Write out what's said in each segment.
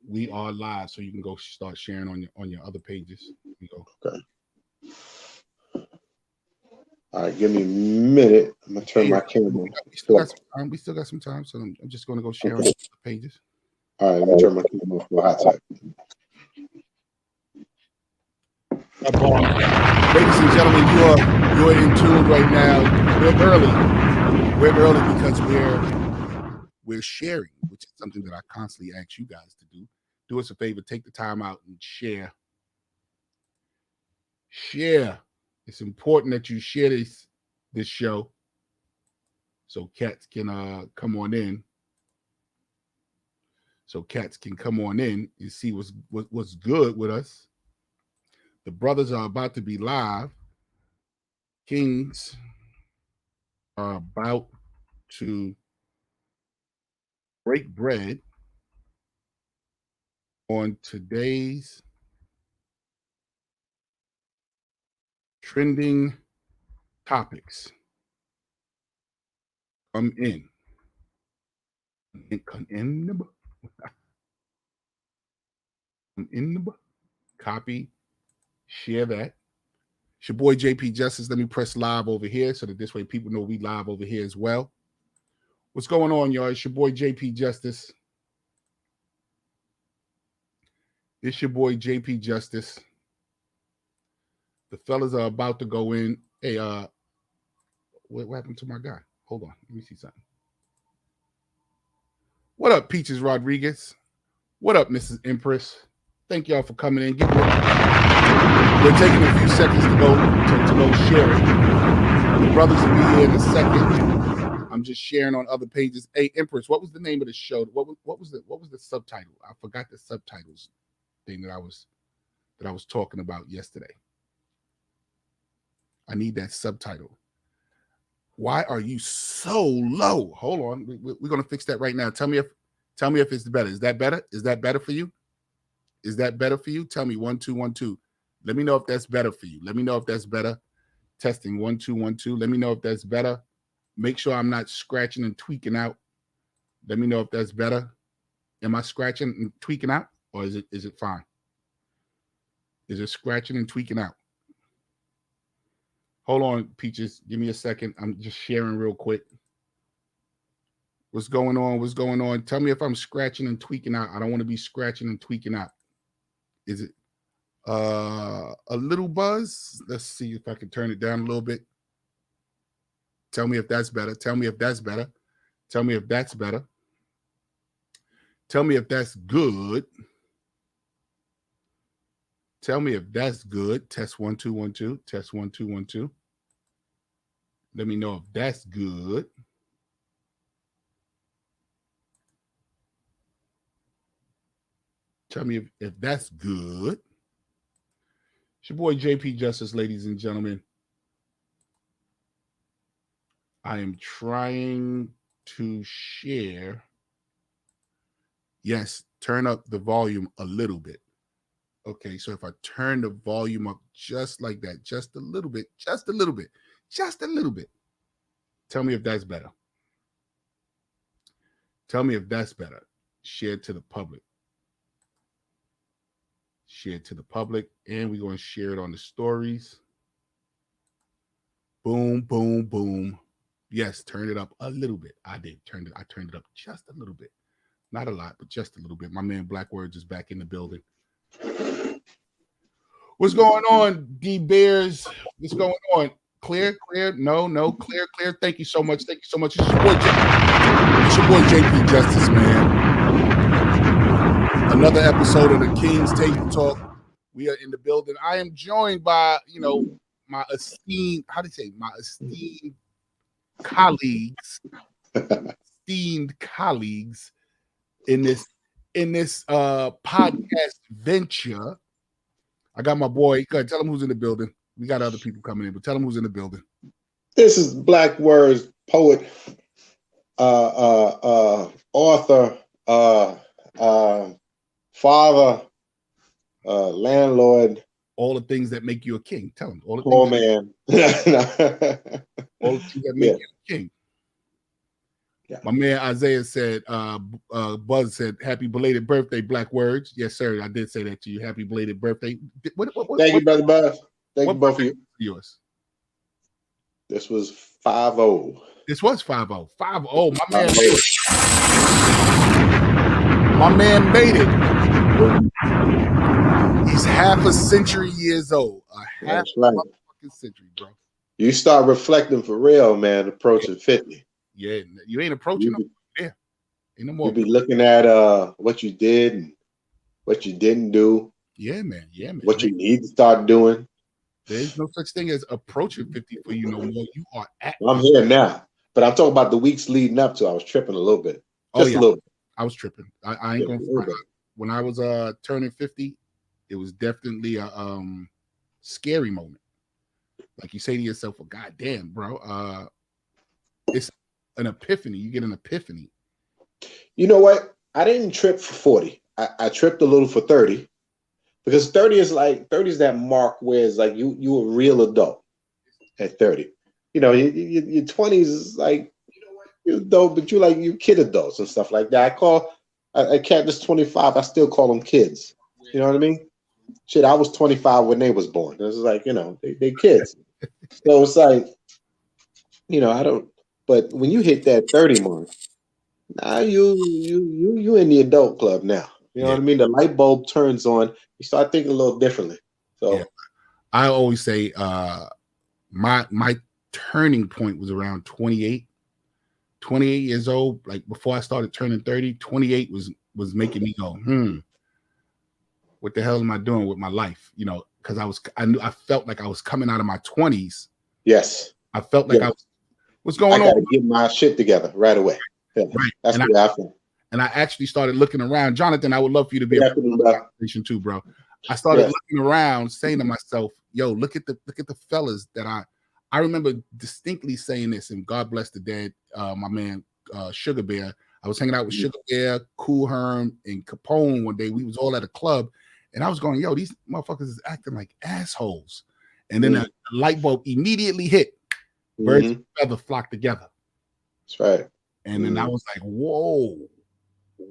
We are live, so you can go start sharing on your other pages. Here we go. Okay. All right, give me a minute. I'm gonna turn Yeah, my camera. we still got some time. We still got some time, so I'm just going to go share on the pages. All right, let me turn my camera off for a hot sec. Ladies and gentlemen, you're in tune right now. We're early. We're early because we're sharing, which is something that I constantly ask you guys to do. Do us a favor, take the time out and share. Share. It's important that you share this show so cats can come on in. So cats can come on in and see what's good with us. The brothers are about to be live. Kings are about to break bread on today's trending topics. Come in. Come in. Come in. Copy. Share that. It's your boy JP Justice. Let me press live over here so that this way people know we live over here as well. What's going on, y'all? It's your boy JP Justice. It's your boy JP Justice. The fellas are about to go in. Hey, what happened to my guy? Hold on. Let me see something. What up, Peaches Rodriguez? What up, Mrs. Empress? Thank y'all for coming in. We're taking a few seconds to go share it. The brothers will be here in a second. I'm just sharing on other pages. Hey, Empress, what was the name of the show? What was the subtitle? I forgot the subtitles thing that I was talking about yesterday. I need that subtitle. Why are you so low? Hold on, we're gonna fix that right now. Tell me if it's better. Is that better? Is that better for you? Is that better for you? Tell me 1 2 1 2. Let me know if that's better for you. Let me know if that's better. Testing 1 2 1 2. Let me know if that's better. Make sure I'm not scratching and tweaking out. Let me know if that's better. Am I scratching and tweaking out, or is it fine? Is it scratching and tweaking out? Hold on, Peaches. Give me a second. I'm just sharing real quick. What's going on? What's going on? Tell me if I'm scratching and tweaking out. I don't want to be scratching and tweaking out. Is it a little buzz? Let's see if I can turn it down a little bit. Tell me if that's better. Tell me if that's better. Tell me if that's better. Tell me if that's good. Tell me if that's good. Test 1 2 1 2. Test 1 2 1 2. Let me know if that's good. Tell me if that's good. It's your boy JP Justice, ladies and gentlemen. I am trying to share. Yes, turn up the volume a little bit. Okay, so if I turn the volume up just like that, just a little bit, just a little bit, just a little bit. Tell me if that's better. Tell me if that's better. Share it to the public. Share it to the public, and we're going to share it on the stories. Boom, boom, boom. Yes, turn it up a little bit. I turned it up just a little bit. Not a lot, but just a little bit. My man Black Words is back in the building. What's going on, D Bears? What's going on? Clear? No, clear. Thank you so much. It's your boy JP Justice, man. Another episode of the King's Table Talk. We are in the building. I am joined by, my esteemed colleagues, in this podcast venture. I got my boy. Go ahead, tell him who's in the building. We got other people coming in, but tell him who's in the building. This is Black Words, poet, author, father, landlord. All the things that make you a king. Tell him. All the things all the things that make you a king. My man Isaiah said, Buzz said, happy belated birthday, Black Words. Yes, sir. I did say that to you. Happy belated birthday. Thank you, brother Buzz. Thank you both of you. Yours. This was 5-0. This was 5-0. 5-0. My man made it. He's half a century years old. That's right. Fucking century, bro. You start reflecting for real, man, approaching 50. Yeah, you ain't approaching them. Yeah. Ain't no more. You be looking at what you did and what you didn't do. Yeah, man. Yeah, man. What you need to start doing. There's no such thing as approaching 50 for you no more. You are at. I'm here now, but I'm talking about the weeks leading up to. I was tripping a little bit. Just a little bit. I was tripping. I ain't gonna. When I was turning 50, it was definitely a scary moment. Like you say to yourself, "Well, goddamn, bro, it's an epiphany." You get an epiphany. You know what? I didn't trip for 40. I tripped a little for 30. Because 30 is that mark where it's like you a real adult at 30. You know, your 20s is like, you know what, you're adult, but you kid adults and stuff like that. I can't just 25, I still call them kids. You know what I mean? Shit, I was 25 when they was born. It was like, you know, they kids. So it's like, you know, I don't, but when you hit that 30 mark, now you in the adult club now. You know what I mean? The light bulb turns on. You start thinking a little differently. So I always say my turning point was around 28. 28 years old. Like before I started turning 30, 28 was making me go, what the hell am I doing with my life? You know, because I felt like I was coming out of my 20s. Yes. I felt like what's going on? I gotta get my shit together right away. Yeah. Right. That's what I feel. And I actually started looking around. Jonathan, I would love for you to be a part of the conversation too, bro. I started looking around, saying to myself, yo, look at the fellas that I remember distinctly saying this, and God bless the dead, my man Sugar Bear. I was hanging out with Sugar Bear, Cool Herm, and Capone one day. We was all at a club, and I was going, yo, these motherfuckers is acting like assholes. And then a light bulb immediately hit. Birds of a feather flock together. That's right. And then I was like, whoa.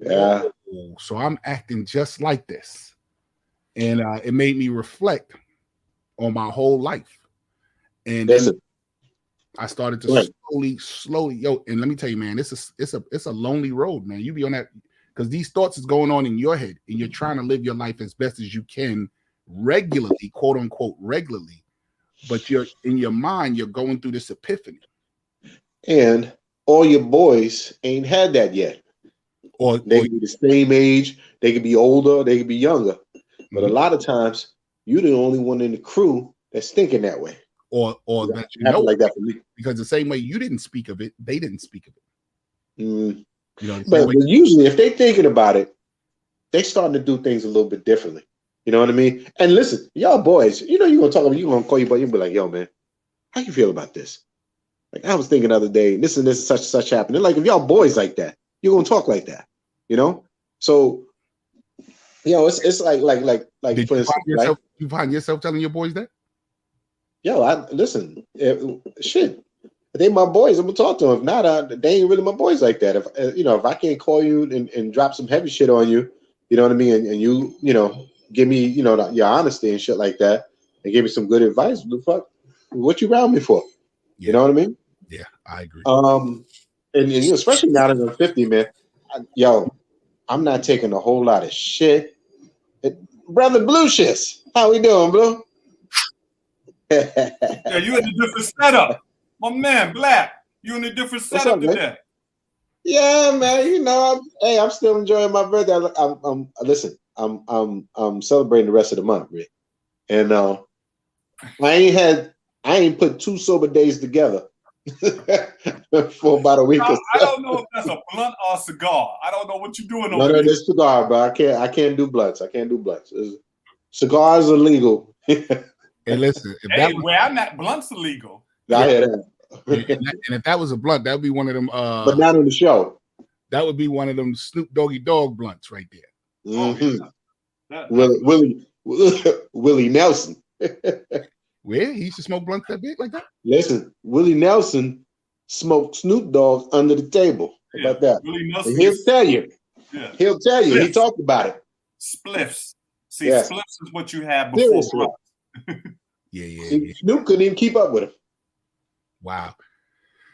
Yeah. So I'm acting just like this. And it made me reflect on my whole life. And then I started to slowly, yo, and let me tell you, man, it's a lonely road, man. You be on that because these thoughts is going on in your head, and you're trying to live your life as best as you can regularly, quote unquote, regularly. But you're in your mind, you're going through this epiphany. And all your boys ain't had that yet. Or they could be the same age, they could be older, they could be younger. But a lot of times, you're the only one in the crew that's thinking that way. Or that you know, like that for me. Because the same way you didn't speak of it, they didn't speak of it. You know, but usually, if they're thinking about it, they starting to do things a little bit differently. You know what I mean? And listen, y'all boys, you know you're gonna talk about, you're gonna call your boy, you'll be like, yo, man, how you feel about this? Like I was thinking the other day, this and this and such happened. And like if y'all boys like that, you're gonna talk like that, you know? So you know, it's like Did for instance, you find yourself telling your boys that? Yo, listen, shit. If they my boys, I'm gonna talk to them. If not, they ain't really my boys like that. If you know, if I can't call you and drop some heavy shit on you, you know what I mean, and you know, give me, you know, your honesty and shit like that, and give me some good advice, what the fuck? What you around me for? Yeah. You know what I mean? Yeah, I agree. And you know, especially now that I'm 50, man, I'm not taking a whole lot of shit. Brother Blue Shits, how we doing, Blue? Yeah, you in a different setup. My man, Black, you in a different setup today. Yeah, man. You know, I'm still enjoying my birthday. I'm celebrating the rest of the month, man. And I ain't put 2 sober days together for about a week. I don't know if that's a blunt or a cigar. I don't know what you're doing over there. No, it's cigar, bro. I can't do blunts. I can't do blunts. Cigars are legal. Hey, listen. Where I'm at, blunts illegal. I hear that. And if that was a blunt, that would be one of them. But not on the show. That would be one of them Snoop Doggy Dogg blunts right there. Mm-hmm. Willie Nelson. Where he used to smoke blunts that big like that? Listen, Willie Nelson smoked Snoop Dogg under the table. How about that? Willie And Nelson. he'll tell you. Yeah. He'll tell you. He Spliffs. talked about it. Spliffs. See, Yes. spliffs is what you had before. Seriously. Yeah. Snoop couldn't even keep up with him. Wow.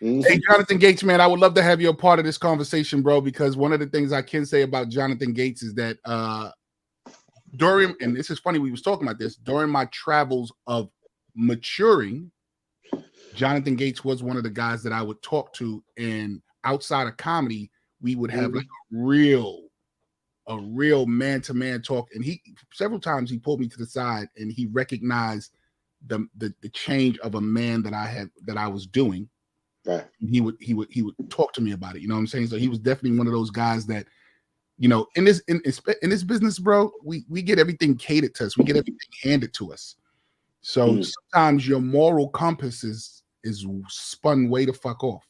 Mhm. Hey, Jonathan Gates, man, I would love to have you a part of this conversation, bro, because one of the things I can say about Jonathan Gates is that during, and this is funny, we was talking about this, during my travels of maturing, Jonathan Gates was one of the guys that I would talk to, and outside of comedy, we would have like a real man-to-man talk. And he several times he pulled me to the side and he recognized the change of a man that I was doing. Right. He would talk to me about it. You know what I'm saying? So he was definitely one of those guys that, you know, in this business, bro, we get everything catered to us. We get everything handed to us. So sometimes your moral compass is spun way the fuck off.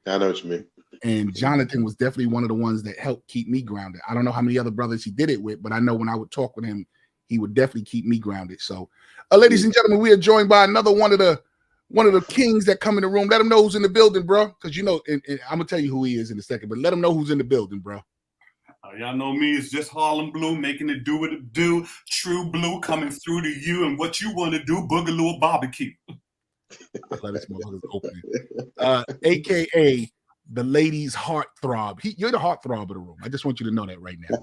I know what you mean. And Jonathan was definitely one of the ones that helped keep me grounded. I don't know how many other brothers he did it with, but I know when I would talk with him, he would definitely keep me grounded. So, ladies and gentlemen, we are joined by another one of the kings that come in the room. Let them know who's in the building, bro. Because you know, and I'm gonna tell you who he is in a second, but let them know who's in the building, bro. Y'all know me. It's just Harlem Blue making it do what it do. True Blue coming through to you, and what you want to do, Boogaloo barbecue. I love this motherfucker's opening. AKA the ladies' heartthrob. You're the heartthrob of the room. I just want you to know that right now.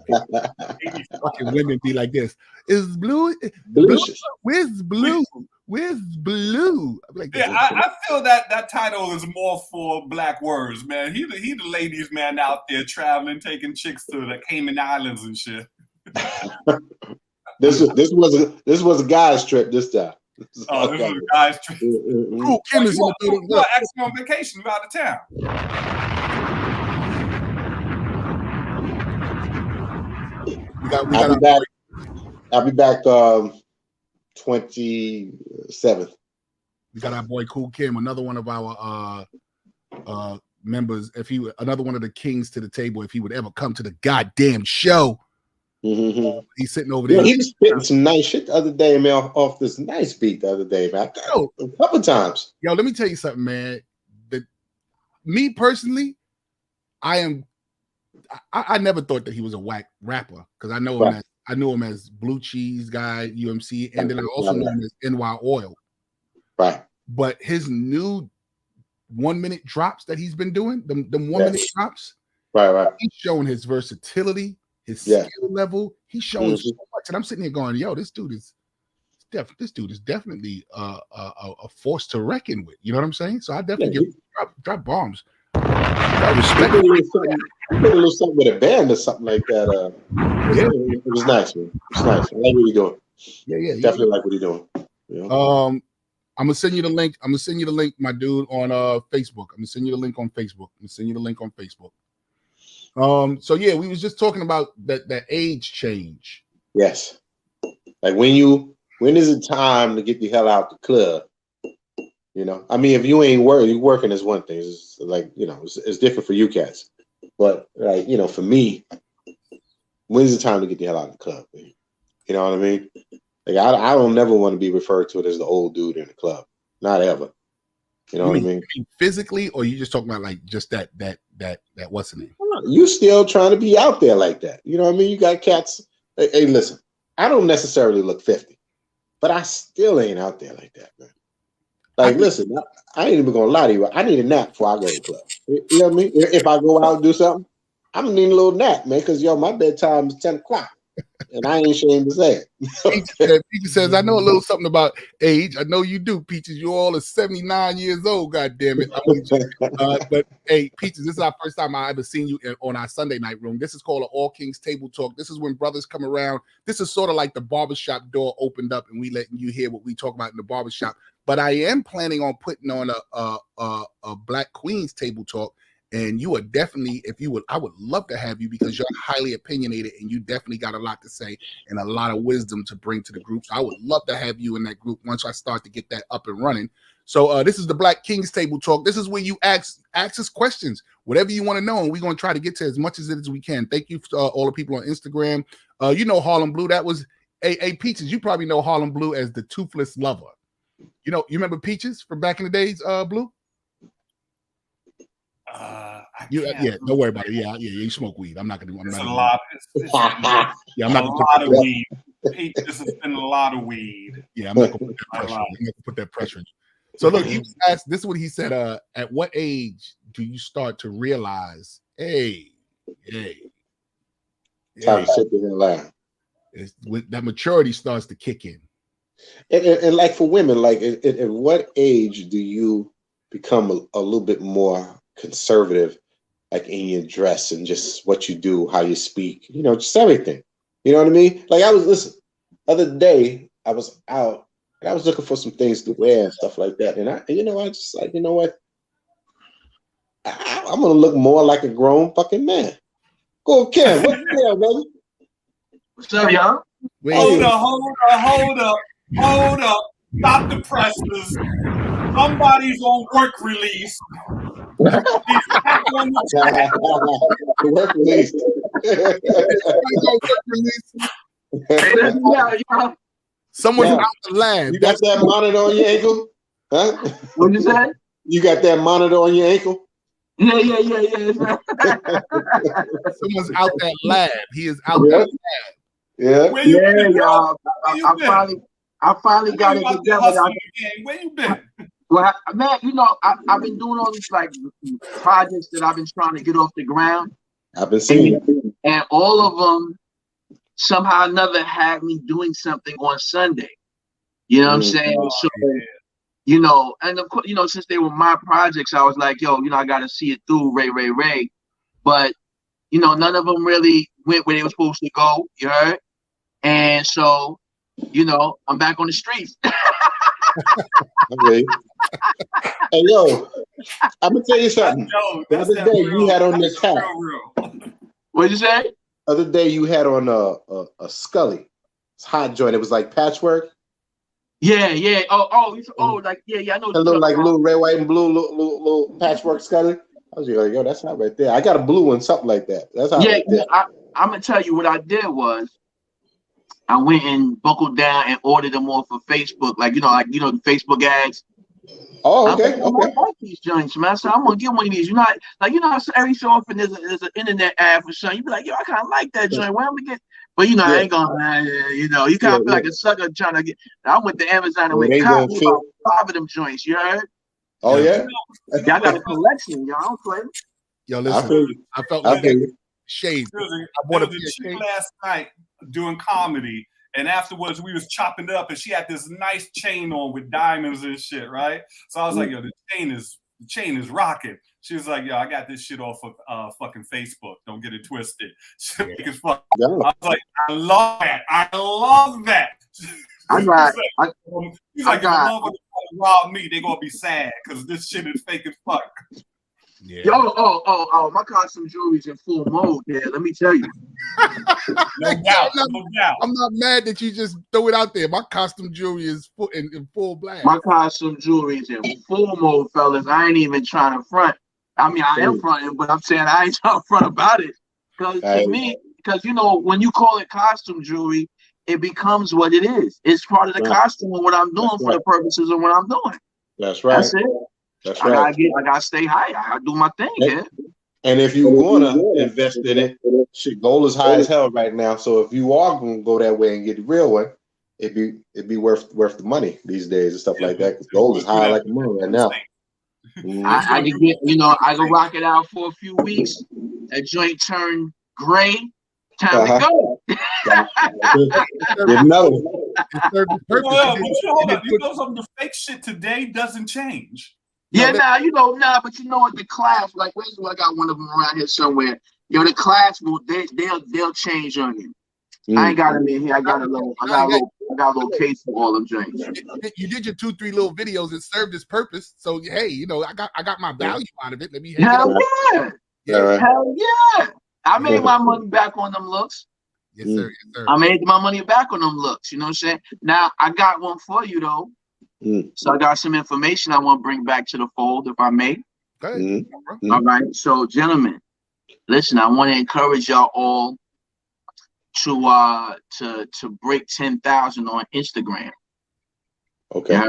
Fucking women be like this. Is Blue? Where's Blue? Where's Blue? Like, yeah, I feel that title is more for black words, man. He the ladies' man out there traveling, taking chicks to the Cayman Islands and shit. This was a guy's trip this time. This was a guy's trip. Cool Kim is in the building. You're actually on vacation out of town. I'll be back 27th. We got our boy Cool Kim, another one of our members. Another one of the kings to the table, if he would ever come to the goddamn show. He's sitting over there. Yeah, he was spitting some nice shit the other day, man, off this nice beat the other day, man. A couple times. Yo, let me tell you something, man. Me personally, I never thought that he was a whack rapper because I know him I knew him as Blue Cheese guy, UMC, and then I also knew him as NY Oil. Right. But his new 1 minute drops that he's been doing, them 1 minute drops, right. He's showing his versatility, his skill level. He's showing so much, and I'm sitting here going, "Yo, this dude is definitely a force to reckon with." You know what I'm saying? So I definitely give drop bombs. I respect it. You put a little something with a band or something like that. It was nice, man. It's nice. I like what you're doing. Yeah. Definitely like what you're doing. Yeah. I'm gonna send you the link. My dude, on Facebook. I'm gonna send you the link on Facebook. So yeah, we was just talking about that age change. Yes. Like when is it time to get the hell out the club? You know, I mean, if you ain't working is one thing. It's like, you know, it's different for you cats. But like, you know, for me, when's the time to get the hell out of the club? Man? You know what I mean? Like I don't never want to be referred to it as the old dude in the club. Not ever. You know what I mean? Physically, or you just talking about like just that what's the name? You still trying to be out there like that. You know what I mean? You got cats. Hey, listen, I don't necessarily look 50, but I still ain't out there like that, man. Like, listen, I ain't even gonna lie to you. I need a nap before I go to the club. You know what I mean? If I go out and do something, I'm gonna need a little nap, man, because my bedtime is 10 o'clock. And I ain't ashamed to say it. Peaches says, I know a little something about age. I know you do, Peaches. You all are 79 years old, God damn it. But hey, Peaches, this is our first time I ever seen you on our Sunday night room. This is called an All Kings Table Talk. This is when brothers come around. This is sort of like the barbershop door opened up and we letting you hear what we talk about in the barbershop. But I am planning on putting on a Black Queens Table Talk. And you are definitely, I would love to have you because you're highly opinionated and you definitely got a lot to say and a lot of wisdom to bring to the group. So I would love to have you in that group once I start to get that up and running. So this is the Black Kings Table Talk. This is where you ask us questions, whatever you want to know, and we're going to try to get to as much of it as we can. Thank you to all the people on Instagram. You know Harlem Blue. That was Peaches. You probably know Harlem Blue as the Toothless Lover. You remember Peaches from back in the days, Blue? I You, can't. yeah, don't worry about it. Yeah, you smoke weed. I'm not gonna. I'm It's not a gonna- lot. It's Yeah, I'm a not gonna lot of put, weed. Pete, this has been a lot of weed. yeah, I'm not gonna put that I pressure. lied. I'm not gonna put that pressure. On you. So look, he was asked. This is what he said. At what age do you start to realize, hey, Time to sit there and laugh. it's, with that maturity starts to kick in? And like for women, like at what age do you become a little bit more conservative, like in your dress and just what you do, how you speak, just everything. You know what I mean? Like listen, other day I was out and I was looking for some things to wear and stuff like that. And I just like, you know what? I'm gonna look more like a grown fucking man. Go, Ken. What's the deal, baby? What's up, y'all? Hold up. Stop the presses. Somebody's on work release. He's back on the track. Work release. Someone's Yeah. out the lab. You got that monitor on your ankle? Huh? What you say? You got that monitor on your ankle? Yeah. Someone's out that lab. He is out Yeah. that. Yeah. Where you been, bro? y'all. Where you been? I finally got it You out there together. hustling again. Where you been? Well, man, I've been doing all these like projects that I've been trying to get off the ground, I've been seeing it. and all of them somehow or another had me doing something on Sunday. You know what I'm saying? So, and of course, since they were my projects, I was like, yo, I got to see it through, Ray. But, none of them really went where they were supposed to go, you heard? And so, I'm back on the streets. Okay. Hey, yo, I'm going to tell you something. The other day you had on this hat. What'd you say? Other day you had on a Scully. It's hot joint. It was like patchwork. Yeah. Oh, like, yeah, I know. It looked like little red, white, and blue, little patchwork Scully. I was like, yo, that's not right there. I got a blue one, something like that. That's not right there. I'm gonna tell you what I did was I went and buckled down and ordered them off of Facebook, like the Facebook ads. Oh, okay, I like these joints, man. So I'm gonna get one of these. Every so often there's an internet ad for something. You be like, yo, I kind of like that joint. Where am I get? But I ain't gonna, you kind of feel like a sucker trying to get. I went to Amazon and went copy about 5 of them joints. You heard? Oh yeah. Y'all got a collection, y'all. Don't play. Yo, listen. I felt like shades. I bought a chick last night doing comedy, and afterwards we was chopping it up, and she had this nice chain on with diamonds and shit, right? So I was like, yo, the chain is rocking. She was like, yo, I got this shit off of fucking Facebook. Don't get it twisted. Because fuck. Yeah. I was like, I love that. He's like, if a motherfucker rob me, they gonna be sad because this shit is fake as fuck. Yeah. Yo, my costume jewelry's in full mode there. Let me tell you. No doubt. I'm not mad that you just throw it out there. My costume jewelry is in full black. My costume jewelry is in full mode, fellas. I ain't even trying to front. I mean, I am fronting, but I'm saying I ain't trying to front about it. Because to me, when you call it costume jewelry, it becomes what it is. It's part of the costume of what I'm doing for the purposes of what I'm doing. That's right. That's it. That's right. I gotta stay high. I gotta do my thing, yeah. And if you're gonna invest in it, shit, gold is high as hell right now. So if you are gonna go that way and get the real one, it'd be worth the money these days and stuff like that. Because gold is high like the moon right now. I can get, I can rock it out for a few weeks. That joint turn gray. Time to go. Get another one. You know something? The fake shit today doesn't change. Yeah, but the class, like, I got one of them around here somewhere. The class they'll change on you. I ain't got them in here. I got a little case for all them joints. You did your 2-3 little videos that served its purpose. So hey, I got my value out of it. Let me Hell yeah. I made my money back on them looks. Yes, sir. I made my money back on them looks. You know what I'm saying? Now I got one for you though. So I got some information I want to bring back to the fold, if I may. Okay. All right. So, gentlemen, listen. I want to encourage y'all all to break 10,000 on Instagram. Okay.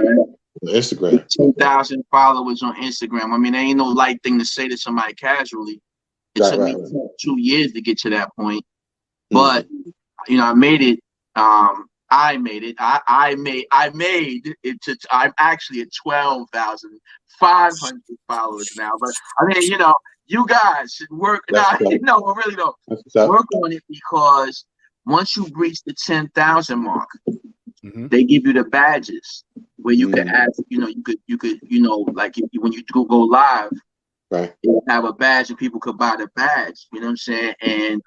Instagram. 10,000 followers on Instagram. I mean, there ain't no light thing to say to somebody casually. It took me 2 years to get to that point. But you know, I made it. I made it. I made it to. I'm actually at 12,500 followers now. But I mean, you know, you guys should work. No, really don't work on it, because once you reach the 10,000 mark, they give you the badges where you can ask. You know, you could, you know, like when you go live, right? You have a badge and people could buy the badge. You know what I'm saying? And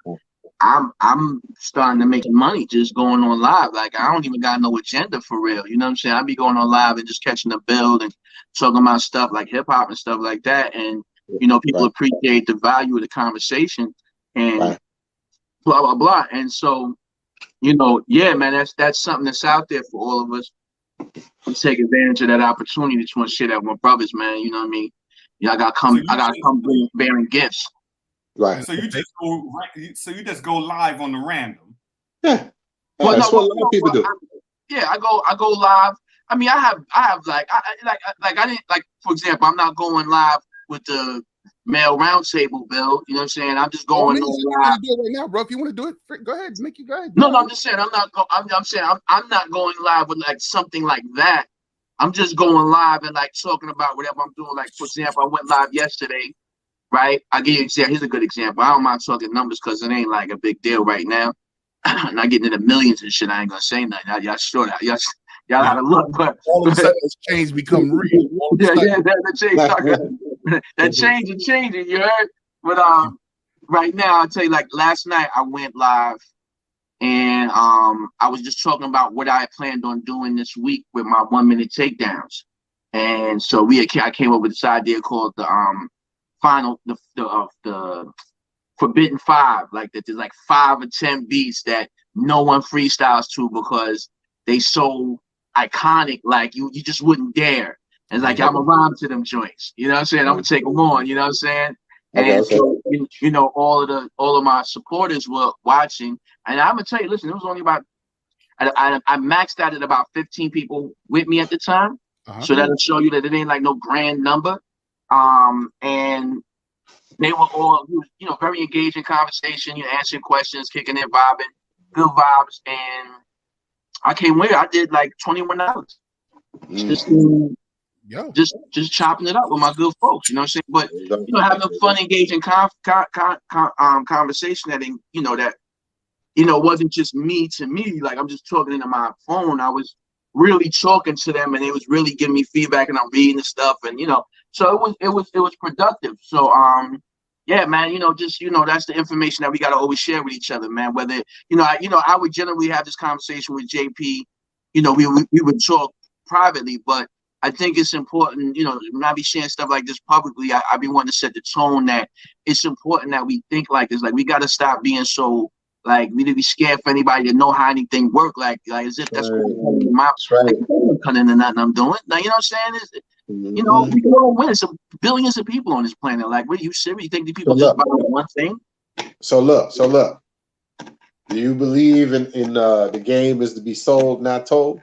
I'm starting to make money just going on live. Like, I don't even got no agenda for real. You know what I'm saying? I be going on live and just catching the build and talking about stuff like hip hop and stuff like that. And, you know, people appreciate the value of the conversation and blah, blah, blah. And so, you know, yeah, man, that's something that's out there for all of us to take advantage of that opportunity. Just want to share that with my brothers, man. You know what I mean? Yeah, I got to come bearing gifts. Right. So you just go live on the random. Yeah. Well, that's what a lot of people do. I go live. I mean, I have like I didn't, like, for example, I'm not going live with the male roundtable, Bill. You know what I'm saying? I'm just going live. Do it right now, bro. If you want to do it, go ahead, Mickey. Go ahead. No, I'm just saying I'm not going live with like something like that. I'm just going live and like talking about whatever I'm doing. Like, for example, I went live yesterday. Right, I give you an example. Here's a good example. I don't mind talking numbers because it ain't like a big deal right now. Not getting into millions and shit. I ain't gonna say nothing. Y'all sure that y'all had a look, but all of a sudden this change become real. That change is changing. You heard? But right now, I'll tell you, like last night I went live, and I was just talking about what I planned on doing this week with my 1 minute takedowns, and so I came up with this idea called the the Forbidden 5, like that. There's like 5 or 10 beats that no one freestyles to because they so iconic, like you just wouldn't dare. And like, I'm gonna rhyme to them joints. You know what I'm saying? I'm gonna take them on. You know what I'm saying? And so, you know, all of my supporters were watching, and I'm gonna tell you, listen, it was only about I maxed out at about 15 people with me at the time. So that'll show you that it ain't like no grand number. And they were all, you know, very engaged in conversation, you know, answering questions, kicking it, vibing, good vibes. And I came with it. I did like $21. Just chopping it up with my good folks, you know what I'm saying? But, you know, having a fun, engaging conversation that, you know, that, you know, wasn't just me to me. Like, I'm just talking into my phone. I was really talking to them, and they was really giving me feedback, and I'm reading the stuff, and, you know, so it was productive. So yeah, man, you know, just, you know, that's the information that we got to always share with each other, man. Whether, I would generally have this conversation with JP, you know, we would talk privately, but I think it's important, you know, when I be sharing stuff like this publicly, I be wanting to set the tone that it's important that we think like this. Like, we got to stop being so, like, we need to be scared for anybody to know how anything work. Like as if that's my cutting into nothing I'm doing. Now, you know what I'm saying? You know, we can all win. It's billions of people on this planet. Like, what are you serious? You think the people just buy one thing? So look. Do you believe in the game is to be sold, not told?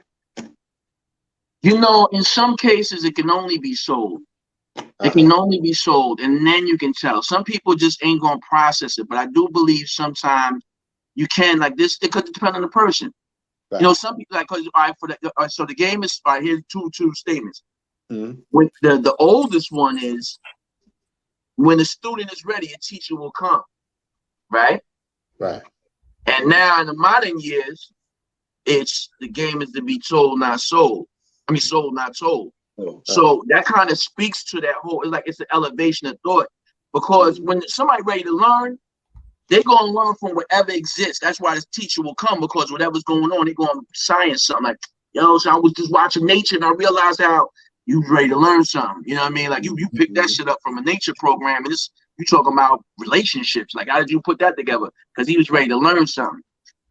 You know, in some cases, it can only be sold. It can only be sold, and then you can tell. Some people just ain't gonna process it, but I do believe sometimes you can. Like this, it could depend on the person. Right. You know, some people like, so the game is. All right, here's two statements. When the oldest one is, when the student is ready, a teacher will come. Right. And now in the modern years, it's the game is to be told, not sold. I mean, sold, not told. So that kind of speaks to that whole, it's like it's an elevation of thought, because when somebody ready to learn, they're going to learn from whatever exists. That's why this teacher will come, because whatever's going on, they're going to science something like, yo, so I was just watching nature and I realized how you ready to learn something. You know what I mean? Like you pick that shit up from a nature program, and you talking about relationships. Like, how did you put that together? Because he was ready to learn something.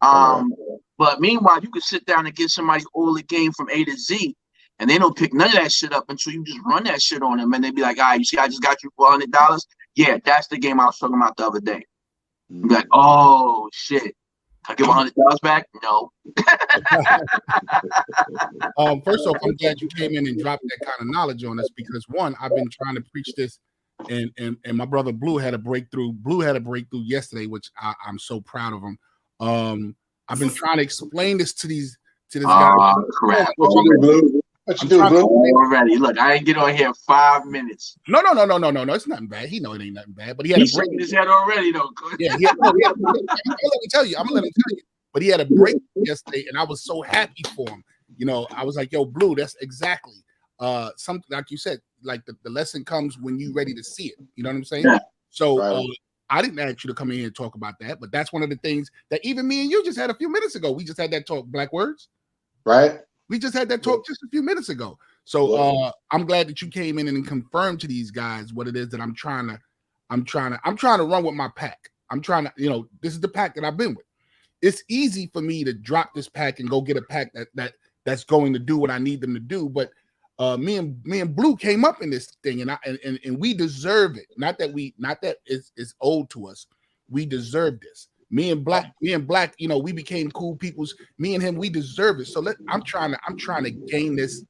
But meanwhile, you could sit down and give somebody all the game from A to Z, and they don't pick none of that shit up until you just run that shit on them, and they be like, all right, you see, I just got you $400. Yeah, that's the game I was talking about the other day. Be like, oh shit, I give $100 back? No. First off, I'm glad you came in and dropped that kind of knowledge on us because one, I've been trying to preach this, and my brother Blue had a breakthrough. Blue had a breakthrough yesterday, which I'm so proud of him. I've been trying to explain this to this guy. Crap. What you do, Blue? Already. Look, I ain't get on here 5 minutes. No. It's nothing bad. He know it ain't nothing bad, but he had a break. His head already though. Yeah, I'm gonna let him tell you. But he had a break yesterday, and I was so happy for him. You know, I was like, "Yo, Blue, that's exactly something like you said. Like the lesson comes when you ready to see it. You know what I'm saying?" Yeah. So Right. I didn't ask you to come in here and talk about that, but that's one of the things that even me and you just had a few minutes ago. We just had that talk, Black Words. Right. We just had that talk just a few minutes ago. So I'm glad that you came in and confirmed to these guys what it is that I'm trying to run with my pack. I'm trying to, you know, this is the pack that I've been with. It's easy for me to drop this pack and go get a pack that's going to do what I need them to do. But me and Blue came up in this thing, and we deserve it. Not that it's owed to us. We deserve this. Me and Black, you know, we became cool peoples. Me and him, we deserve it. So I'm trying to gain this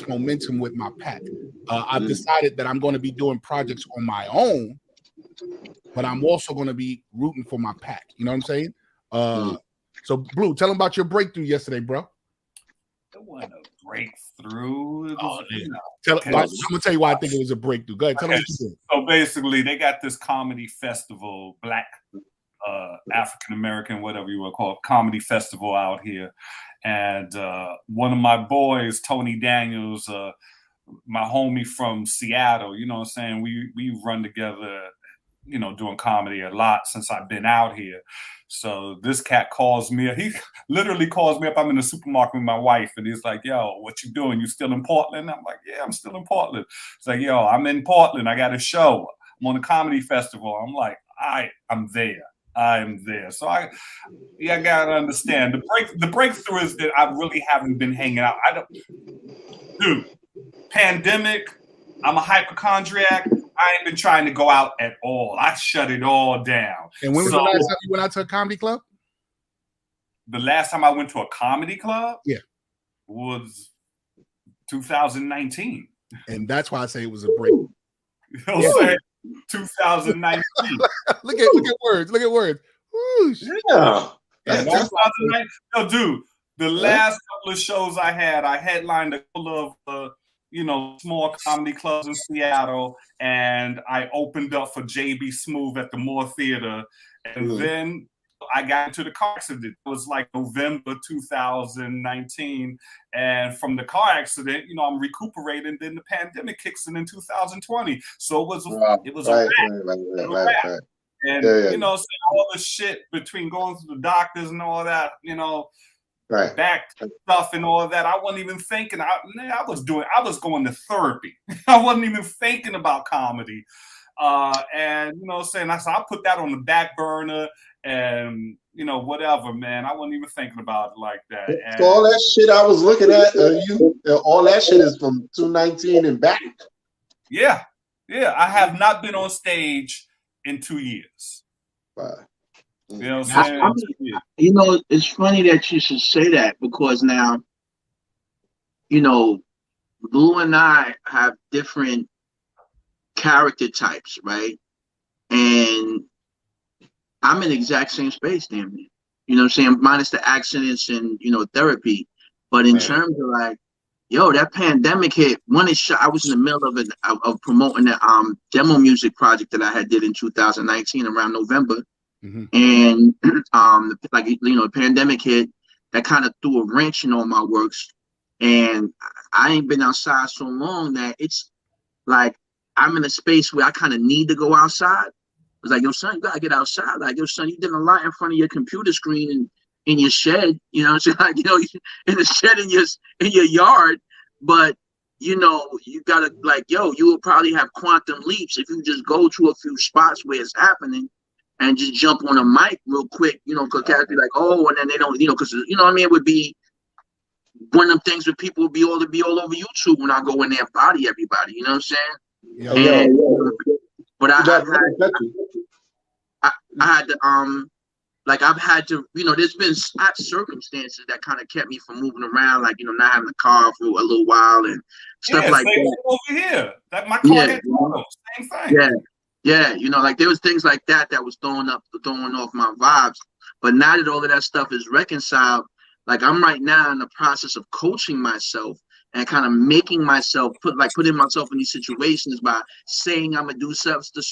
momentum with my pack. I've decided that I'm going to be doing projects on my own, but I'm also going to be rooting for my pack. You know what I'm saying? So Blue, tell them about your breakthrough yesterday, bro. It wasn't a breakthrough. It was, I'm gonna tell you why I think it was a breakthrough. Go ahead, tell them what you did. So basically, they got this comedy festival, Black African American, whatever you want to call it, comedy festival out here. And one of my boys, Tony Daniels, my homie from Seattle, you know what I'm saying? We run together, you know, doing comedy a lot since I've been out here. So this cat calls me. He literally calls me up. I'm in the supermarket with my wife, and he's like, "Yo, what you doing? You still in Portland?" I'm like, "Yeah, I'm still in Portland." It's like, "Yo, I'm in Portland. I got a show. I'm on a comedy festival." I'm like, I'm there. I'm there. So I gotta understand. The breakthrough is that I really haven't been hanging out. Dude, pandemic. I'm a hypochondriac. I ain't been trying to go out at all. I shut it all down. And when was the last time you went out to a comedy club? The last time I went to a comedy club? Yeah. Was 2019. And that's why I say it was a break. You know what I'm saying? 2019. Look at words. Look at words. Whoosh. Yeah. That's 2019. No, dude, the last couple of shows I headlined a couple of small comedy clubs in Seattle, and I opened up for JB Smooth at the Moore Theater, and then I got into the car accident. It was like November 2019, and from the car accident, I'm recuperating. Then the pandemic kicks in 2020, so it was a wrap. And all the shit between going to the doctors and all that, back stuff and all of that. I wasn't even thinking. I was going to therapy. I wasn't even thinking about comedy. And saying I put that on the back burner and whatever, man. I wasn't even thinking about it like that. And so all that shit I was looking at, all that shit is from 2019 and back. Yeah. I have not been on stage in 2 years. Wow. You know what I'm saying? It's funny that you should say that, because now, Blue and I have different character types, right? And I'm in the exact same space, damn near. You know what I'm saying? Minus the accidents and, therapy. But in terms of like, that pandemic hit. I was in the middle of promoting the demo music project that I had did in 2019 around November. Mm-hmm. And the pandemic hit. That kind of threw a wrench in all my works. And I ain't been outside so long that it's like I'm in a space where I kind of need to go outside. It's like, yo, son, you gotta get outside. Like, yo, son, you did a lot in front of your computer screen and in your shed, you know what I'm saying? Like, in the shed in your yard, but you gotta, like, yo, you will probably have quantum leaps if you just go to a few spots where it's happening and just jump on a mic real quick, because cats be like, oh, and then they don't, because what I mean, it would be one of them things where people would be all over YouTube when I go in there and body everybody, you know what I'm saying? But I had the like I've had to, there's been circumstances that kind of kept me from moving around, like, not having a car for a little while and stuff like same that. Over here, that my car had same thing. Yeah, like there was things like that was throwing off my vibes. But now that all of that stuff is reconciled, like I'm right now in the process of coaching myself and kind of making myself putting myself in these situations by saying I'm gonna do stuff to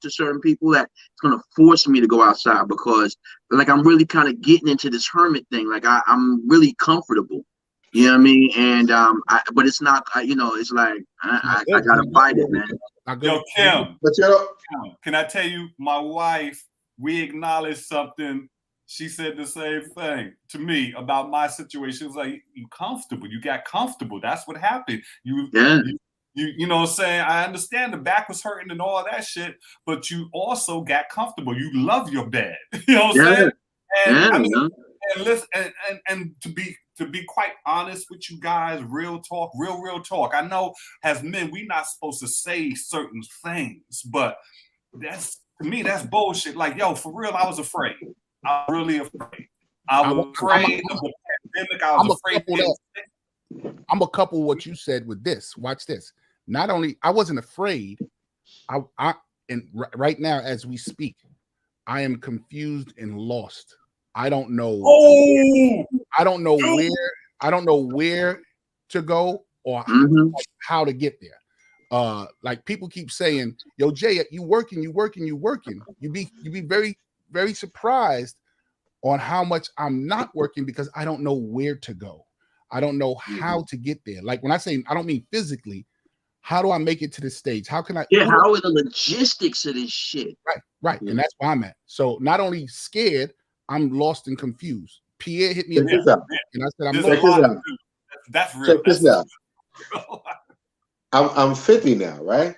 certain people that it's gonna force me to go outside, because like I'm really kind of getting into this hermit thing. Like I'm really comfortable. You know what I mean? And but it's not. It's like I gotta fight it, man. Yo, Kim. But Kim, can I tell you, my wife? We acknowledged something. She said the same thing to me about my situation. It's like, you comfortable. You got comfortable. That's what happened. You know what I'm saying? I understand the back was hurting and all that shit, but you also got comfortable. You love your bed. You know what I'm saying? And I mean, and listen, and to be quite honest with you guys, real talk. I know as men, we're not supposed to say certain things, but to me, that's bullshit. Like, yo, for real, I was afraid. I'm really afraid. I was afraid of the pandemic. I was afraid. I'm a couple what you said with this. Watch this. Not only I wasn't afraid, and right now as we speak, I am confused and lost. I don't know. I don't know where. I don't know where to go or how to get there. Like people keep saying, "Yo, Jay, you working. You be very, very surprised on how much I'm not working because I don't know where to go. I don't know how to get there. Like when I say I don't mean physically. How do I make it to the stage? How can I? Yeah, how are the logistics of this shit? Right, and that's where I'm at. So not only scared, I'm lost and confused. Pierre hit me up, and I said, "I'm lost." That's real. Check this out. I'm 50 now, right?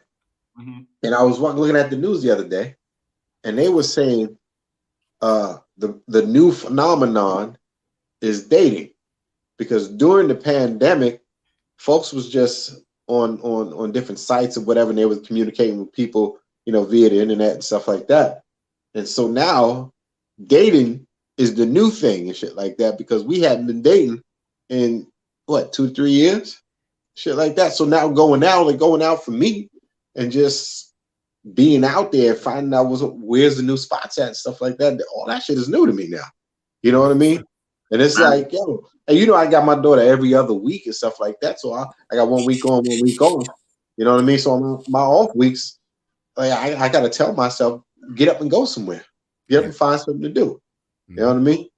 Mm-hmm. And I was looking at the news the other day, and they were saying the new phenomenon is dating, because during the pandemic, folks was just on different sites or whatever, and they were communicating with people, via the internet and stuff like that. And so now dating is the new thing and shit like that, because we hadn't been dating in 2-3 years, shit like that. So now going out for me and just being out there, finding out where's the new spots at and stuff like that. All that shit is new to me now. You know what I mean? And it's like, yo, and I got my daughter every other week and stuff like that. So I got 1 week on, 1 week on. You know what I mean? So on my off weeks, like, I got to tell myself, get up and go somewhere. Get up and find something to do. You know what I mean?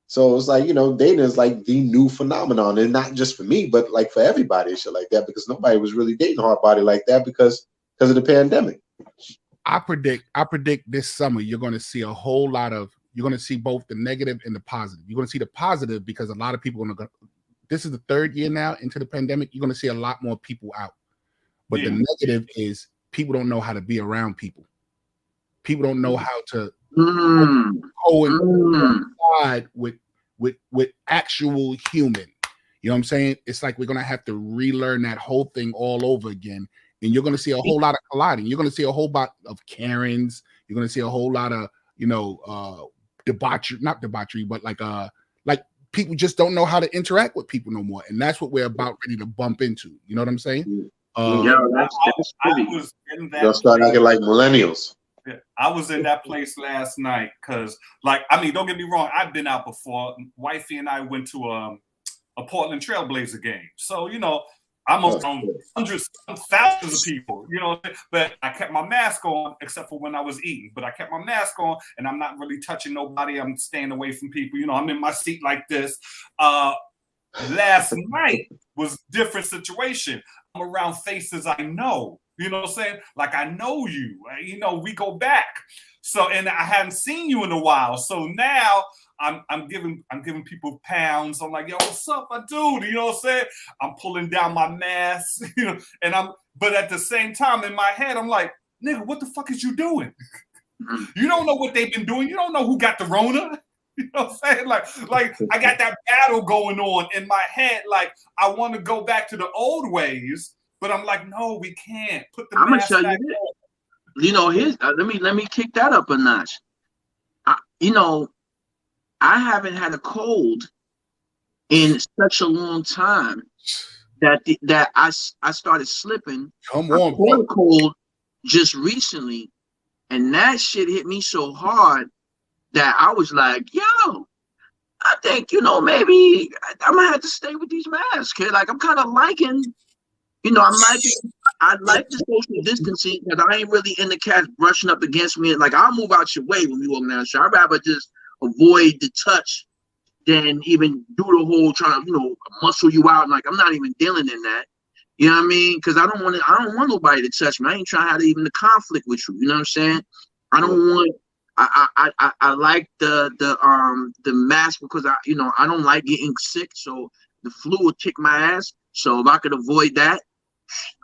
So it's like, dating is like the new phenomenon, and not just for me, but like for everybody and shit like that, because nobody was really dating hard body like that because of the pandemic. I predict this summer you're going to see you're going to see both the negative and the positive. You're going to see the positive because a lot of people this is the third year now into the pandemic. You're going to see a lot more people out. But the negative is people don't know how to be around people. People don't know how to coincide with actual human. You know what I'm saying? It's like we're going to have to relearn that whole thing all over again. And you're going to see a whole lot of colliding. You're going to see a whole lot of Karens. You're going to see a whole lot of, not debauchery, but like people just don't know how to interact with people no more. And that's what we're about ready to bump into. You know what I'm saying? I was in that. They'll start acting like millennials. Yeah, I was in that place last night because, don't get me wrong. I've been out before. Wifey and I went to a Portland Trailblazer game. So, almost hundreds, thousands of people, but I kept my mask on except for when I was eating, but I kept my mask on and I'm not really touching nobody. I'm staying away from people. I'm in my seat like this. Last night was different situation. I'm around faces I know, you know what I'm saying? Like, I know you, we go back. So, and I hadn't seen you in a while. So now I'm giving people pounds. I'm like, yo, what's up, my dude? You know what I'm saying? I'm pulling down my mask, but at the same time in my head, I'm like, nigga, what the fuck is you doing? You don't know what they've been doing. You don't know who got the Rona. You know what I'm saying? Like I got that battle going on in my head. Like, I want to go back to the old ways, but I'm like, no, we can't. Put the mask back on. Here's let me kick that up a notch. I haven't had a cold in such a long time that I started slipping. Come I on, caught bro. a cold just recently, and that shit hit me so hard that I was like, yo, I think, maybe I'm gonna have to stay with these masks, kid. Like I'm kind of liking, I like the social distancing because I ain't really into cats brushing up against me. Like I'll move out your way when we walk down the street. I'd rather just avoid the touch than even do the whole trying to, muscle you out. Like I'm not even dealing in that. You know what I mean? Because I don't want nobody to touch me. I ain't trying to have even the conflict with you. You know what I'm saying? I don't want. I like the mask because I don't like getting sick. So the flu will kick my ass. So if I could avoid that,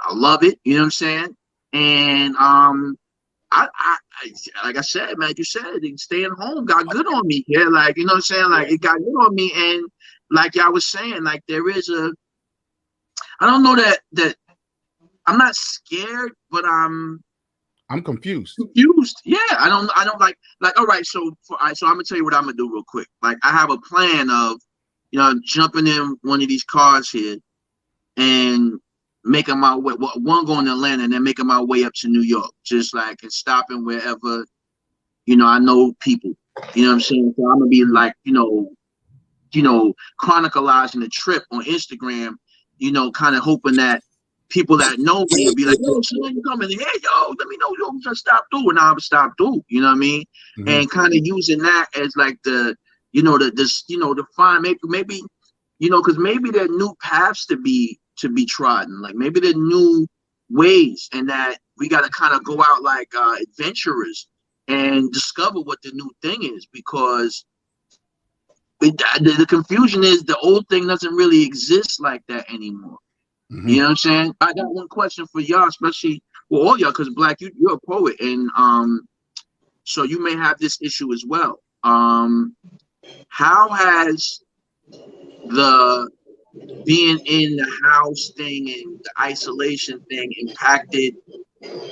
I love it. You know what I'm saying? And I like I said, man, you said staying home got good on me. Yeah, like you know what I'm saying? Like it got good on me. And like y'all was saying, like there is I don't know that I'm not scared, but I'm confused. Confused. Yeah, I don't like all right, so I'm gonna tell you what I'm gonna do real quick. Like I have a plan of, jumping in one of these cars here and making my way, one going to Atlanta and then making my way up to New York, just like and stopping wherever, I know people. You know what I'm saying? So I'm gonna be like, chronicalizing the trip on Instagram, kind of hoping that people that know me will be like, yo, so when you coming here, yo, let me know, yo, just stop through, and I'll stop through, you know what I mean? Mm-hmm. And kind of using that as like to find maybe, because maybe there are new paths to be trodden, like maybe there are new ways, and that we got to kind of go out like adventurers and discover what the new thing is, because the confusion is the old thing doesn't really exist like that anymore. Mm-hmm. You know what I'm saying? I got one question for y'all, especially all y'all, because Black, you're a poet, and so you may have this issue as well. How has the being in the house thing and the isolation thing impacted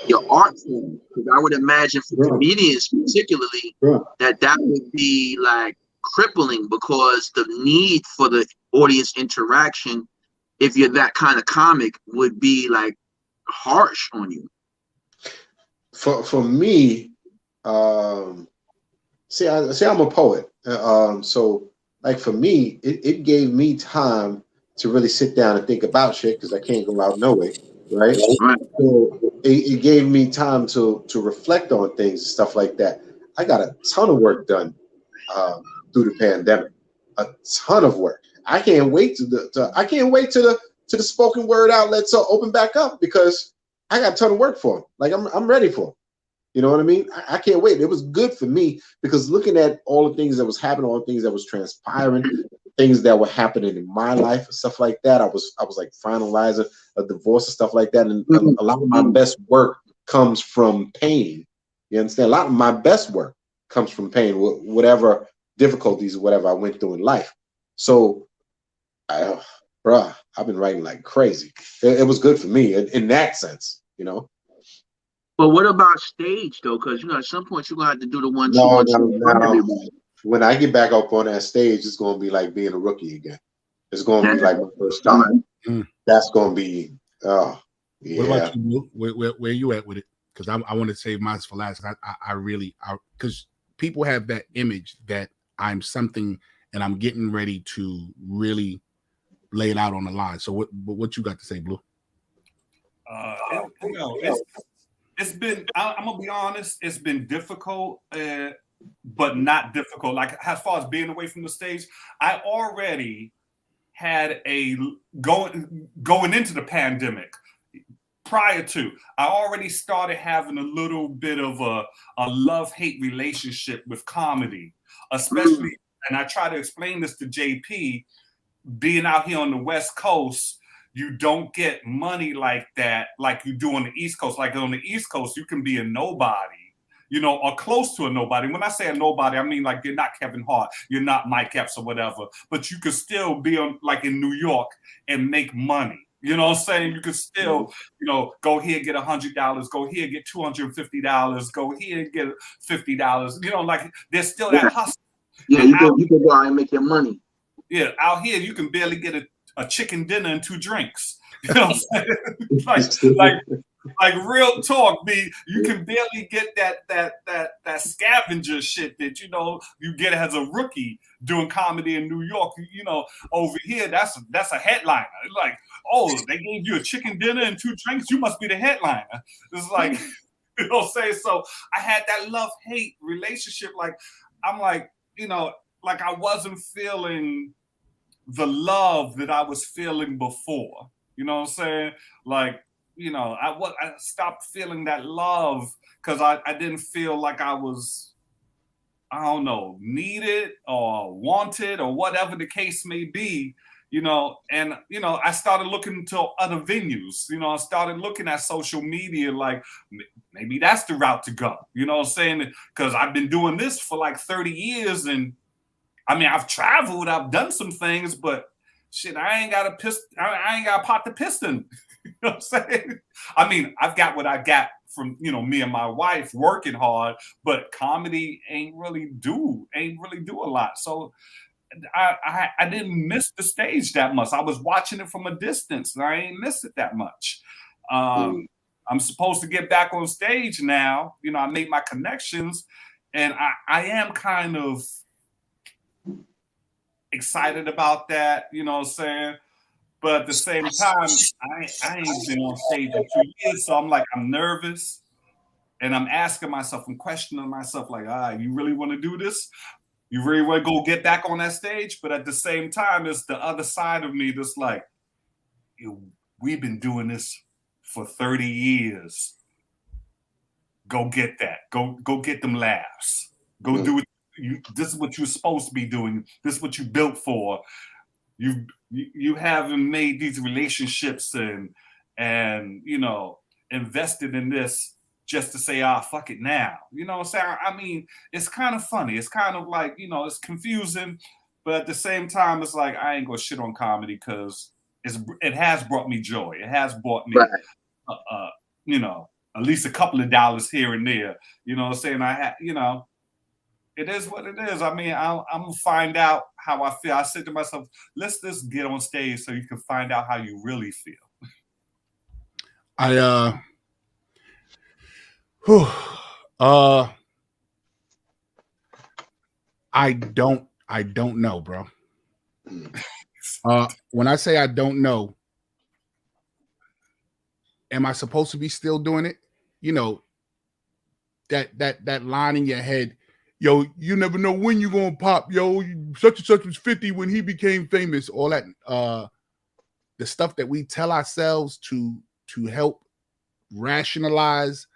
your art form? Because I would imagine for comedians particularly that would be like crippling, because the need for the audience interaction, if you're that kind of comic, would be like harsh on you. For me, see, I'm a poet. So like for me, it gave me time to really sit down and think about shit, because I can't go out no way, right? So it gave me time to reflect on things and stuff like that. I got a ton of work done through the pandemic, a ton of work. I can't wait till the spoken word outlets open back up, because I got a ton of work for them. Like I'm ready for them. You know what I mean? I can't wait. It was good for me, because looking at all the things that was happening, all the things that was transpiring, things that were happening in my life and stuff like that. I was like finalizing a divorce and stuff like that. And a lot of my best work comes from pain. You understand? A lot of my best work comes from pain, whatever difficulties or whatever I went through in life. So, I've been writing like crazy. It was good for me in that sense, But what about stage though? Because at some point you're gonna have to do the one. No. When I get back up on that stage, it's gonna be like being a rookie again. It's gonna be like my first time. That's gonna be. Yeah. What about you, Lou? Where you at with it? Because I want to save mine for last. I really because people have that image that I'm something and I'm getting ready to really lay it out on the line. So what you got to say, Blue? It's been, I'm gonna be honest, it's been difficult, but not difficult. Like as far as being away from the stage, I already had going into the pandemic. Prior to, I already started having a little bit of a love-hate relationship with comedy, especially, and I try to explain this to JP, being out here on the West Coast, you don't get money like that, like you do on the East Coast. Like on the East Coast, you can be a nobody, or close to a nobody. When I say a nobody, I mean like you're not Kevin Hart, you're not Mike Epps or whatever, but you could still be on, like in New York, and make money. You know what I'm saying? You could still, go here, get $100, go here, get $250, go here, get $50. Like there's still that hustle. Yeah, And you can go out and make your money. Yeah, out here you can barely get a chicken dinner and 2 drinks. You know what I'm saying? like real talk, B. You can barely get that scavenger shit that you get as a rookie doing comedy in New York. Over here, that's a headliner. It's like, oh, they gave you a chicken dinner and 2 drinks. You must be the headliner. It's like, you know what I'm saying? So I had that love-hate relationship. Like, I'm like, like I wasn't feeling the love that I was feeling before. You know what I'm saying? Like, I stopped feeling that love because I didn't feel like I was, I don't know, needed or wanted or whatever the case may be, and, I started looking to other venues, I started looking at social media, like maybe that's the route to go, you know what I'm saying? Because I've been doing this for like 30 years and I mean, I've traveled, I've done some things, but shit, I ain't got to pot the piston. You know what I'm saying? I mean, I've got what I got from, me and my wife working hard, but comedy ain't really do a lot. So I didn't miss the stage that much. I was watching it from a distance and I ain't miss it that much. I'm supposed to get back on stage now. I made my connections and I am kind of excited about that, you know what I'm saying? But at the same time, I ain't been on stage in 2 years, so I'm nervous, and I'm asking myself, I'm questioning myself, like, you really want to do this? You really want to go get back on that stage? But at the same time, it's the other side of me that's like, we've been doing this for 30 years. Go get that. Go get them laughs. Go do it. This is what you're supposed to be doing. This is what you built for. You haven't made these relationships and invested in this just to say, fuck it now. You know what I'm saying? I mean, it's kind of funny. It's kind of like, it's confusing, but at the same time, it's like I ain't gonna shit on comedy because it has brought me joy. It has brought me, at least a couple of dollars here and there. You know what I'm saying? It is what it is. I mean, I'm gonna find out how I feel. I said to myself, let's just get on stage so you can find out how you really feel. I don't know, bro. When I say I don't know, am I supposed to be still doing it? That line in your head, yo, you never know when you're gonna pop, yo, such and such was 50 when he became famous. All that the stuff that we tell ourselves to help rationalize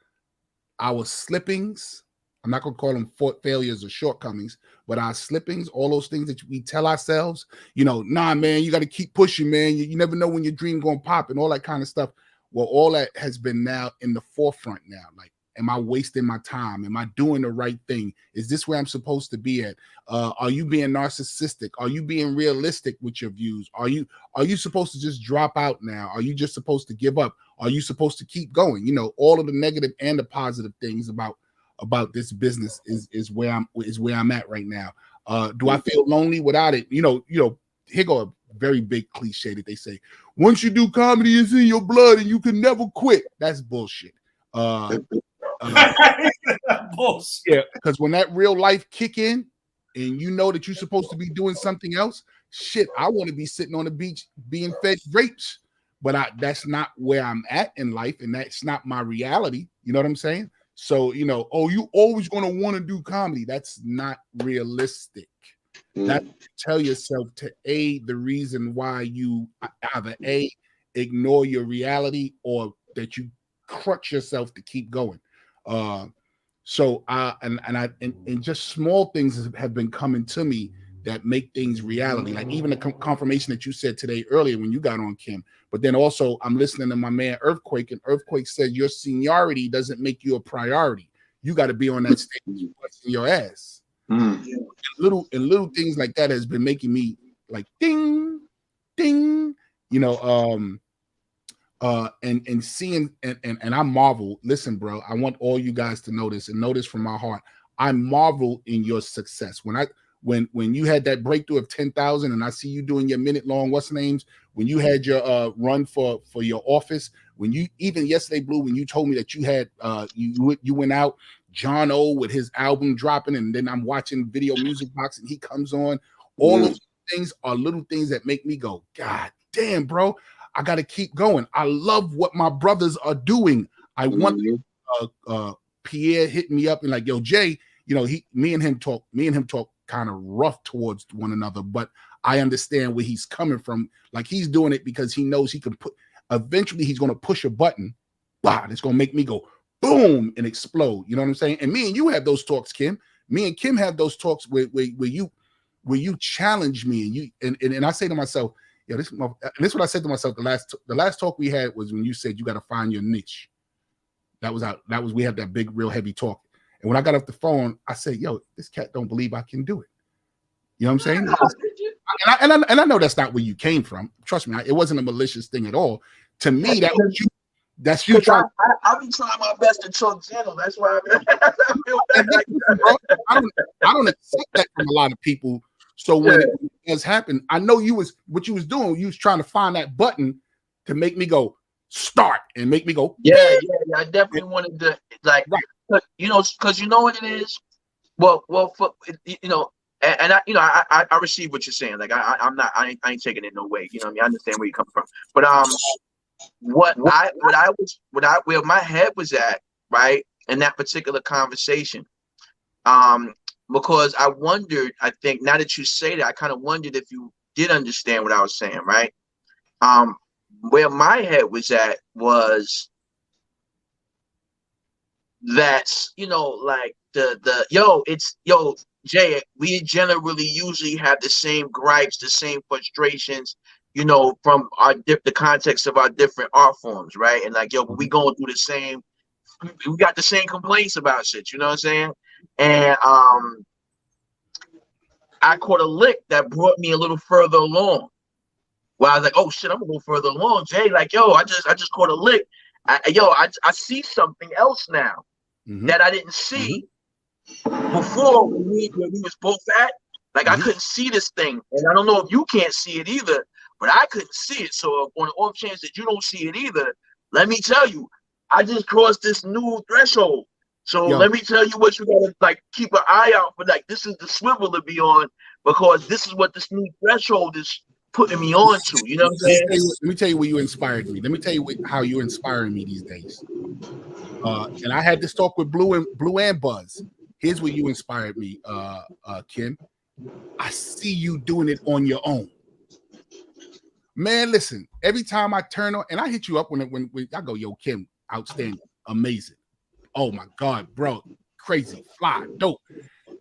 our slippings. I'm not gonna call them failures or shortcomings, but our slippings, all those things that we tell ourselves, nah, man, you got to keep pushing, man. You never know when your dream gonna pop and all that kind of stuff. Well, all that has been now in the forefront now. Like, am I wasting my time? Am I doing the right thing? Is this where I'm supposed to be at? Are you being narcissistic? Are you being realistic with your views? Are you supposed to just drop out now? Are you just supposed to give up? Are you supposed to keep going? All of the negative and the positive things about this business is where I'm at right now. Do I feel lonely without it? Here go a very big cliche that they say, once you do comedy, it's in your blood and you can never quit. That's bullshit. Bullshit. Yeah, because when that real life kick in and you know that you're supposed to be doing something else, shit, I want to be sitting on the beach being fed grapes, but that's not where I'm at in life, and that's not my reality. You know what I'm saying? So, you always going to want to do comedy. That's not realistic. That tell yourself to the reason why you either ignore your reality or that you crutch yourself to keep going. So just small things have been coming to me that make things reality. Like even the confirmation that you said today earlier when you got on, Kim. But then also I'm listening to my man Earthquake, and Earthquake said your seniority doesn't make you a priority. You got to be on that stage busting your ass. And little things like that has been making me like ding, ding, and seeing and I marvel. Listen, bro, I want all you guys to know this and know this from my heart. I marvel in your success. when you had that breakthrough of 10,000, and I see you doing your minute long what's names, when you had your run for your office, when you even yesterday, Blue, when you told me that you had you went out, John O with his album dropping, and then I'm watching Video Music Box and he comes on. All of those things are little things that make me go, God damn, bro, I got to keep going. I love what my brothers are doing. I want Pierre hit me up and like, yo, Jay, you know, me and him talk kind of rough towards one another, but I understand where he's coming from. Like, he's doing it because he knows he can eventually he's going to push a button, wow, it's going to make me go boom and explode. You know what I'm saying? And me and you have those talks, Kim. Me and Kim have those talks where you challenge me and I say to myself, yo, this is what I said to myself. The last talk we had was when you said you got to find your niche. We had that big, real heavy talk. And when I got off the phone, I said, yo, this cat don't believe I can do it. You know what I'm saying? And I know that's not where you came from. Trust me, it wasn't a malicious thing at all. To me, that's you trying. I've been trying my best to talk gentle. That's why I feel bad. I don't accept that from a lot of people. So when it has happened, I know what you was doing. You was trying to find that button to make me go start and make me go. Yeah. I definitely wanted to right. Because you know what it is. Well, for and I receive what you're saying. Like I ain't taking it no way. You know what I mean? I understand where you come from. But where my head was at, right, in that particular conversation, because I wondered, I think now that you say that, I kind of wondered if you did understand what I was saying, right? Where my head was at was that's, like Jay, we generally usually have the same gripes, the same frustrations, from the context of our different art forms, right? And like, we going through the same, we got the same complaints about shit, you know what I'm saying? And I caught a lick that brought me a little further along. Well, I was like, oh shit, I'm a little further along, Jay. Like, I just caught a lick. I see something else now that I didn't see before when we was both at. Like, I couldn't see this thing, and I don't know if you can't see it either, but I couldn't see it. So on the off chance that you don't see it either, let me tell you, I just crossed this new threshold. So let me tell you what you gotta keep an eye out for. Like, this is the swivel to be on, because this is what this new threshold is putting me on to. You know what I'm saying? Let me tell you where you inspired me. Let me tell you how you're inspiring me these days. And I had this talk with Blue and Buzz. Here's where you inspired me, Kim. I see you doing it on your own. Man, listen, every time I turn on, and I hit you up when I go, yo, Kim, outstanding, amazing. Oh my God, bro, crazy, fly, dope.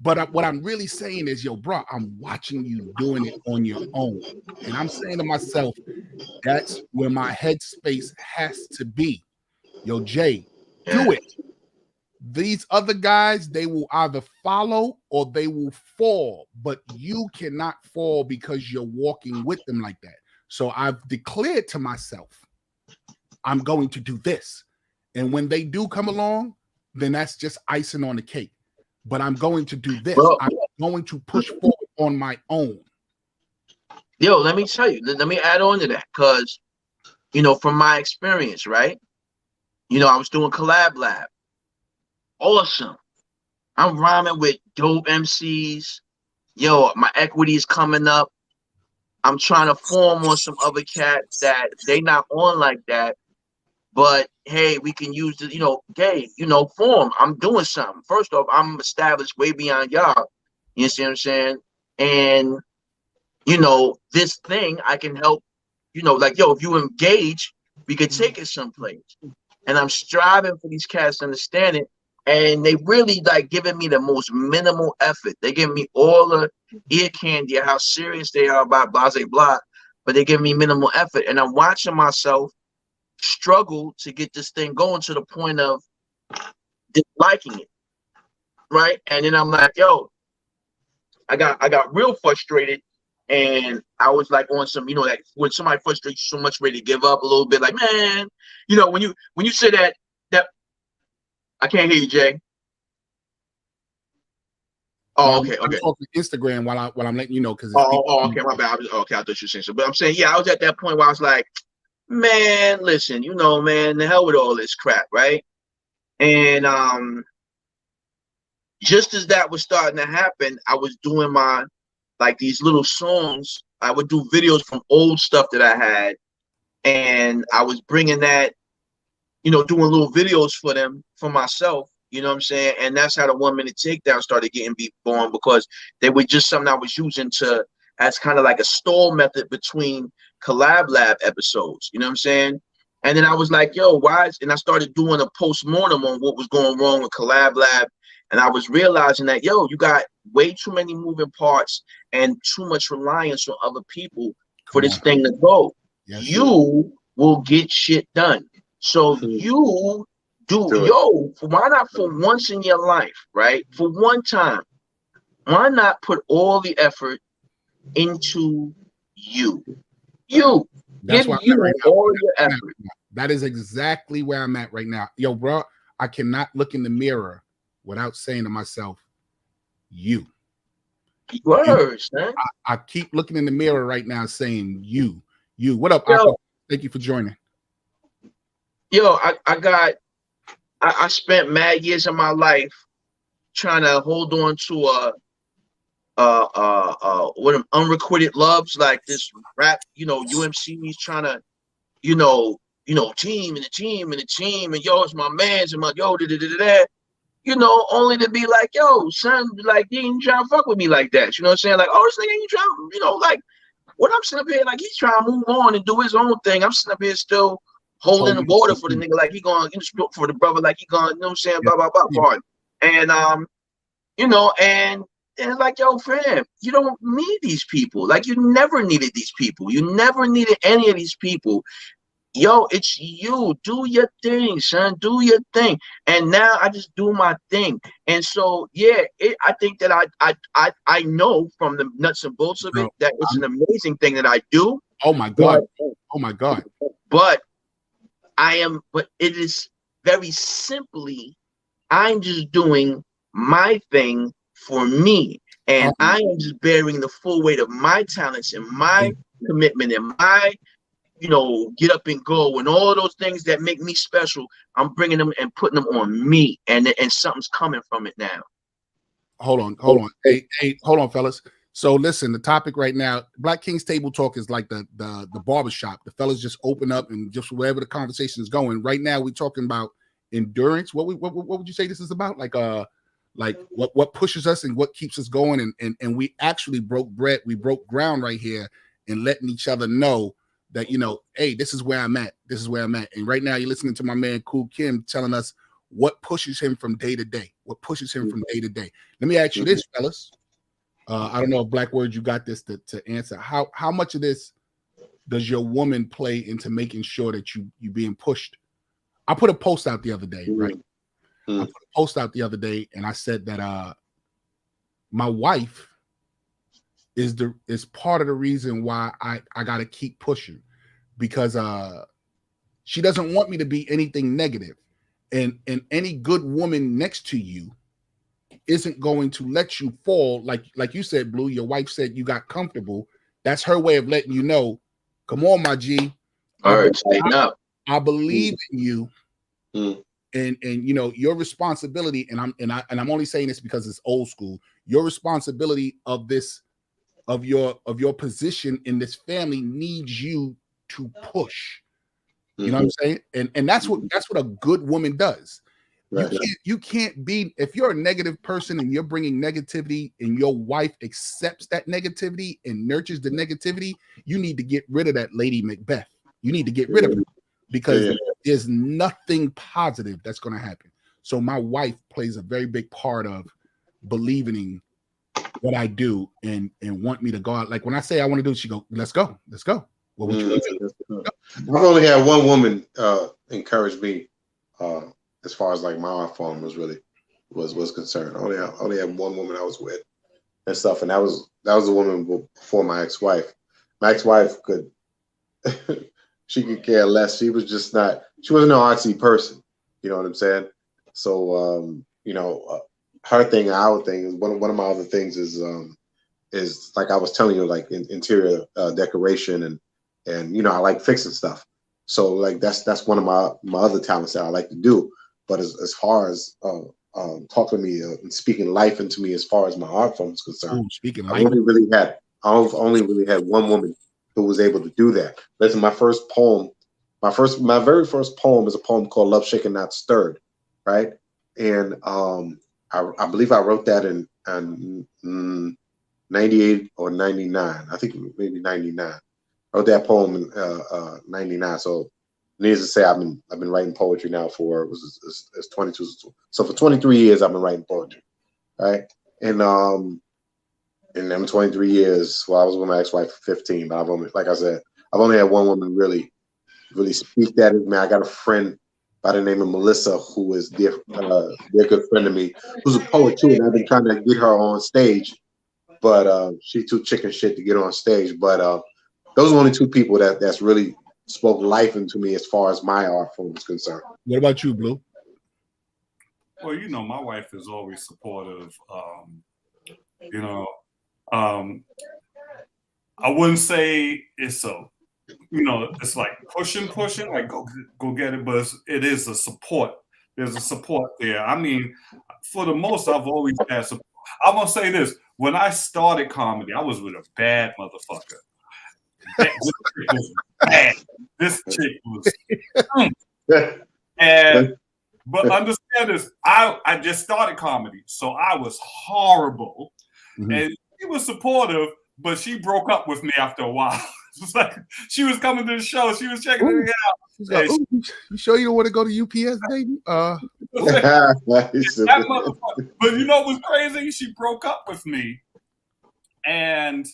But what I'm really saying is, yo, bro, I'm watching you doing it on your own. And I'm saying to myself, that's where my headspace has to be. Yo, Jay, do it. These other guys, they will either follow or they will fall, but you cannot fall because you're walking with them like that. So I've declared to myself, I'm going to do this. And when they do come along, then that's just icing on the cake. But I'm going to do this. I'm going to push forward on my own. Yo, let me tell you, let me add on to that, because, from my experience, right? I was doing Collab Lab. Awesome. I'm rhyming with dope MCs. Yo, my equity is coming up. I'm trying to form on some other cats that they not on like that. But hey, we can use the, form. I'm doing something. First off, I'm established way beyond y'all. You see what I'm saying? And this thing I can help, if you engage, we could take it someplace. And I'm striving for these cats to understand it. And they really giving me the most minimal effort. They give me all the ear candy of how serious they are about blah, blah, blah, but they give me minimal effort. And I'm watching myself struggle to get this thing going to the point of disliking it, right? And then I'm like, yo, I got real frustrated, and I was on some, when somebody frustrates you so much, ready to give up a little bit, man, when you say that I can't hear you, Jay. Oh, I'm okay. talking Instagram while I'm letting you know because Okay, my bad. Okay, I thought you were saying so. But I'm saying, yeah, I was at that point where I was like, man, listen, man, the hell with all this crap, right? And just as that was starting to happen, I was doing my these little songs. I would do videos from old stuff that I had, and I was bringing that, doing little videos for them, for myself. You know what I'm saying? And that's how the 1 minute takedown started getting born, because they were just something I was using as kind of like a stall method between Collab Lab episodes. You know what I'm saying? And then I was like, yo, and I started doing a post-mortem on what was going wrong with Collab Lab. And I was realizing that, yo, you got way too many moving parts and too much reliance on other people for this thing to go. Yes, you will get shit done. So you why not for once in your life, right? For one time, why not put all the effort into you? That's give why you right all your effort. That is exactly where I'm at right now. Yo, bro, I cannot look in the mirror without saying to myself, you. Words, man. I keep looking in the mirror right now saying you. What up, Aqua? Thank you for joining. Yo, I spent mad years of my life trying to hold on to what unrequited loves, like this rap, UMC's trying to, team and the team and the team, and yo, it's my man's and my yo, only to be like, yo, son, like, you ain't trying to fuck with me like that. You know what I'm saying? Like, oh, this nigga ain't trying, like, what I'm sitting up here, like, he's trying to move on and do his own thing. I'm sitting up here still holding the water for the nigga, like he going, for the brother, like he going, you know what I'm saying, blah, blah, blah, part. And, and like, yo, fam, you don't need these people. Like, you never needed these people. You never needed any of these people. Yo, it's you. Do your thing, son. Do your thing. And now I just do my thing. And so, yeah, I think that I know from the nuts and bolts of it that it's an amazing thing that I do. Oh my God. Oh my God. But it is very simply, I'm just doing my thing for me. And I am just bearing the full weight of my talents and my commitment and my, get up and go and all those things that make me special. I'm bringing them and putting them on me, and something's coming from it now. Hold on. Hey, hold on, fellas. So listen, the topic right now, Black King's Table Talk is like the barbershop. The fellas just open up and just wherever the conversation is going. Right now, we're talking about endurance. What would you say this is about? Like what pushes us and what keeps us going, and we actually broke ground right here and letting each other know that, hey, this is where I'm at. And right now you're listening to my man Kool Kim telling us what pushes him from day to day. Let me ask you this, fellas. I don't know if Black Word, you got this to answer. How much of this does your woman play into making sure that you being pushed? I put a post out the other day, right? I put a post out the other day, and I said that my wife is part of the reason why I gotta keep pushing, because she doesn't want me to be anything negative, and any good woman next to you isn't going to let you fall. Like you said, Blue, your wife said you got comfortable. That's her way of letting you know, come on, my G. All right, tighten up. I believe in you. And your responsibility, and I'm only saying this because it's old school. Your responsibility of your position in this family needs you to push. You know what I'm saying? And that's what a good woman does. Right. You can't be, if you're a negative person and you're bringing negativity and your wife accepts that negativity and nurtures the negativity, you need to get rid of that Lady Macbeth. You need to get rid of her, because there's nothing positive that's going to happen. So my wife plays a very big part of believing what I do and want me to go out. Like when I say I want to do it, she go, let's go. What would you do? I've only had one woman encourage me as far as like my art form was concerned. I only had one woman I was with and stuff, and that was a woman before my ex-wife. My ex-wife could she could care less. She wasn't an artsy person. You know what I'm saying? So her thing, our thing is one of my other things is like I was telling you, like interior decoration and you know, I like fixing stuff. So like that's one of my other talents that I like to do. But as far as talking to me and speaking life into me as far as my art form is concerned, Speaking I've only really had one woman who was able to do that. Listen, my very first poem is a poem called "Love Shaken Not Stirred," right? And I believe I wrote that in 98 or 99. I think maybe 99. I wrote that poem in 99. So needless to say, I've been writing poetry now for it's 22. So for 23 years, I've been writing poetry, right? And in them 23 years, well, I was with my ex-wife for 15, but I've only had one woman really speak that in me. I got a friend by the name of Melissa, who is dear good friend of me, who's a poet too, and I've been trying to get her on stage, but she's too chicken shit to get on stage. But those are only two people that's really spoke life into me as far as my art form is concerned. What about you, Blue? Well, you know, my wife is always supportive. I wouldn't say it's it's like pushing, like go get it, but it is a support. There's a support there. I mean, for the most, I've always had support. I'm gonna say this: when I started comedy, I was with a bad motherfucker. This chick was bad. This chick was, but understand this: I just started comedy, so I was horrible, and she was supportive, but she broke up with me after a while. It's like she was coming to the show, she was checking it out. She's like, you sure you don't want to go to UPS, baby? That motherfucker. But you know what's crazy? She broke up with me, and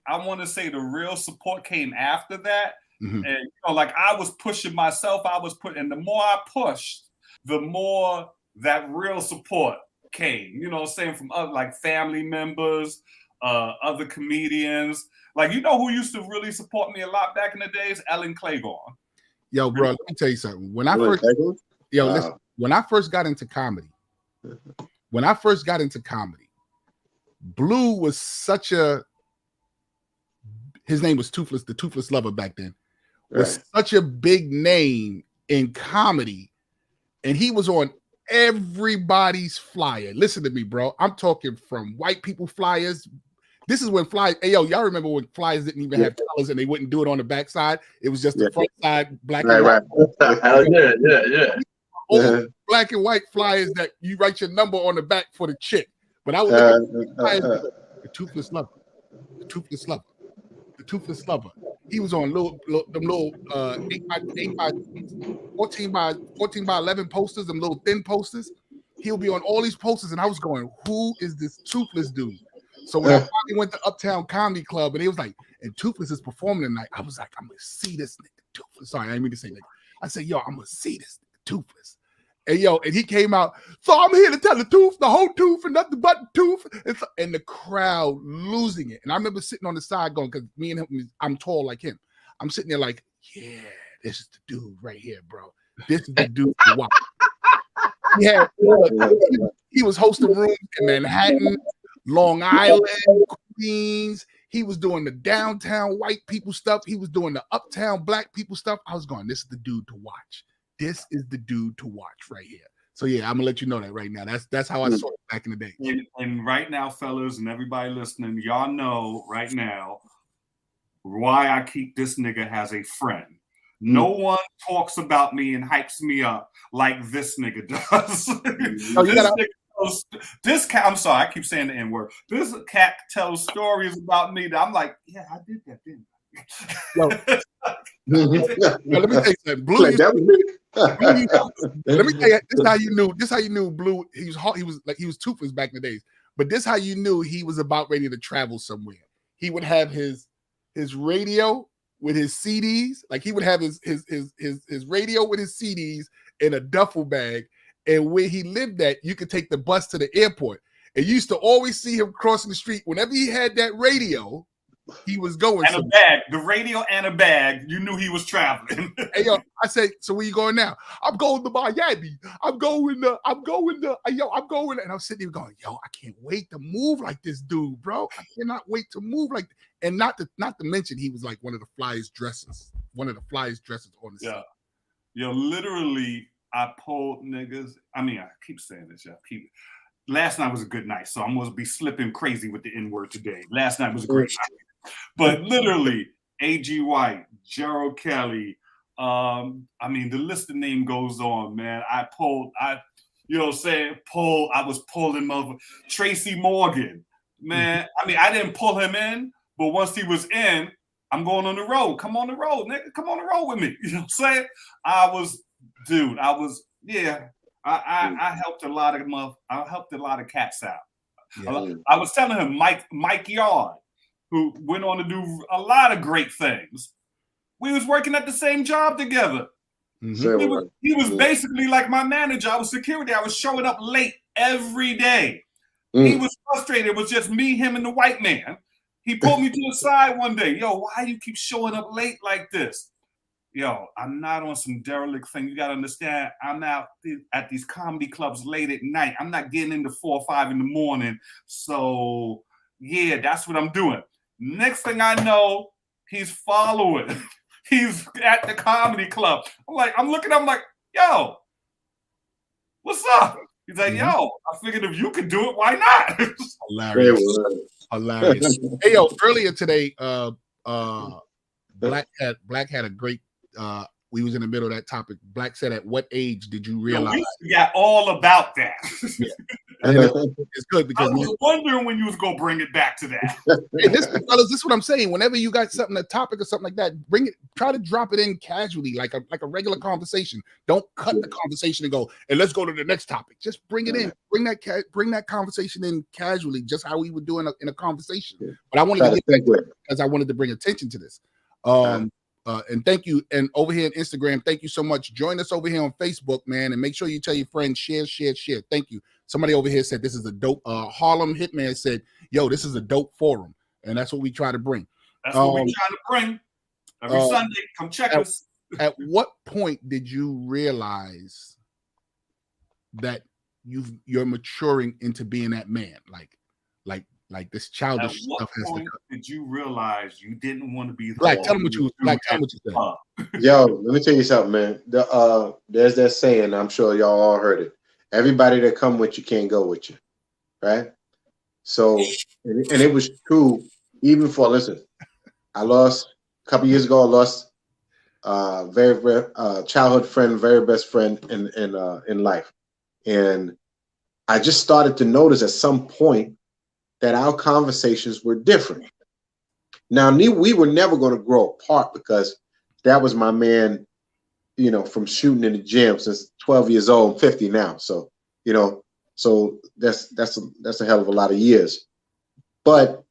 I want to say the real support came after that. And like I was pushing myself, and the more I pushed, the more that real support came. You know, saying from other like family members, other comedians. Like, you know who used to really support me a lot back in the days? Ellen Claiborne. Yo, bro, let me tell you something. When I first got into comedy, Blue was his name was Toothless, the Toothless Lover back then, was such a big name in comedy, and he was on everybody's flyer. Listen to me, bro. I'm talking from white people flyers. This is when flyers, hey, yo, y'all remember when flyers didn't even have colors and they wouldn't do it on the back side? It was just the front side, black and white. Yeah. Black and white flyers that you write your number on the back for the chick. But I was the Toothless Lover. The Toothless Lover. The Toothless Lover. He was on them little 14 by 11 posters, them little thin posters. He'll be on all these posters, and I was going, who is this Toothless dude? So when I finally went to Uptown Comedy Club, and he was like, and Toothless is performing tonight, I was like, I'm gonna see this nigga Toothless. Sorry, I didn't mean to say nigga. I said, yo, I'm gonna see this nigga Toothless. And and he came out, so I'm here to tell the truth, the whole truth, and nothing but the truth. And the crowd losing it. And I remember sitting on the side going, because me and him, I'm tall like him. I'm sitting there like, yeah, this is the dude right here, bro. This is the dude to watch. He was hosting rooms in Manhattan, Long Island, Queens. He was doing the downtown white people stuff. He was doing the uptown black people stuff. I was going, this is the dude to watch. This is the dude to watch right here. So yeah, I'm gonna let you know that right now. That's how I saw it back in the day. And right now, fellas, and everybody listening, y'all know right now why I keep this nigga as a friend. No one talks about me and hypes me up like this nigga does. This cat, I'm sorry, I keep saying the N-word. This cat tells stories about me that I'm like, yeah, I did that, didn't I? Let me tell you something. Blue, let me tell you, this how you knew Blue. He was Toothless back in the days. But this how you knew he was about ready to travel somewhere. He would have his radio with his CDs. Like he would have his radio with his CDs in a duffel bag. And where he lived at, you could take the bus to the airport. And you used to always see him crossing the street. Whenever he had that radio, he was going. And a bag, the radio and a bag. You knew he was traveling. Hey, yo, I said, so where you going now? I'm going to Miami. I'm going. And I'm sitting there going, yo, I can't wait to move like this dude, bro. I cannot wait to move like, and not to mention, he was like one of the flyest dressers on the scene. Yo, literally, I pulled niggas. I mean, I keep saying this, yo. Last night was a good night, so I'm gonna be slipping crazy with the N-word today. Last night was a great night. But literally, A.G. White, Gerald Kelly, I mean, the list of name goes on, man. I was pulling over Tracy Morgan, man. I mean, I didn't pull him in, but once he was in, I'm going on the road. Come on the road, nigga. Come on the road with me. You know what I'm saying? I helped a lot of cats out. Yeah. I was telling him Mike Yard, who went on to do a lot of great things. We was working at the same job together. Mm-hmm. He was basically like my manager. I was security. I was showing up late every day. He was frustrated. It was just me, him, and the white man. He pulled me to the side one day. Yo, why do you keep showing up late like this? Yo, I'm not on some derelict thing. You got to understand, I'm out at these comedy clubs late at night. I'm not getting into 4 or 5 in the morning. So, yeah, that's what I'm doing. Next thing I know, he's following. He's at the comedy club. I'm looking, I'm like, yo, what's up? He's like, yo, I figured if you could do it, why not? Hilarious. Hey, yo, earlier today, Black had a great, we was in the middle of that topic. Black said, at what age did you realize? We got all about that. Yeah. It's good because I was wondering when you was going to bring it back to that. Hey, fellas, this is what I'm saying. Whenever you got something, a topic or something like that, try to drop it in casually, like a regular conversation. Don't cut the conversation and go, and let's go to the next topic. Just bring it in. Bring that conversation in casually, just how we would do in a conversation. But I wanted to get back because I wanted to bring attention to this. And thank you. And over here on Instagram, thank you so much. Join us over here on Facebook, man. And make sure you tell your friends, share. Thank you. Somebody over here said this is a dope. Harlem Hitman said, yo, this is a dope forum. And that's what we try to bring. That's what we try to bring. Every Sunday, come check us. At what point did you realize that you're maturing into being that man? Like this childish stuff has to come. Did you realize you didn't want to be Black? Tell them what you said. Yo, let me tell you something, man. There's that saying. I'm sure y'all all heard it. Everybody that come with you can't go with you, right? So, and it was true even for. Listen, I lost a couple years ago. I lost very childhood friend, very best friend in life, and I just started to notice at some point that our conversations were different. Now, we were never going to grow apart because that was my man, you know, from shooting in the gym since 12 years old, 50 now. So, you know, that's a hell of a lot of years. But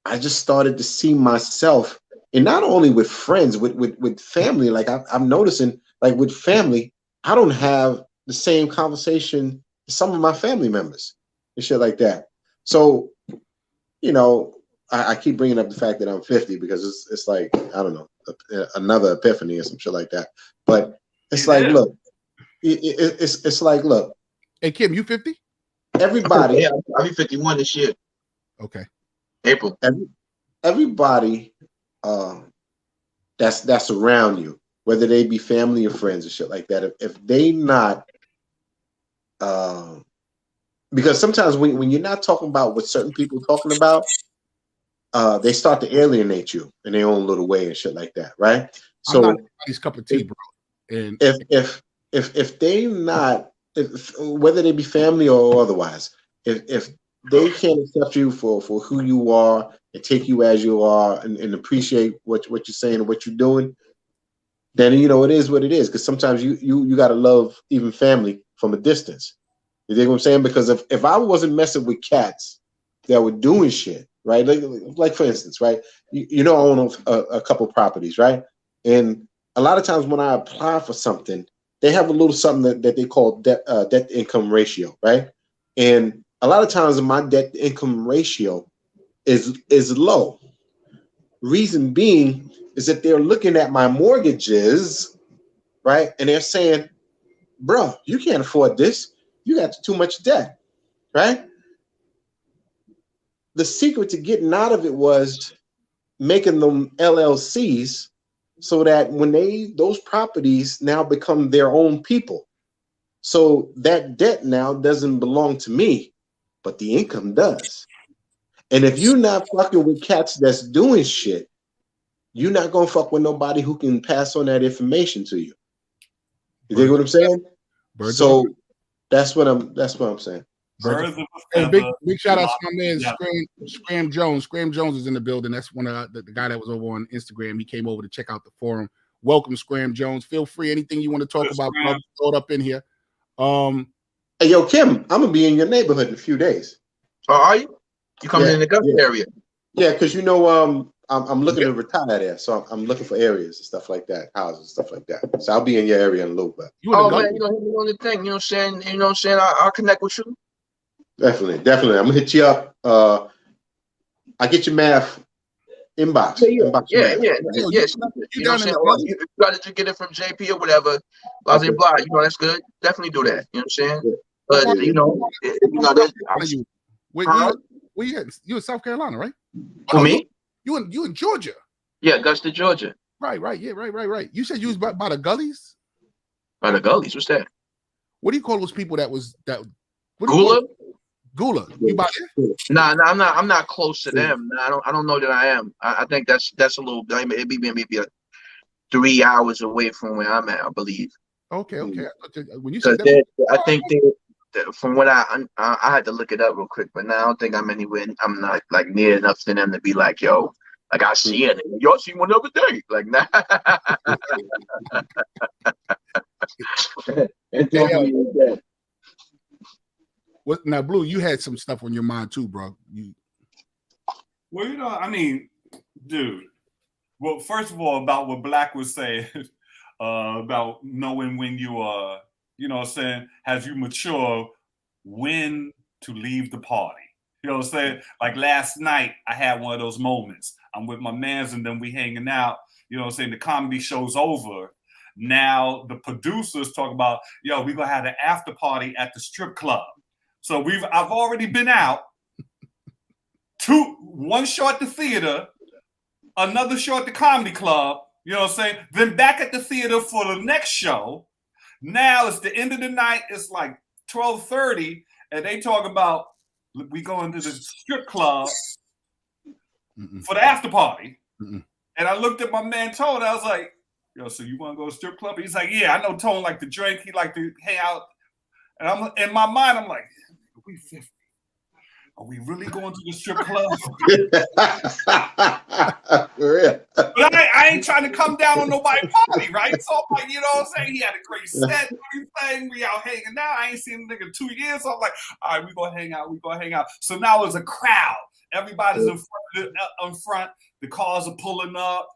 I just started to see myself, and not only with friends, with family. Like I'm noticing, like with family, I don't have the same conversation as some of my family members and shit like that. So, you know, I keep bringing up the fact that I'm 50 because it's like, I don't know, another epiphany or some shit like that. But it's like, look, it's like, look. Hey, Kim, you 50? Everybody. Yeah, I'll be 51 this year. Okay. April. Everybody that's around you, whether they be family or friends and shit like that, if they not because sometimes when you're not talking about what certain people are talking about, they start to alienate you in their own little way and shit like that, right? So I'm not anybody's cup of tea, bro. And if they not, whether they be family or otherwise, if they can't accept you for who you are and take you as you are and appreciate what you're saying and what you're doing, then you know it is what it is. Because sometimes you gotta love even family from a distance. You dig what I'm saying? Because if I wasn't messing with cats that were doing shit, right? Like for instance, right? You know, I own a couple properties, right? And a lot of times when I apply for something, they have a little something that they call debt to income ratio, right? And a lot of times my debt to income ratio is low. Reason being is that they're looking at my mortgages, right? And they're saying, bro, you can't afford this. You got too much debt, right? The secret to getting out of it was making them LLCs so that when those properties now become their own people. So that debt now doesn't belong to me, but the income does. And if you're not fucking with cats that's doing shit, you're not gonna fuck with nobody who can pass on that information to you. You dig what I'm saying? So that's what I'm saying. Hey, big shout out to my man Scram Jones. Scram Jones is in the building. That's one of the guy that was over on Instagram. He came over to check out the forum. Welcome, Scram Jones. Feel free. Anything you want to talk about, bro, throw it up in here. Hey, yo, Kim, I'm gonna be in your neighborhood in a few days. Oh, are you? You coming in the Augusta area? Yeah, because I'm looking to retire there, so I'm looking for areas and stuff like that, houses, stuff like that. So I'll be in your area in a little bit. Oh man, hit me on the thing. You know what I'm saying? I'll connect with you. Definitely. I'm gonna hit you up. I get your math inbox. Yeah. You know what I'm saying? You got to get it from JP or whatever. Blah, you know, that's good. Definitely do that. You know what I'm saying? But where you at? You in South Carolina, right? For me? You in Georgia? Yeah, Augusta, Georgia. Right. Yeah. You said you was by the gullies. By the gullies? What's that? What do you call those people that? Gula? Gula. You by there? Nah, I'm not close to them. Nah, I don't know that I am. I think that's a little. It'd be maybe 3 hours away from where I'm at, I believe. Okay. When you said that, I think from what I had to look it up real quick, but now I don't think I'm anywhere. I'm not like near enough to them to be like, yo, like I see it. Y'all see one other day, like nah. Now, Blue, you had some stuff on your mind too, bro. Well, you know, I mean, dude. Well, first of all, about what Black was saying about knowing when you you know what I'm saying, as you mature, when to leave the party. You know what I'm saying? Like last night, I had one of those moments. I'm with my mans and then we hanging out. You know what I'm saying? The comedy show's over. Now the producers talk about, yo, we're going to have an after party at the strip club. So I've already been out. One show at the theater, another show at the comedy club. You know what I'm saying? Then back at the theater for the next show. Now it's the end of the night. It's like 12:30, and they talk about we going to the strip club for the after party. And I looked at my man Tone. I was like, "Yo, so you want to go to the strip club?" He's like, "Yeah, I know Tone like to drink. He like to hang out." And I'm in my mind, I'm like, "We 50. Are we really going to the strip club?" For real. But I ain't trying to come down on nobody's party, right? So I'm like, you know what I'm saying? He had a great set, everything. We out hanging out. I ain't seen a nigga in 2 years. So I'm like, all right, we gonna hang out. So now it's a crowd. Everybody's in front. The cars are pulling up.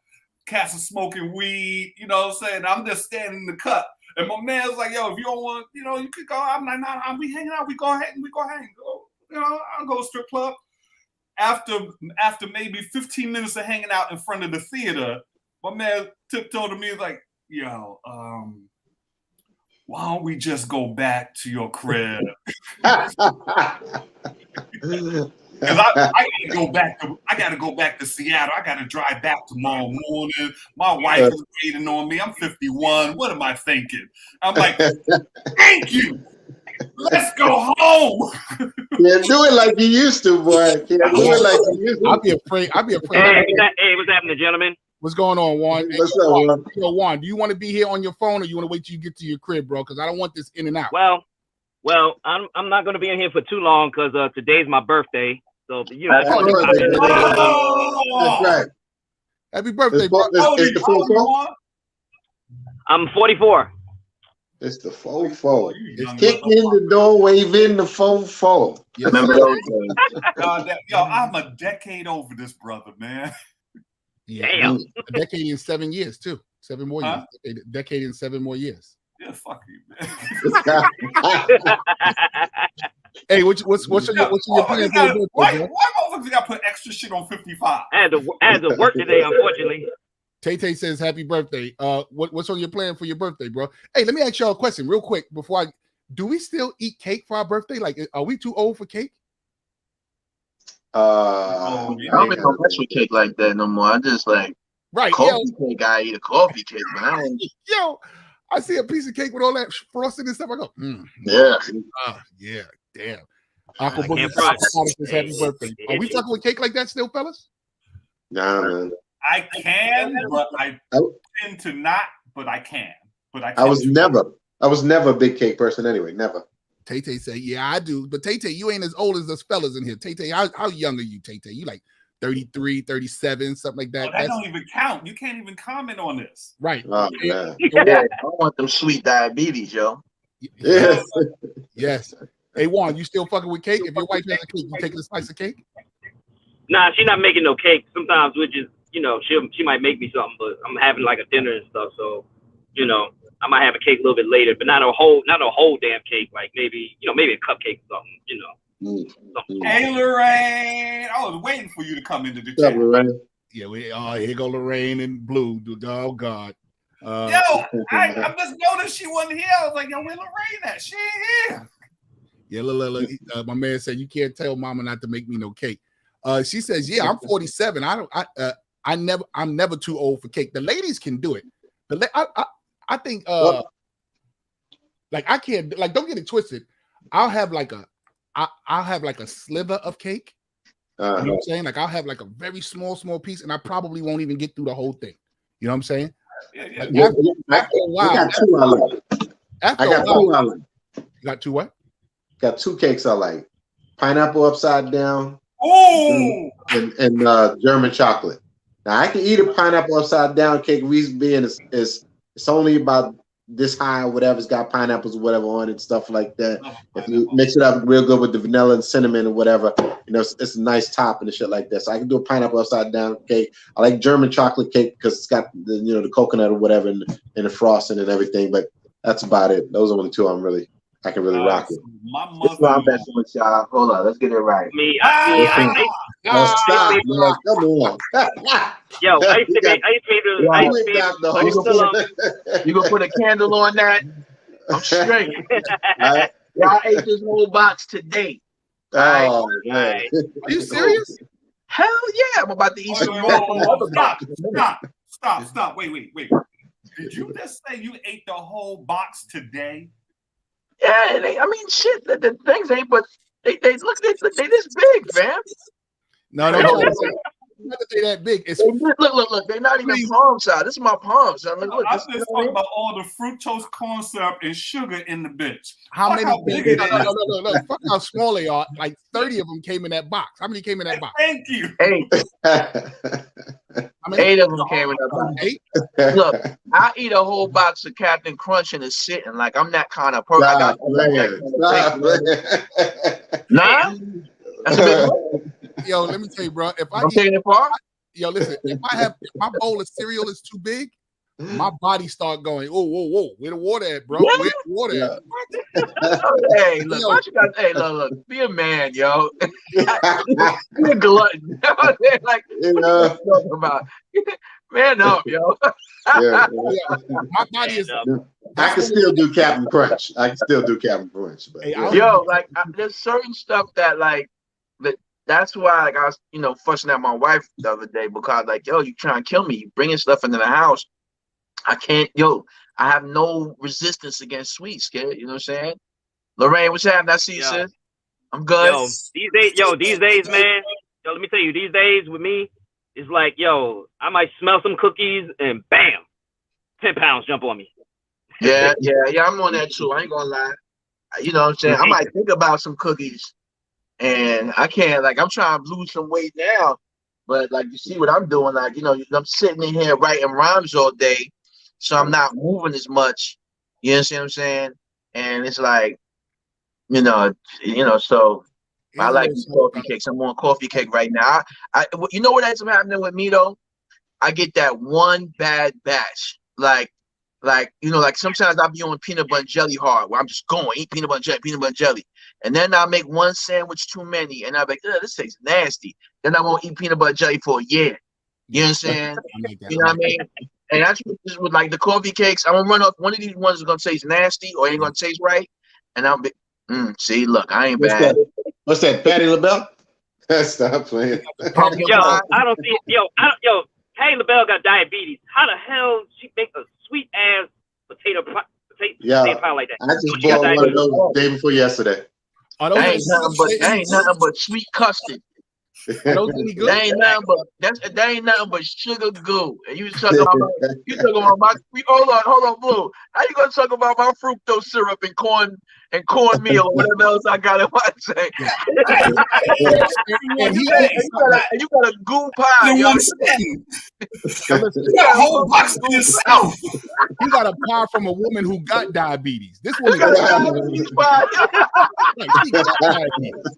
Cats are smoking weed. You know what I'm saying? I'm just standing in the cut. And my man's like, yo, if you don't want, you know, you could go. I'm like, nah, we hanging out. We go ahead and we go hang. You know, I'll go to strip club. After maybe 15 minutes of hanging out in front of the theater, my man tiptoed to me like, yo, why don't we just go back to your crib? Because I gotta go back to Seattle. I gotta drive back tomorrow morning. My wife is waiting on me. I'm 51. What am I thinking? I'm like, thank you. Let's go home. Yeah, do it like you used to, boy. Yeah, do it like you used to. I'll be afraid. Hey, what's happening, gentlemen? What's going on, Juan? What's up, Juan? Yo, Juan, do you want to be here on your phone or you want to wait till you get to your crib, bro? Because I don't want this in and out. Well, I'm not going to be in here for too long because today's my birthday. So you know, that's right. Happy birthday, bro. It's the full. I'm 44. It's the fofo. It's kick in the door, wave in the fofo. Yes, remember those yo, I'm a decade over this brother, man. Yeah, damn. A decade in 7 years too. 7 more years. A decade in 7 more years. Yeah, fuck you, man. Hey, what's your plan? Why motherfuckers you gotta put extra shit on 55? I had to work today, unfortunately. Tay say happy birthday. What's on your plan for your birthday, bro? Hey, let me ask y'all a question real quick before do we still eat cake for our birthday? Like, are we too old for cake? I don't even mess with cake like that no more. I just like coffee cake. I eat a coffee cake, man. I don't... Yo, I see a piece of cake with all that frosting and stuff. I go, yeah, damn. Uncle Boogie says happy birthday. Are we fucking with cake like that still, fellas? Nah, man. I can, but I tend to not. But I can. But I was never a big cake person anyway. Never. Tay say, yeah, I do. But Tay, you ain't as old as us fellas in here. Tay, how young are you, Tay? You like 33, 37, something like that. That don't even count. You can't even comment on this. Right. Oh, man. Yeah, I want them sweet diabetes, yo. Yes. Hey, Juan, you still fucking with cake? If your wife has a cake, you taking a slice of cake? Nah, she's not making no cake. Sometimes we just, she might make me something, but I'm having like a dinner and stuff. So, I might have a cake a little bit later, but not a whole damn cake. Like maybe a cupcake or something, Hey, Lorraine, I was waiting for you to come into the chat. Lorraine? Yeah, here go Lorraine and Blue. Oh God. I just noticed she wasn't here. I was like, yo, where Lorraine at? She ain't here. Yeah, look, my man said you can't tell mama not to make me no cake. She says, yeah, I'm 47. I'm never too old for cake. The ladies can do it. I think like I can't, like, don't get it twisted. I'll have like a sliver of cake. You know what I'm saying? Like I'll have like a very small piece, and I probably won't even get through the whole thing. You know what I'm saying? Yeah. Like, after a while, I got two I like. You got two what? Got two cakes I like. Pineapple upside down. Oh, and German chocolate. Now I can eat a pineapple upside down cake. Reason being is it's only about this high or whatever. It's got pineapples or whatever on it, stuff like that. If you mix it up real good with the vanilla and cinnamon or whatever, it's a nice top and shit like that. So I can do a pineapple upside down cake. I like German chocolate cake because it's got the coconut or whatever and the frosting and everything. But that's about it. Those are only two I can really rock with. My mother. I'm messing with y'all. Hold on, let's get it right. Come on. Yo, You gonna put a candle on that? I'm straight. Y'all ate this whole box today. Oh, man. Are you serious? Hell yeah! I'm about to eat some more. Stop. Wait. Did you just say you ate the whole box today? Yeah, shit. The things ain't, but they this big, man. No, not that they that big. It's look. They're not even palm size. This is my palms. I'm just talking about all the fructose corn syrup and sugar in the bitch. How many? Big it is. No. Fuck how small they are. Like 30 of them came in that box. How many came in that box? Thank you. 8. How many? 8 of them came in that box. 8. Look, I eat a whole box of Captain Crunch and it's sitting like I'm that kind of person. Nah. That's a bit. Yo, let me tell you, bro. If I'm taking it far. Yo, listen. If my bowl of cereal is too big, my body start going. Whoa! Where the water at, bro? Where the water at? Hey, look. Be a man, yo. Be a glutton. Like, talking about? Man up, yo. My body is. I can still do Captain Crunch. But there's certain stuff that that's why I was fussing at my wife the other day because you trying to kill me, you bringing stuff into the house. I can't, I have no resistance against sweets, kid. You know what I'm saying? Lorraine, what's happening? I see you, sis. I'm good. These days, man. Yo, let me tell you, these days with me, it's like, I might smell some cookies and bam, 10 pounds jump on me. Yeah, I'm on that too. I ain't gonna lie. You know what I'm saying? I might think about some cookies and I can't, I'm trying to lose some weight now, but you see what I'm doing, I'm sitting in here writing rhymes all day, so I'm not moving as much. You understand what I'm saying? And it's so I like these coffee cakes. I'm on coffee cake right now. You know what ends up happening with me though? I get that one bad batch. Sometimes I'll be on peanut butter and jelly hard where I'm just going eat peanut butter and jelly. and then I make one sandwich too many, and I'm like, this tastes nasty. Then I won't eat peanut butter jelly for a year. You know what I'm saying? You know what I mean? And that's what this with like the coffee cakes. I'm gonna run off one of these ones is gonna taste nasty or ain't gonna taste right, and I'll be, see, look, I ain't bad. What's that, Patti LaBelle? Stop playing. Pumpkin Yo, pie. I don't see. Yo, Patti LaBelle got diabetes. How the hell she make a sweet ass potato pie like that? I just She got bought one of diabetes. those the day before yesterday. Are those That ain't nothing but sweet custard. Are those any good? That ain't nothing but sugar goo. And you talking about my hold on, Blue. How you gonna talk about my fructose syrup and cornmeal or whatever else I got in my tank? And you got a goo pie. In Yo. one sitting. You got a whole box to yourself. you got a pie from a woman who got diabetes. This woman You got got a diabetes pie. she got diabetes.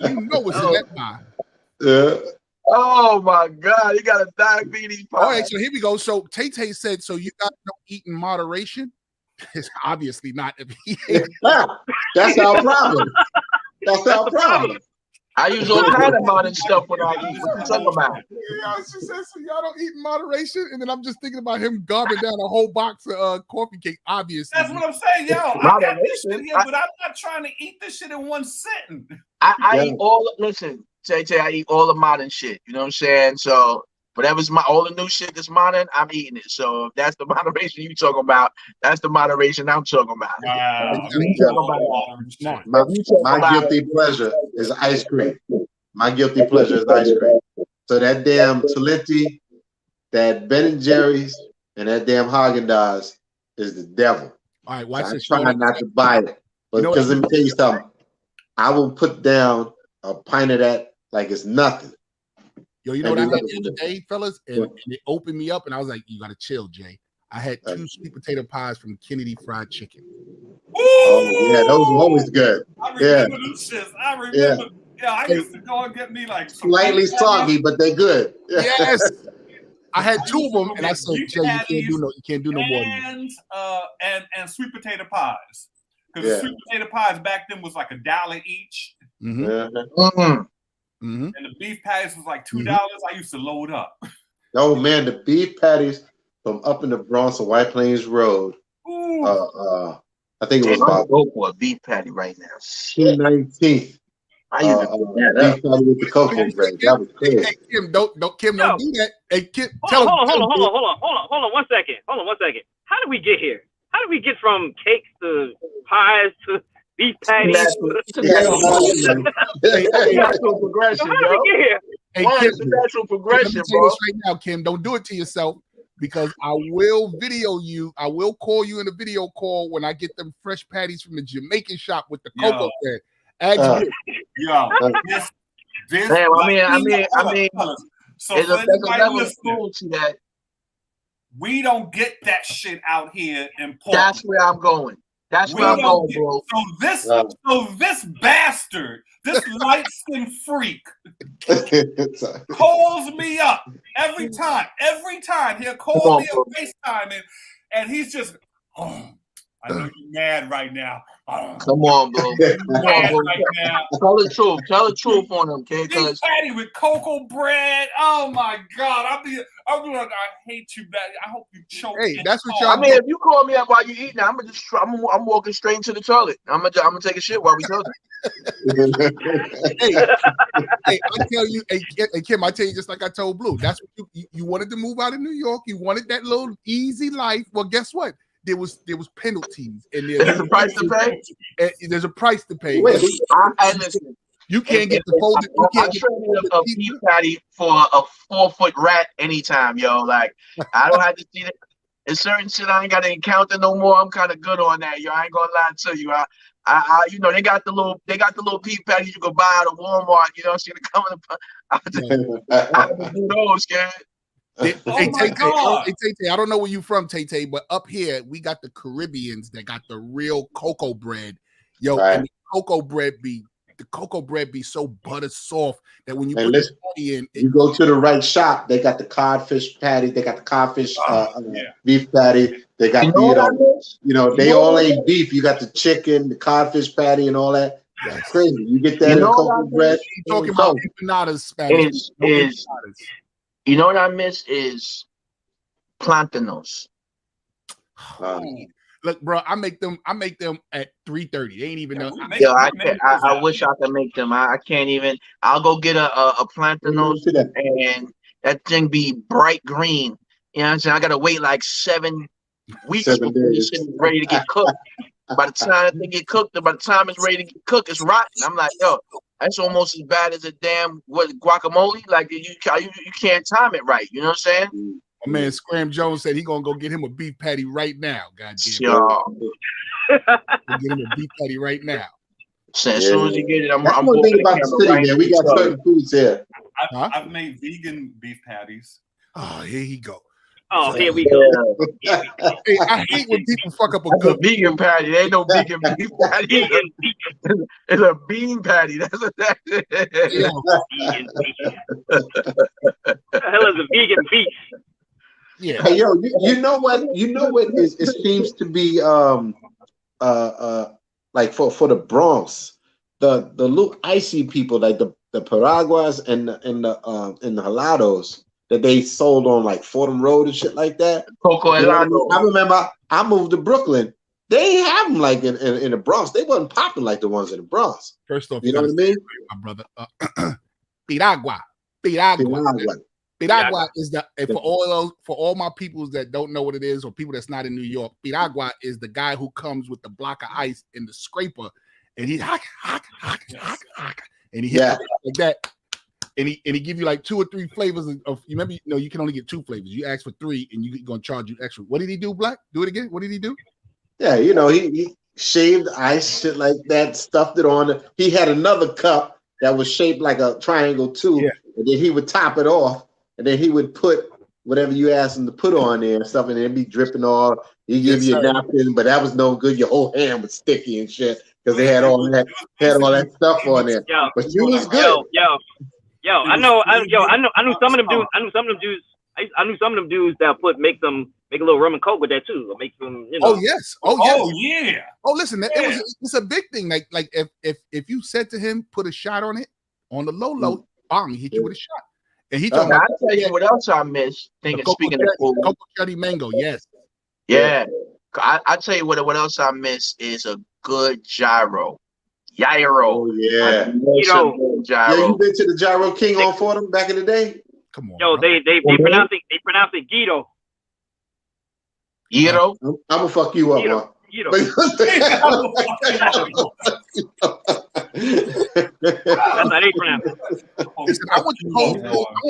You know what's in that pie. Oh my God, you got a diabetes pie. All right, so here we go. So Tay said, so you guys don't eat in moderation? It's obviously not. That's our problem. That's our problem. I use all kind of modern stuff when I eat. What you talking about? Yeah, she said, so y'all don't eat in moderation? And then I'm just thinking about him garbing down a whole box of coffee cake, obviously. That's what I'm saying, yo. I got this shit here, but I'm not trying to eat this shit in one sitting. I eat all. Listen, Tay, I eat all the modern shit. You know what I'm saying? So whatever's all the new shit that's modern, I'm eating it. So if that's the moderation you talking about, that's the moderation I'm talking about. Wow. My guilty pleasure is ice cream. My guilty pleasure is ice cream. So that damn Talenti, that Ben & Jerry's, and that damn Haagen-Dazs is the devil. All right, watch I this. try not to buy it, but because let me tell you something, I will put down a pint of that like it's nothing. Yo, you know what I had the other day, fellas? And it opened me up, and I was like, you got to chill, Jay. I had 2 sweet potato pies from Kennedy Fried Chicken. Oh, yeah, those are always good. I remember those shits. I remember. Yeah, I used to go and get me like slightly soggy, but they're good. Yes. I had 2 of them, and I said, Jay, you can't do no more. And sweet potato pies. Because the sweet potato pies back then was like $1 each. Mm-hmm. And the beef patties was like $2. I used to load up. Oh man, the beef patties from up in the Bronx on White Plains Road. I think it was about go for a beef patty right now. 219th. I used to beef patty with the cocoa bread. That was good. Hey, Kim, don't do that. Hey, Kim, hold on 1 second. Hold on 1 second. How did we get here? How did we get from cakes to pies to beef patties? Natural progression, How did we get here? Hey, Kim, Kim, it's a natural progression, Kim, bro. right now, Kim, don't do it to yourself because I will video you. I will call you in a video call when I get them fresh patties from the Jamaican shop with the cocoa bread. So for anybody listening, that we don't get that shit out here in Portland. That's where I'm going. That's where I'm going, bro. So this bastard, this light-skinned freak, calls me up every time. He'll call me on FaceTime and he's just, I know you're mad right now. Come on, bro. Right now. Tell the truth. Tell the truth on him, kid. Beef patty with cocoa bread. Oh my God. I'll be like, I hate you, man. I hope you choke. Hey, that's what y'all. I mean, if you call me up while you eating, I'm walking straight into the toilet. I'm gonna take a shit while we talking. hey, I tell you, hey Kim, I tell you just like I told Blue. That's what you wanted to move out of New York. You wanted that little easy life. Well, guess what? There was penalties and there's a price to pay. There's a price to pay. Wait, listen. You can't get the folded. You can't get a beef patty for a 4-foot rat anytime, yo. Like I don't have to see that. There's certain shit I ain't got to encounter no more. I'm kind of good on that, yo. I ain't gonna lie to you. I you know, they got the little beef patties you can buy out of Walmart. You know, so I have to do those, kid. Tay, I don't know where you from, Tay, but up here we got the Caribbeans that got the real cocoa bread, yo. Right. And the cocoa bread be so butter soft that when you put the patty in, you go to the right shop. They got the codfish patty. They got the codfish beef patty. They got they all ain't beef. You got the chicken, the codfish patty, and all that. Yes. Crazy. You get that You in know cocoa what I bread. He's talking about empanadas, Spanish. Is you know what I miss is plantanos. Look, bro, I make them at 3:30. They ain't even know. Yo, I wish I could make them. I can't even. I'll go get a plantanos, and that thing be bright green. You know what I'm saying? I gotta wait like 7 weeks 7 before days. it's ready to get cooked. By the time they get cooked, by the time it's ready to get cooked, it's rotten. I'm like, yo, that's almost as bad as a damn guacamole. Like you can't time it right. You know what I'm saying? My man Scram Jones said he gonna go get him a beef patty right now. Goddamn, Yo. Go get him a beef patty right now. So as soon as you get it, I'm one thing about the city, man. We got certain foods here. I've made vegan beef patties. Oh, here he go. Oh, here we go. Hey, I hate when people fuck up a That's good a vegan patty. There ain't no vegan beef patty. It's a bean patty. That's what that is. Vegan beef. What the hell is a vegan beef? Yeah. Hey, yo, you know what? You know what? It seems to be like for the Bronx, the little icy people like the Paraguas and the helados that they sold on like Fordham Road and shit like that. Coco helado. I remember I moved to Brooklyn. They ain't have them like in the Bronx. They wasn't popping like the ones in the Bronx. First off, you know what I mean? My brother, piragua. Piragua is the for all my peoples that don't know what it is or people that's not in New York. Piragua is the guy who comes with the block of ice in the scraper, and he and he hits like that, and he give you like 2 or 3 flavors of. You remember? No, you can only get 2 flavors. You ask for 3, and you're gonna charge you extra. What did he do, Black? Do it again. What did he do? Yeah, you know he shaved ice, shit like that, stuffed it on. He had another cup that was shaped like a triangle too, and then he would top it off. And then he would put whatever you asked him to put on there and stuff, and it'd be dripping off. He give you a napkin, but that was no good. Your whole hand was sticky and shit because they had all that stuff on there. Yo, but you was good. Yo, I knew some of them dudes. I knew some of them dudes that make a little rum and coke with that too, or make some. You know. Oh yes. Yeah. Oh, listen, it's a big thing. Like if you said to him, put a shot on it on the low, bang, he hit you with a shot. And he talking I'll tell you what else I miss. Speaking of food, Coco Chutty Mango, yes. Yeah. I tell you what else I miss is a good gyro. Oh yeah. Gyro. Yeah, you been to the Gyro King on Fordham back in the day? Come on. Yo, they pronounce it Guido. Guido? I'm gonna fuck you up, man. Guido. Listen, I went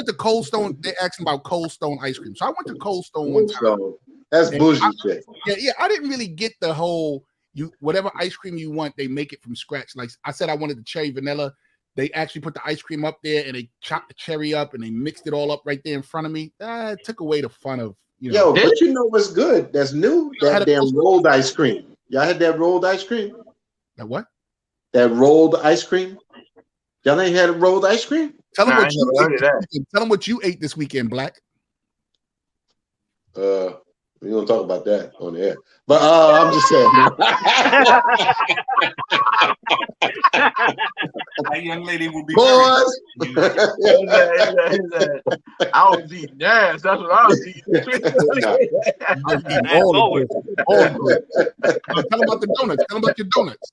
to Cold Stone. They asked about Cold Stone ice cream, so I went to Cold Stone one time. That's bullshit shit. Yeah. I didn't really get the whole whatever ice cream you want, they make it from scratch. Like I said, I wanted the cherry vanilla. They actually put the ice cream up there and they chopped the cherry up and they mixed it all up right there in front of me. It took away the fun of Yo, but you know what's good? That's new. That damn rolled ice cream. Y'all had that rolled ice cream? That what? That rolled ice cream? Y'all ain't had a rolled ice cream? Tell them what you ate this weekend, Black. We don't talk about that on the air. But I'm just saying. That young lady will be boys. I was eating ass. That's what I was eating. Tell them about the donuts. Tell them about your donuts.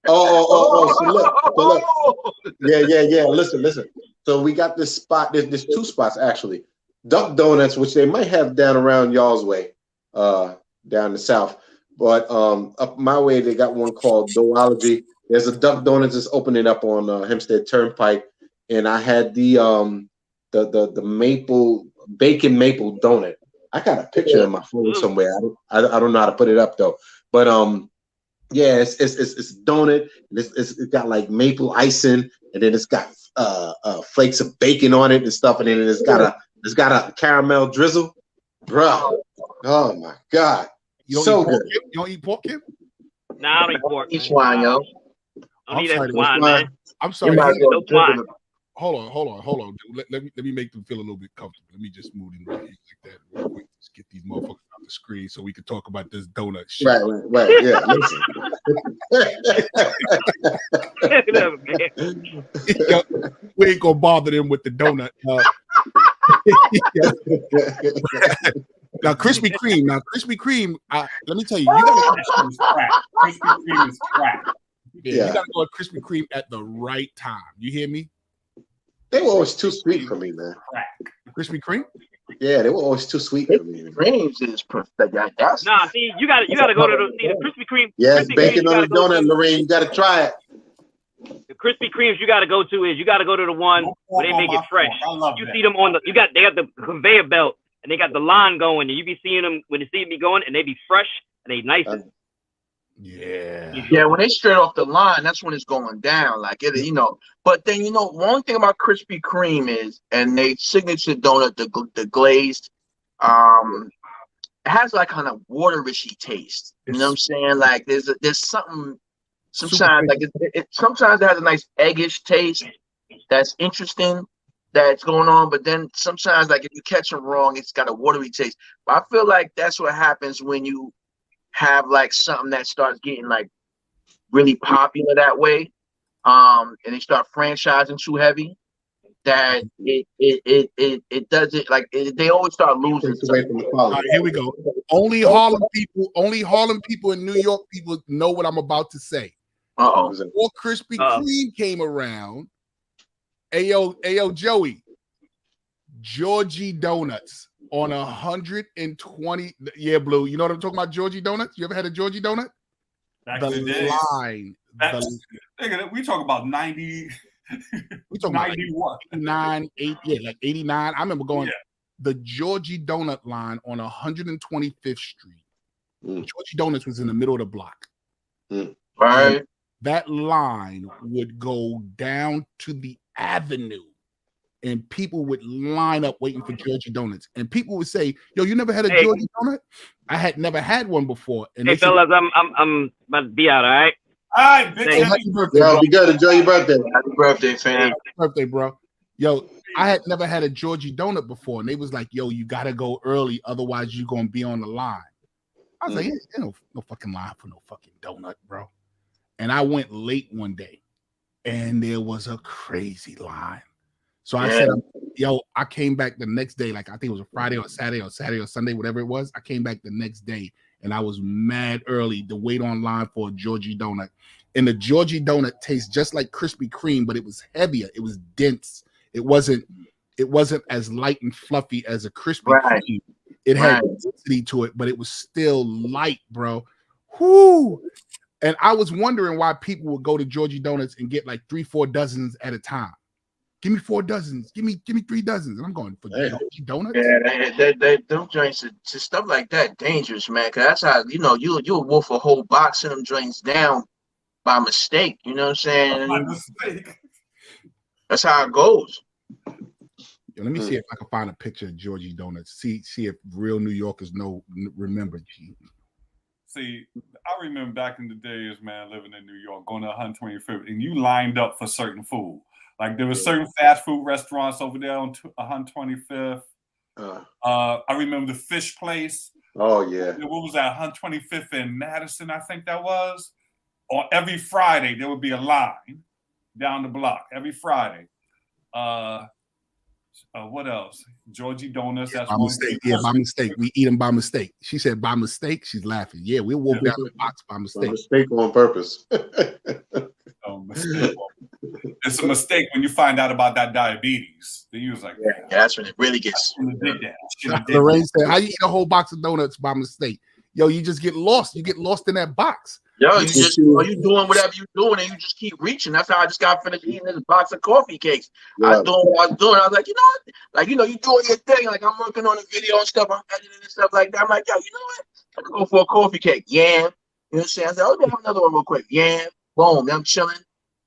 So look. Yeah. Listen. So we got this spot. There's 2 spots actually. Duck Donuts, which they might have down around y'all's way, down the south. But up my way, they got one called Doology. There's a Duck Donuts that's opening up on Hempstead Turnpike, and I had the bacon maple donut. I got a picture in my phone somewhere. I don't know how to put it up though. But yeah, it's donut. It's got like maple icing, and then it's got flakes of bacon on it and stuff, and then it's got a caramel drizzle, bro. Oh my god, so good. You don't eat pork, Kim? Nah, I don't eat pork. Eat swine, yo. Don't eat that swine, man. I'm sorry. No swine. Hold on, dude. Let me make them feel a little bit comfortable. Let me just move them like that real quick. Just get these motherfuckers off the screen so we can talk about this donut shit. Right. Yeah. Listen. Whatever, man. Yo, we ain't gonna bother them with the donut. Now Krispy Kreme. Let me tell you, you gotta. Krispy Kreme is crack. Yeah, you gotta go at Krispy Kreme at the right time. You hear me? They were always too sweet for me, man. Krispy Kreme? Yeah, they were always too sweet for me. Creams is perfect. That's Nah, see, you gotta go to the Krispy Kreme. Yes, Krispy bacon Kreme, on the donut, Lorraine. You gotta try it. The Krispy Kremes you gotta go to is you gotta go to the one where they make it fresh. You see them on they got the conveyor belt and they got the line going and you be seeing them when you see me going and they be fresh and they nice. Yeah, when they straight off the line, that's when it's going down. Like it, But then one thing about Krispy Kreme is, and they signature donut, the glazed, it has like kind of waterishy taste. You know what I'm saying? Like there's something. Sometimes like sometimes it has a nice eggish taste that's interesting that's going on, but then sometimes like if you catch them wrong, it's got a watery taste. But I feel like that's what happens when you have like something that starts getting like really popular that way, and they start franchising too heavy. That it does it like they always start losing. All right, here we go. Only Harlem people and New York people know what I'm about to say. Before Krispy Kreme came around, Ayo Joey, Georgie Donuts on 120. Yeah, Blue. You know what I'm talking about? Georgie Donuts. You ever had a Georgie donut? The line. We talk about 90. We talking about 89, 89. I remember going the Georgie Donut line on 125th Street. Georgie Donuts was in the middle of the block. Right. And that line would go down to the avenue, and people would line up waiting for Georgie Donuts. And people would say, "Yo, you never had a Georgie donut?" I had never had one before. And hey, fellas, I'm about to be out. All right. All right, big happy birthday, bro. Be good. Enjoy your birthday. Happy birthday, fam. Happy birthday, bro. Yo, I had never had a Georgie donut before, and they was like, "Yo, you gotta go early, otherwise you're gonna be on the line." I was like, "Yeah, no fucking line for no fucking donut, bro." And I went late one day, and there was a crazy line. So I said, "Yo," I came back the next day, like I think it was a Friday or Saturday or Sunday, whatever it was. I came back the next day, and I was mad early to wait online for a Georgie donut. And the Georgie donut tastes just like Krispy Kreme, but it was heavier. It was dense. It wasn't as light and fluffy as a Krispy Kreme. It had density to it, but it was still light, bro. Whoo! And I was wondering why people would go to Georgie Donuts and get like 3-4 dozens at a time. Give me 4 dozens. Give me 3 dozens. And I'm going for Georgie Donuts. Yeah, them joints, just stuff like that, dangerous, man. Cause that's how you'll wolf a whole box of them joints down by mistake. You know what I'm saying? By mistake. That's how it goes. Yo, let me see if I can find a picture of Georgie Donuts. See if real New Yorkers remember. See, I remember back in the days, man, living in New York, going to 125th, and you lined up for certain food. Like there were certain fast food restaurants over there on 125th. I remember the fish place. Oh yeah. What was that? 125th in Madison, I think that was. On every Friday there would be a line down the block every Friday. What else? Georgie Donuts. That's by mistake. Yeah, by mistake. We eat them by mistake. She said by mistake. She's laughing. Yeah, we'll walk down the box by mistake. A mistake on purpose. Mistake. It's a mistake when you find out about that diabetes. Then you was like, yeah, that's when it really gets. Lorraine said, "How you eat a whole box of donuts by mistake? Yo, you just get lost. You get lost in that box. Yo, you doing whatever you're doing, and you just keep reaching. That's how I just got finished eating this box of coffee cakes. Yeah. I was doing what I was doing. I was like, you know what? Like, you doing your thing. Like, I'm working on a video and stuff. I'm editing and stuff like that. I'm like, yo, you know what? I can go for a coffee cake. Yeah. You know what I'm saying? I said, oh, have another one real quick. Yeah. Boom. I'm chilling.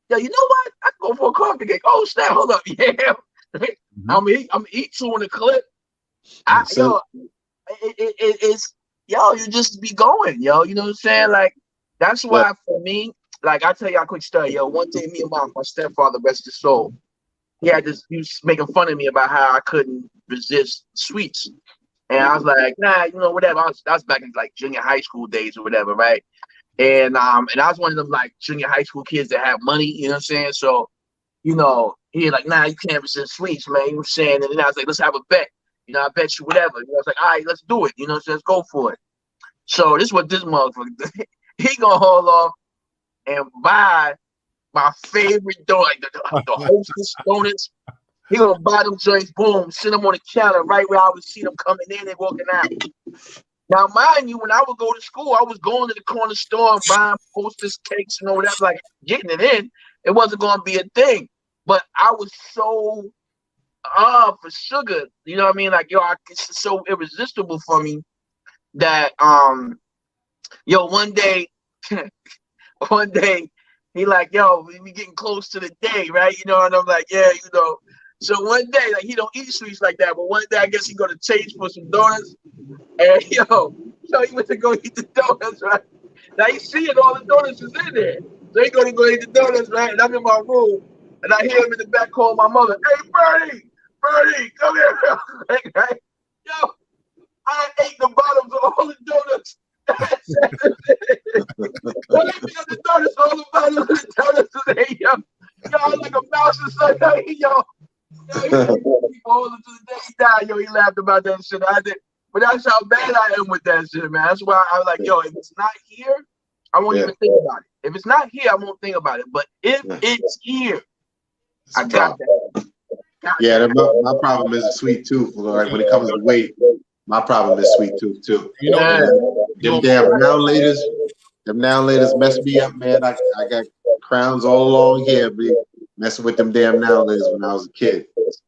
Yo, you know what? I can go for a coffee cake. Oh, snap. Hold up. Yeah. I'm eat 2 in the clip. It's you just be going, yo. You know what I'm saying? Like, that's why for me, like, I'll tell you a quick story. Yo, one day me and my stepfather, rest his soul, he was making fun of me about how I couldn't resist sweets. And I was like, nah, whatever. I was back in like junior high school days or whatever, right? And I was one of them like junior high school kids that have money, you know what I'm saying? So, you know, he like, nah, you can't resist sweets, man. You know what I'm saying? And then I was like, let's have a bet. You know, I bet you whatever. You know, I was like, all right, let's do it. You know, so let's go for it. So this is what this motherfucker did. He gonna haul off and buy my favorite donut, like the Hostess donuts. He gonna buy them joints, boom, sit them on the counter right where I would see them coming in and walking out. Now, mind you, when I would go to school, I was going to the corner store and buying Hostess cakes and all that, like getting it in. It wasn't gonna be a thing. But I was so for sugar, you know what I mean? Like, yo, it's so irresistible for me that yo, one day he like, yo, we getting close to the day, right? You know, and I'm like, yeah, you know. So one day, like, he don't eat sweets like that, but one day I guess he go to Chase for some donuts, and yo, he went to go eat the donuts, right? Now he's seeing all the donuts is in there, so he gonna go eat the donuts, right? And I'm in my room, and I hear him in the back call my mother, hey, Bernie, come here, real quick, right? Yo, I ate the bottoms of all the donuts. When I pick up the donuts, all the bottoms of the donuts today, yo, I'm like a mouse or something, yo, he all to the day he died, yo, he laughed about that shit. I did, but that's how bad I am with that shit, man. That's why I was like, yo, if it's not here, I won't even think about it. If it's not here, I won't think about it. But if it's here, I got that. Yeah, my problem is a sweet tooth. Like when it comes to weight, my problem is sweet tooth too. You know, them damn now laters mess me up, man. I got crowns all along here, be messing with them damn now laters when I was a kid.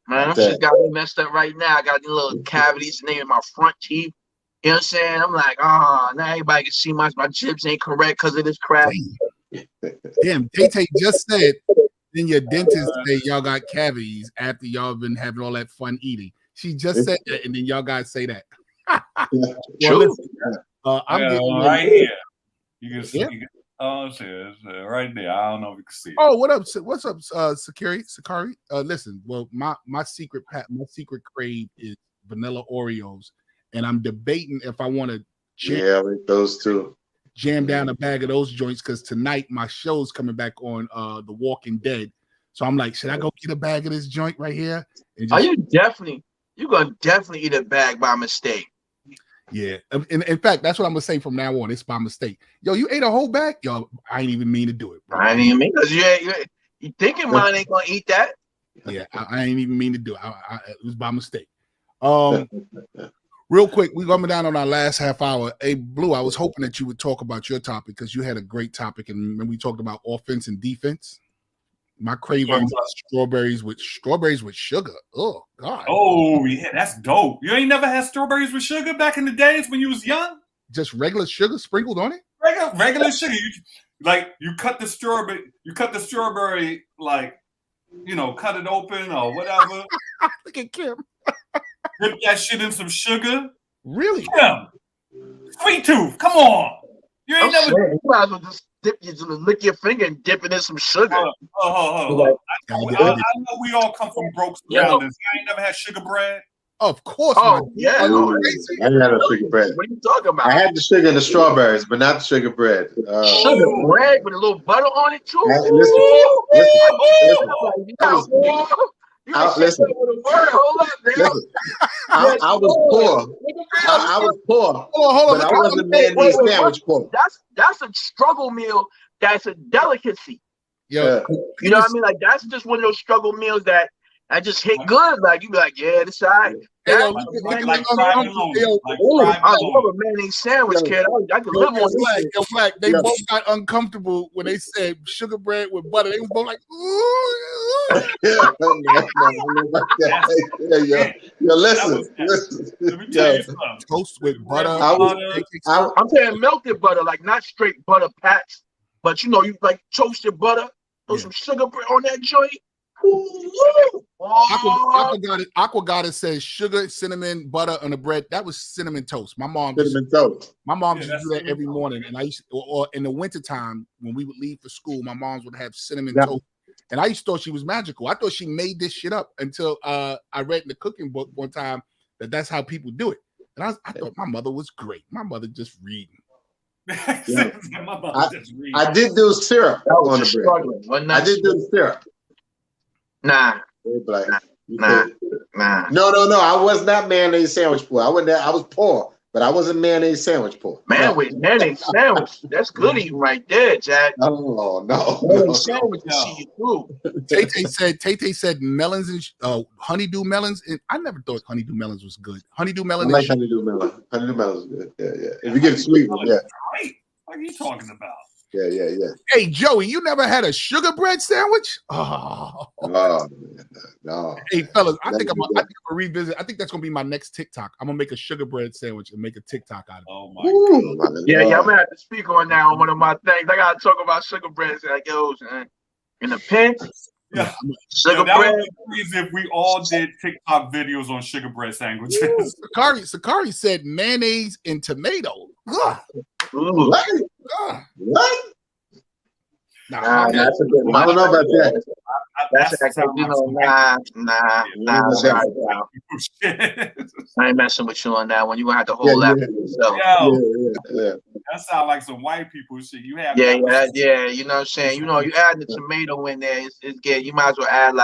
Man, that shit got me messed up right now. I got these little cavities in my front teeth. You know what I'm saying? I'm like, now everybody can see my chips ain't correct because of this crap. Damn, Tay just said, then your dentist say y'all got cavities after y'all been having all that fun eating. She just said that, and then y'all guys say that. True. Listen, I'm getting right here. You can see. Yeah. Oh shit, it's right there. I don't know if you can see it. Oh, what up? What's up, Sakari? Listen, well, my secret crave is vanilla Oreos, and I'm debating if I want to with those two. Jam down a bag of those joints because tonight my show's coming back on The Walking Dead. So I'm like, should I go get a bag of this joint right here? And Are you're gonna definitely eat a bag by mistake. Yeah. In fact, that's what I'm gonna say from now on. It's by mistake. Yo, you ate a whole bag? Yo, I ain't even mean to do it, bro. I didn't mean because you thinking mine ain't gonna eat that. Yeah, I ain't even mean to do it. It was by mistake. Real quick, we're coming down on our last half hour. Hey, Blue, I was hoping that you would talk about your topic because you had a great topic, and when we talked about offense and defense, my cravings strawberries with sugar. Oh God. Oh yeah, that's dope. You ain't never had strawberries with sugar back in the days when you was young? Just regular sugar sprinkled on it? Regular sugar. You cut the strawberry like, cut it open or whatever. Look at Kim. Dip that shit in some sugar. Really? Yeah. Sweet tooth. Come on. You ain't never. You might as well just lick your finger and dip it in some sugar. I know we all come from broke surroundings. I ain't never had sugar bread. Of course. Oh, yeah. I didn't have no sugar bread. What are you talking about? I had the sugar and the strawberries, but not the sugar bread. Sugar bread with a little butter on it too. Listen. I was poor. I was poor. Hold on. But I wasn't mayonnaise sandwich poor. That's a struggle meal. That's a delicacy. Yeah. You know what I mean? Like that's just one of those struggle meals that just hit good. Like you be like, yeah, this side. Like I love a mayonnaise sandwich, kid. I could live on this. Black. They both got uncomfortable when they said sugar bread with butter. They was both like, ooh. Listen. Let me tell you something. Toast with butter. I'm saying melted butter, like not straight butter pats, but you like toasted butter, throw some sugar bread on that joint. Aqua Goddess says sugar, cinnamon, butter on the bread. That was cinnamon toast. My mom used to do that every morning. And I used to, or in the wintertime when we would leave for school, my moms would have cinnamon toast. And I used to thought she was magical. I thought she made this shit up until I read in the cooking book one time that's how people do it. And I thought my mother was great. My mother just reading. My mother just read. I did do syrup I was on just the bread. struggling. Wasn't that I did do the syrup. Nah. Like, Nah. No. I was not mayonnaise sandwich poor. I was poor, but I wasn't mayonnaise sandwich poor. Mayonnaise sandwich. That's good eating right there, Jack. No. Mayonnaise sandwich to see you through. Tay said melons and honeydew melons. And I never thought honeydew melons was good. Honeydew I melon. like honeydew melon. Honeydew melon is good. Yeah. If you get a sweet one, yeah. Great. What are you talking about? Yeah. Hey, Joey, you never had a sugar bread sandwich? Oh. No. Hey, fellas, I think I'm gonna revisit. I think that's gonna be my next TikTok. I'm gonna make a sugar bread sandwich and make a TikTok out of it. Oh my God. Yeah, I'm gonna have to speak on that on one of my things. I gotta talk about sugar bread like those in a pinch. Yeah. Sugar that bread. would be crazy if we all did TikTok videos on sugar bread sandwiches. Sakari said mayonnaise and tomato. Ugh. Ooh. Ugh. What? Nah, That's a bit much. I don't know about that. That's nah. Sorry, pal. I ain't messing with you on that one. You gonna have to hold that for yourself. Yeah. That sounds like some white people shit. You have Yeah. You know what I'm saying? You add the tomato in there, it's good. You might as well add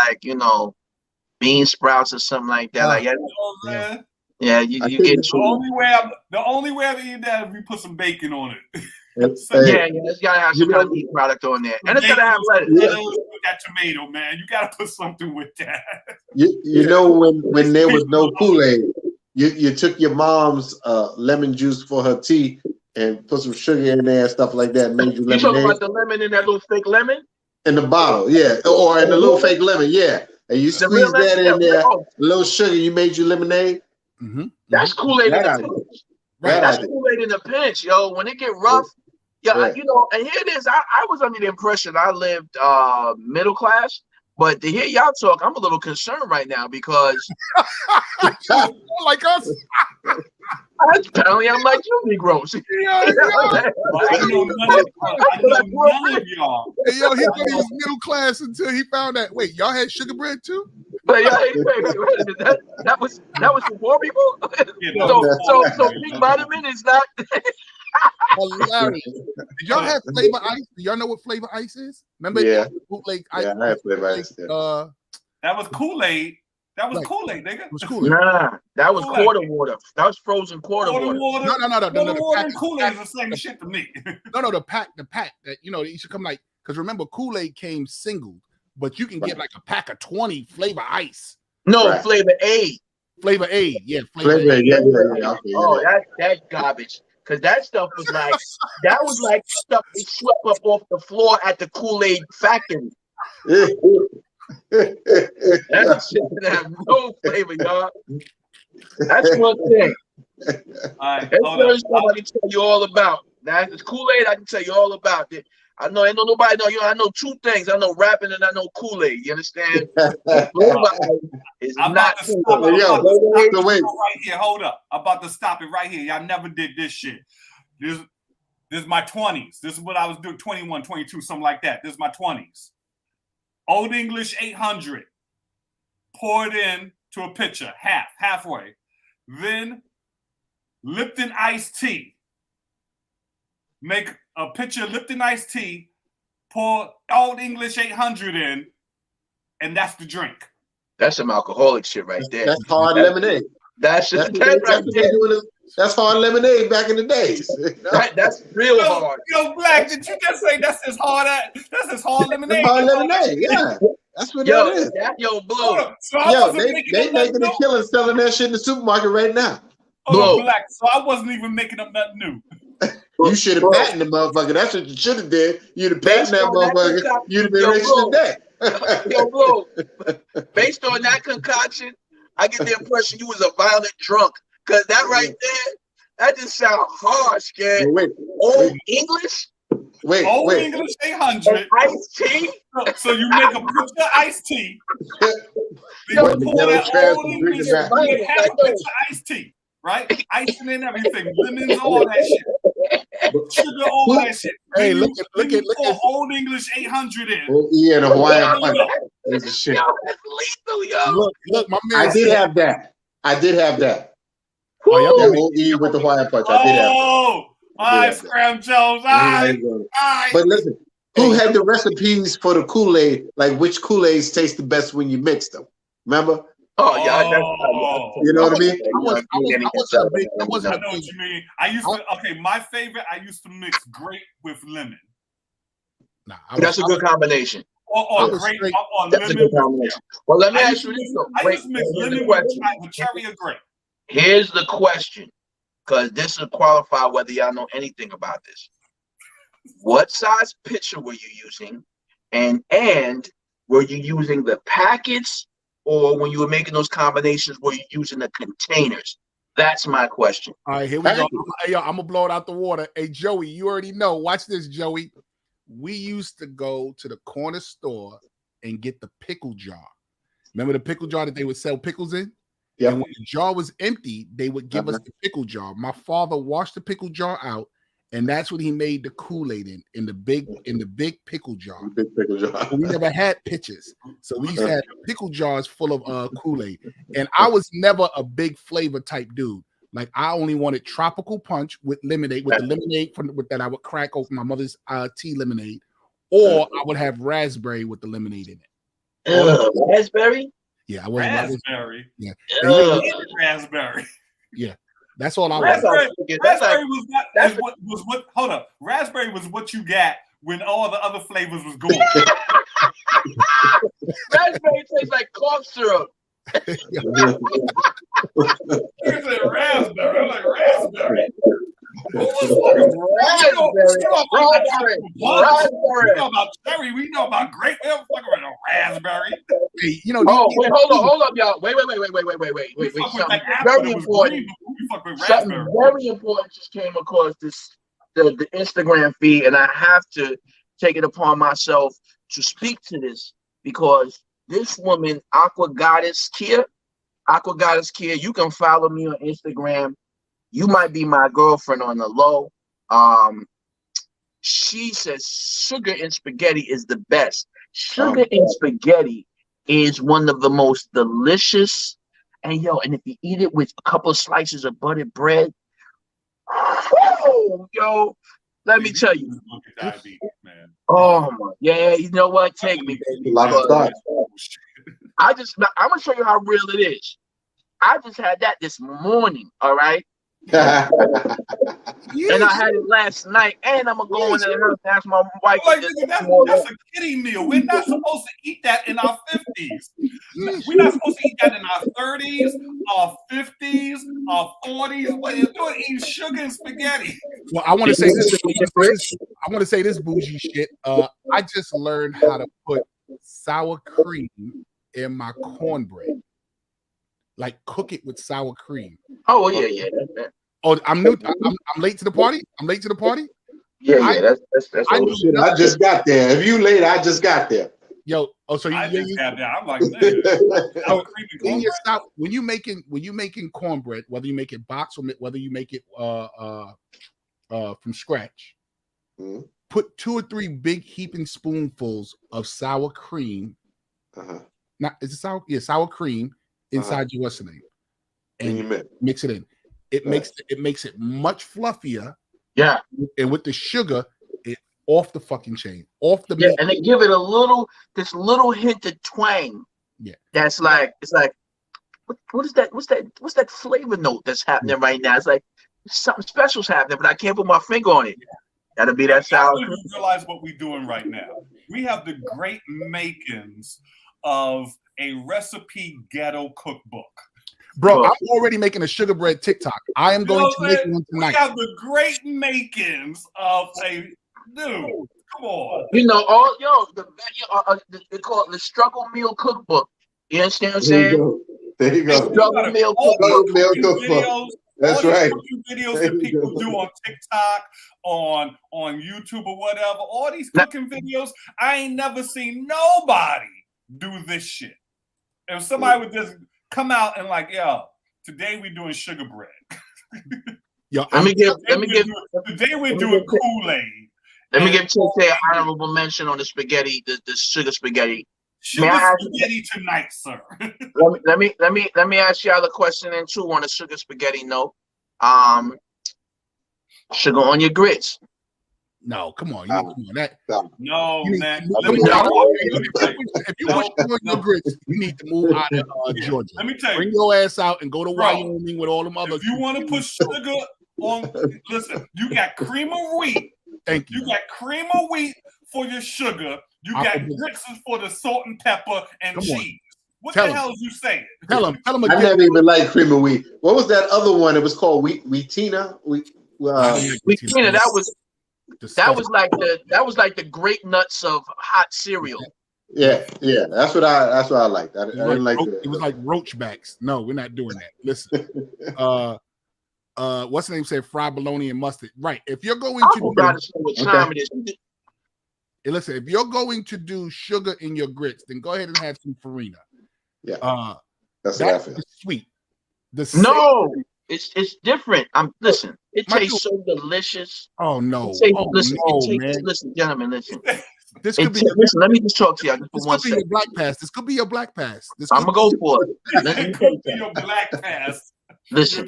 bean sprouts or something like that. You get the only way I eat that is we put some bacon on it. it's gotta have some kind of meat product on there, and it's gotta have lettuce. That tomato, man, you gotta put something with that. You know when there was no Kool-Aid, you took your mom's lemon juice for her tea and put some sugar in there and stuff like that and made you lemonade. You talking about the lemon in that little fake lemon? In the bottle, yeah, or in the little fake lemon, yeah. And you squeeze that in there, a little sugar, you made you lemonade. Mm-hmm. That's Kool-Aid in a pinch. Right, that's Kool-Aid in a pinch, yo. When it get rough, and here it is. I was under the impression I lived middle class, but to hear y'all talk, I'm a little concerned right now because like us. Apparently, I'm like you Negroes. I know none of y'all. Hey, yo, he thought he was middle class until he found that. Wait, y'all had sugar bread too? Wait, that was for poor people. So Big Vitamin is not. Hilarious. Did y'all have Flavor Ice? Do y'all know what Flavor Ice is? Remember? Yeah. Bootleg Ice. Yeah, I had Flavor Ice. That was Kool-Aid. That was Kool-Aid, nigga. It was Kool-Aid. Nah, that was quarter water. That was frozen quarter water. No. Quarter water and Kool-Aid is the same shit to me. No, the pack that it used to come because remember Kool-Aid came singled, but you can get like a pack of 20 Flavor Ice. No, Flavor Aid. Flavor Aid, yeah. Flavor Aid, yeah. Oh, that's garbage. Because that stuff was like stuff they swept up off the floor at the Kool-Aid factory. That shit didn't have no flavor, y'all. That's one thing. That's one stuff I can tell you all about. Now, it's Kool-Aid, I can tell you all about it. I know, ain't nobody know. I know two things. I know rapping and I know Kool-Aid. You understand? It's not Right here, hold up. I'm about to stop it right here. Y'all never did this shit. This is my 20s. This is what I was doing, 21, 22, something like that. This is my 20s. Old English 800. Pour it in to a pitcher, halfway. Then Lipton iced tea. Make a pitcher of Lipton iced tea, pour Old English 800 in, and that's the drink. That's some alcoholic shit right there. That's hard lemonade. That's hard lemonade back in the days. That's real hard. Yo, Black, did you just say that's his hard lemonade? Hard lemonade, yeah. That's what that is. Blow. So they making a killing selling that shit in the supermarket right now. Black. So I wasn't even making up nothing new. You should have patented the motherfucker. That's what you should have did. You'd have patented that motherfucker. You'd have been rich today. Yo, bro. Based on that concoction, I get the impression you was a violent drunk. Cause that right there, that just sounds harsh, man. Old English? Old English 800. Iced tea? So you make a pitcher of iced tea. Then you pour that Old English, you make half a pitcher of iced tea. Right? Icing and everything. Lemons, all that shit. Sugar, all that shit. Hey, look at Old English 800 in. Oh, yeah, the Hawaiian punch. That's the shit. Yo, that's lethal, yo. Look, my man. I did have that. Oh, Old E with the Hawaiian punch. I did have that. All right, Scram Jones. All right. But listen, who had the recipes for the Kool-Aid? Like which Kool-Aids taste the best when you mix them? Remember? Oh yeah, You know what I mean? I wasn't a big. I wasn't I a know what big. you mean. I used to. Okay, my favorite. I used to mix grape with lemon. Nah, that's a good combination. Or was grape straight- or That's a lemon. good combination. Well, let me I ask used you to this mix, though. I used to mix Here's the lemon question. with cherry or grape. Here's the question, because this will qualify whether y'all know anything about this. What size pitcher were you using, and were you using the packets, or when you were making those combinations, were you using the containers? That's my question. All right, here we go. Hey, yo, I'm gonna blow it out the water. Hey, Joey, you already know. Watch this, Joey. We used to go to the corner store and get the pickle jar. Remember the pickle jar that they would sell pickles in? Yeah. And when the jar was empty, they would give us the pickle jar. My father washed the pickle jar out, and that's what he made the Kool-Aid in the big pickle jar. Big pickle jar. But we never had pitchers, so we used to have pickle jars full of Kool-Aid. And I was never a big flavor type dude. Like I only wanted tropical punch with lemonade, with the lemonade that I would crack open my mother's tea lemonade, or I would have raspberry with the lemonade in it. Raspberry? Yeah, I wasn't Raspberry. Yeah, Raspberry. yeah. That's all I Raspberry, wanted. raspberry was what. Hold up. Raspberry was what you got when all the other flavors was gone. Raspberry tastes like cough syrup. Here's a raspberry. I'm like raspberry. Raspberry. We know about cherry. We know about grape. We don't fuck with a raspberry. Hey, you know. Oh wait, hold up, y'all. Wait. Something very important. Something very important just came across the Instagram feed, and I have to take it upon myself to speak to this because this woman, Aqua Goddess Kia, you can follow me on Instagram. You might be my girlfriend on the low. She says sugar in spaghetti is the best. Sugar in spaghetti is one of the most delicious. And if you eat it with a couple of slices of buttered bread, let me tell you. Oh my, yeah, you know what? Take me, baby. I'm gonna show you how real it is. I just had that this morning, all right? And I had it last night, and I'm gonna go into the house and ask my wife. That's a kiddie meal. We're not supposed to eat that in our 50s. We're not supposed to eat that in our 30s, our 50s, our 40s. What are you doing eating sugar and spaghetti? Well, I want to say this. I want to say this bougie shit. I just learned how to put sour cream in my cornbread. Like cook it with sour cream. Oh yeah. Oh, I'm new. I'm late to the party. Yeah. That's I just got there. If you late, I just got there. Yo, so I just got there. I'm like, when you making cornbread, whether you make it box or whether you make it from scratch, put 2 or 3 big heaping spoonfuls of sour cream. Not is it sour? Yeah, sour cream inside your what's the name, and you mix it in. It makes it much fluffier. Yeah, and with the sugar, it off the fucking chain, off the meat. And they give it this little hint of twang. Yeah, that's like it's like what is that? What's that flavor note that's happening right now? It's like something special's happening, but I can't put my finger on it. Gotta be that sour. You realize what we're doing right now. We have the great makings of a recipe ghetto cookbook. Bro, I'm already making a sugar bread TikTok. I am going to make one tonight. We have the great makings of a dude. Come on. They call it the struggle meal cookbook. You understand what I'm saying? There you go. Struggle meal cookbook. That's right. Videos that people do on TikTok, on YouTube or whatever. All these cooking videos, I ain't never seen nobody do this shit. If somebody would just come out and like, yo, today we're doing sugar bread. Yo, today we're doing Kool-Aid. Let me give Chase an honorable mention on the spaghetti, the sugar spaghetti. Sugar spaghetti tonight, sir. let me ask y'all a question and two on the sugar spaghetti note. Sugar on your grits. No, come on. Nah. Come on. That, No, you need man. to move- Let me come tell on. you. If you want sugar on your grits, you need to move out of Georgia. Let me tell Bring you. your ass out and go to Bro, Wyoming with all them other. If you want to put sugar on, listen, you got cream of wheat. Thank you. You got cream of wheat for your sugar. You I got forget. grits for the salt and pepper and Come on. cheese. What Tell the him. hell is you saying? Tell him I again. never even liked cream of wheat. What was that other one? It was called Wheatina. Wheatina, that was like the grape nuts of hot cereal. Yeah. That's what I liked. I didn't like It was like Roachbacks. No, we're not doing that. Listen, what's the name? Said fried bologna and mustard. Right. If you're going I to forgot to say what time it is. listen, if you're going to do sugar in your grits, then go ahead and have some farina. Yeah. That's That's what I feel. sweet. No, it's different. Listen. It My tastes so delicious. Oh no! Listen, gentlemen, listen. This could be. Listen, let me just talk to y'all just for This one could be second. your black pass. This could be your black pass. I'm gonna go for it. Let me It tell you could be your black pass. Listen,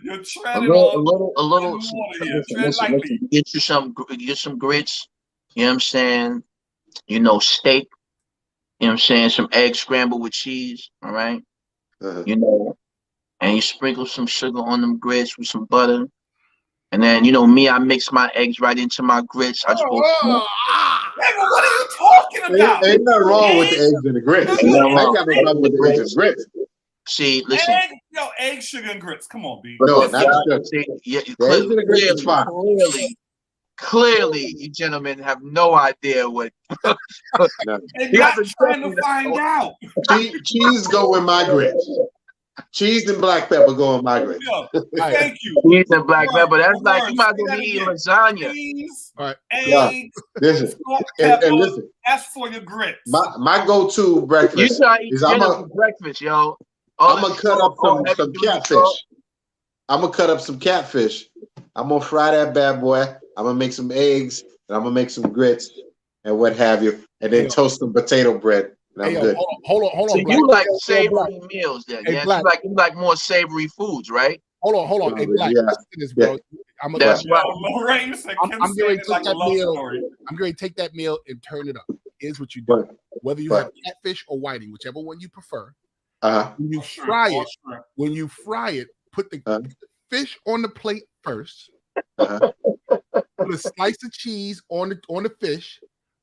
You're a treading little. tread lightly. Get some grits. You know what I'm saying? You know, steak. You know what I'm saying? Some eggs scrambled with cheese. All right. Uh-huh. You know, and you sprinkle some sugar on them grits with some butter. And then, you know, me, I mix my eggs right into my grits. I just go. Hey, but what are you talking about? Ain't nothing wrong with the eggs and the grits. Ain't nothing wrong. I got no problem with the eggs and grits. See, listen. Egg, sugar, and grits. Come on, B. No, Listen, not sugar. see, yeah, The eggs and the grits is fine. clearly, you gentlemen have no idea what. No. And you're not trying to find out. Cheese go in my grits. Cheese and black pepper go in my grits. Yo, thank you. Cheese and black pepper. That's Word, like you might as say well that be eating again. lasagna. Cheese, All right. eggs, Listen, salt, pepper. and listen. That's for your grits. My go-to You breakfast try to eat is dinner for breakfast, yo. I'm gonna cut up some catfish. Salt. I'm gonna cut up some catfish. I'm gonna fry that bad boy. I'm gonna make some eggs and I'm gonna make some grits and what have you, and then toast some potato bread. And I'm good. Hold on. So Black. you like savory meals then? Hey, Yeah, Black. you like more savory foods, right? Hold on. Hey, Black, Yeah. listen to this, bro. That's Yo, right. Lorraine said, I'm Kim getting said ready it to like take a that love meal. story. I'm going to take that meal and turn it up. Here's what you do. Right. Whether you Right. have catfish or whiting, whichever one you prefer, Uh-huh. when you Sure, fry all it, sure. put the fish on the plate first. Uh-huh. Put a slice of cheese on the fish.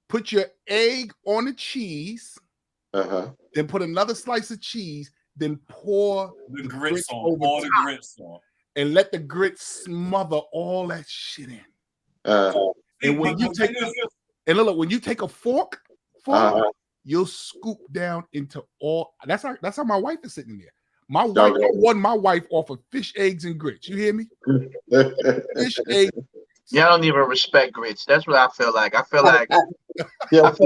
Put your egg on the cheese. Uh-huh. Then put another slice of cheese. Then pour The the grits on. over All the top grits on. and let the grits smother all that shit in. Uh-huh. And when you take and look, when you take a fork, Uh-huh. you'll scoop down into all. That's how my wife is sitting there. My wife won my wife off of fish, eggs, and grits. You hear me? Fish, eggs. Y'all don't even respect grits. That's what I feel like. I feel like Yeah. y'all just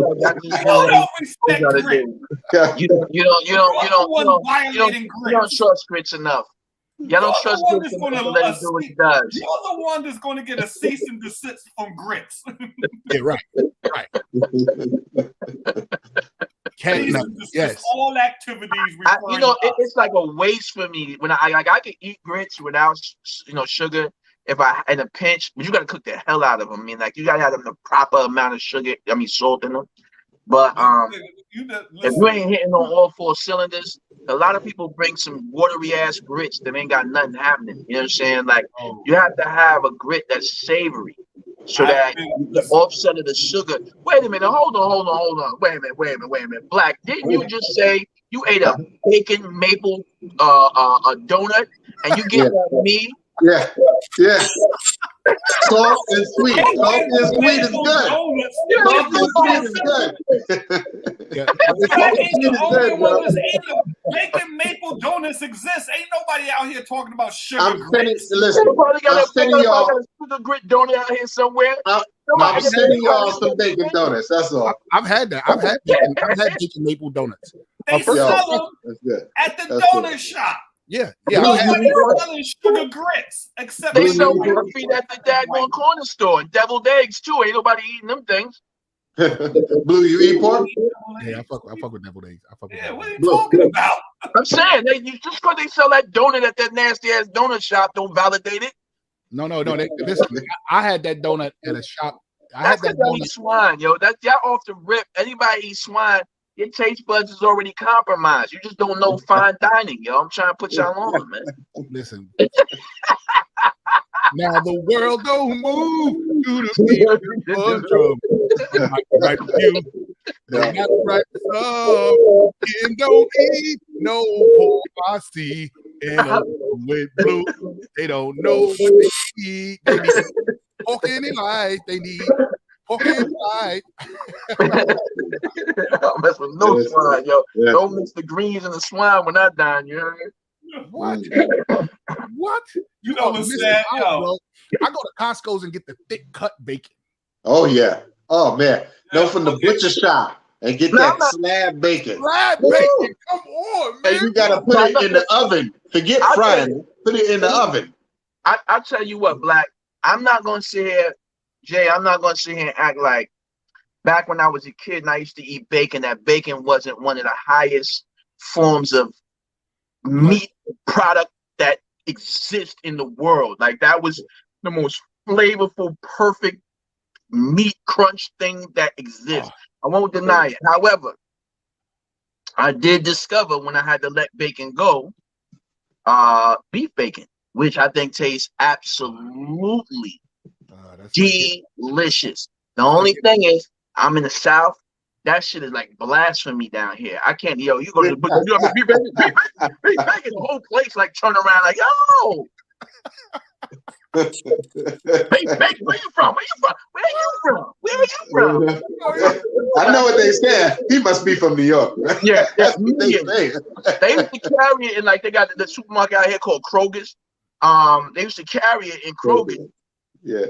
don't respect gotta grits. do. You don't Violating grits. trust grits enough. Y'all don't trust You're the one grits that's enough gonna to let it do what it does. You're the one that's going to get a cease and desist from grits. Yeah, right. Cease No, and desist yes. all activities. It's like a waste for me when I can eat grits without sugar if I in a pinch, but you got to cook the hell out of them. I mean, like you got to have them the proper amount of sugar. I mean, salt in them. But if you ain't hitting on all four cylinders, a lot of people bring some watery ass grits that ain't got nothing happening. You know what I'm saying? Like you have to have a grit that's savory, so that the offset of the sugar. Wait a minute, hold on. Wait a minute. Black, didn't you just say you ate a bacon maple a donut and you get me? Yeah. Salt and sweet. Salty and sweet is good. Salty and sweet is good. Making maple donuts exist. Ain't nobody out here talking about sugar I'm sending grits. listen. I'm sending y'all a grit donut out here somewhere. I'm sending y'all some bacon donuts. That's all. I've had that. I've had bacon maple donuts. They sell them That's good. at the That's donut good. shop. Yeah. Nobody's selling sugar grits except They sell feet at the daggone corner store and deviled eggs too. Ain't nobody eating them things. Blue, you eat pork? Yeah, I fuck with deviled eggs. What are you talking about? I'm saying just because they sell that donut at that nasty ass donut shop don't validate it. No. Listen, I had that donut at a shop. I had That's that because y'all eat donut. swine, yo. That's y'all off the rip. Anybody eat swine, your taste buds is already compromised. You just don't know fine dining, yo. I'm trying to put y'all on, man. Listen. Now the world don't move to the beat of the drum. Right for you. No, not right for some. And don't eat no pork I see. And with blue, they don't know what they eat. They need pork in their life. They need pork in their life. Don't mess with no swine, yo. Don't mix the greens and the swine when I dine, you heard? What? What? You know what's sad, yo? Bro. I go to Costco's and get the thick cut bacon. Oh yeah. Oh man. No, from the butcher shop and get that slab bacon. Slab bacon. Come on, man. And you gotta put it in the oven. Forget frying. Put it in the oven. I'll tell you what, Black. I'm not gonna sit here, Jay. I'm not gonna sit here and act like back when I was a kid and I used to eat bacon. That bacon wasn't one of the highest forms of meat product that exist in the world. Like that was the most flavorful, perfect meat crunch thing that exists. I won't deny it. However, I did discover when I had to let bacon go, beef bacon, which I think tastes absolutely delicious. The only thing is, I'm in the South. That shit is like blasphemy down here. I can't, yo, you go to the butcher, you have beef bacon, the whole place like turn around like, yo. Hey, where you from? I know what they said. He must be from New York. Yeah, that's what they say. They used to carry it in like they got the supermarket out here called Kroger's. They used to carry it in Kroger's. Yeah.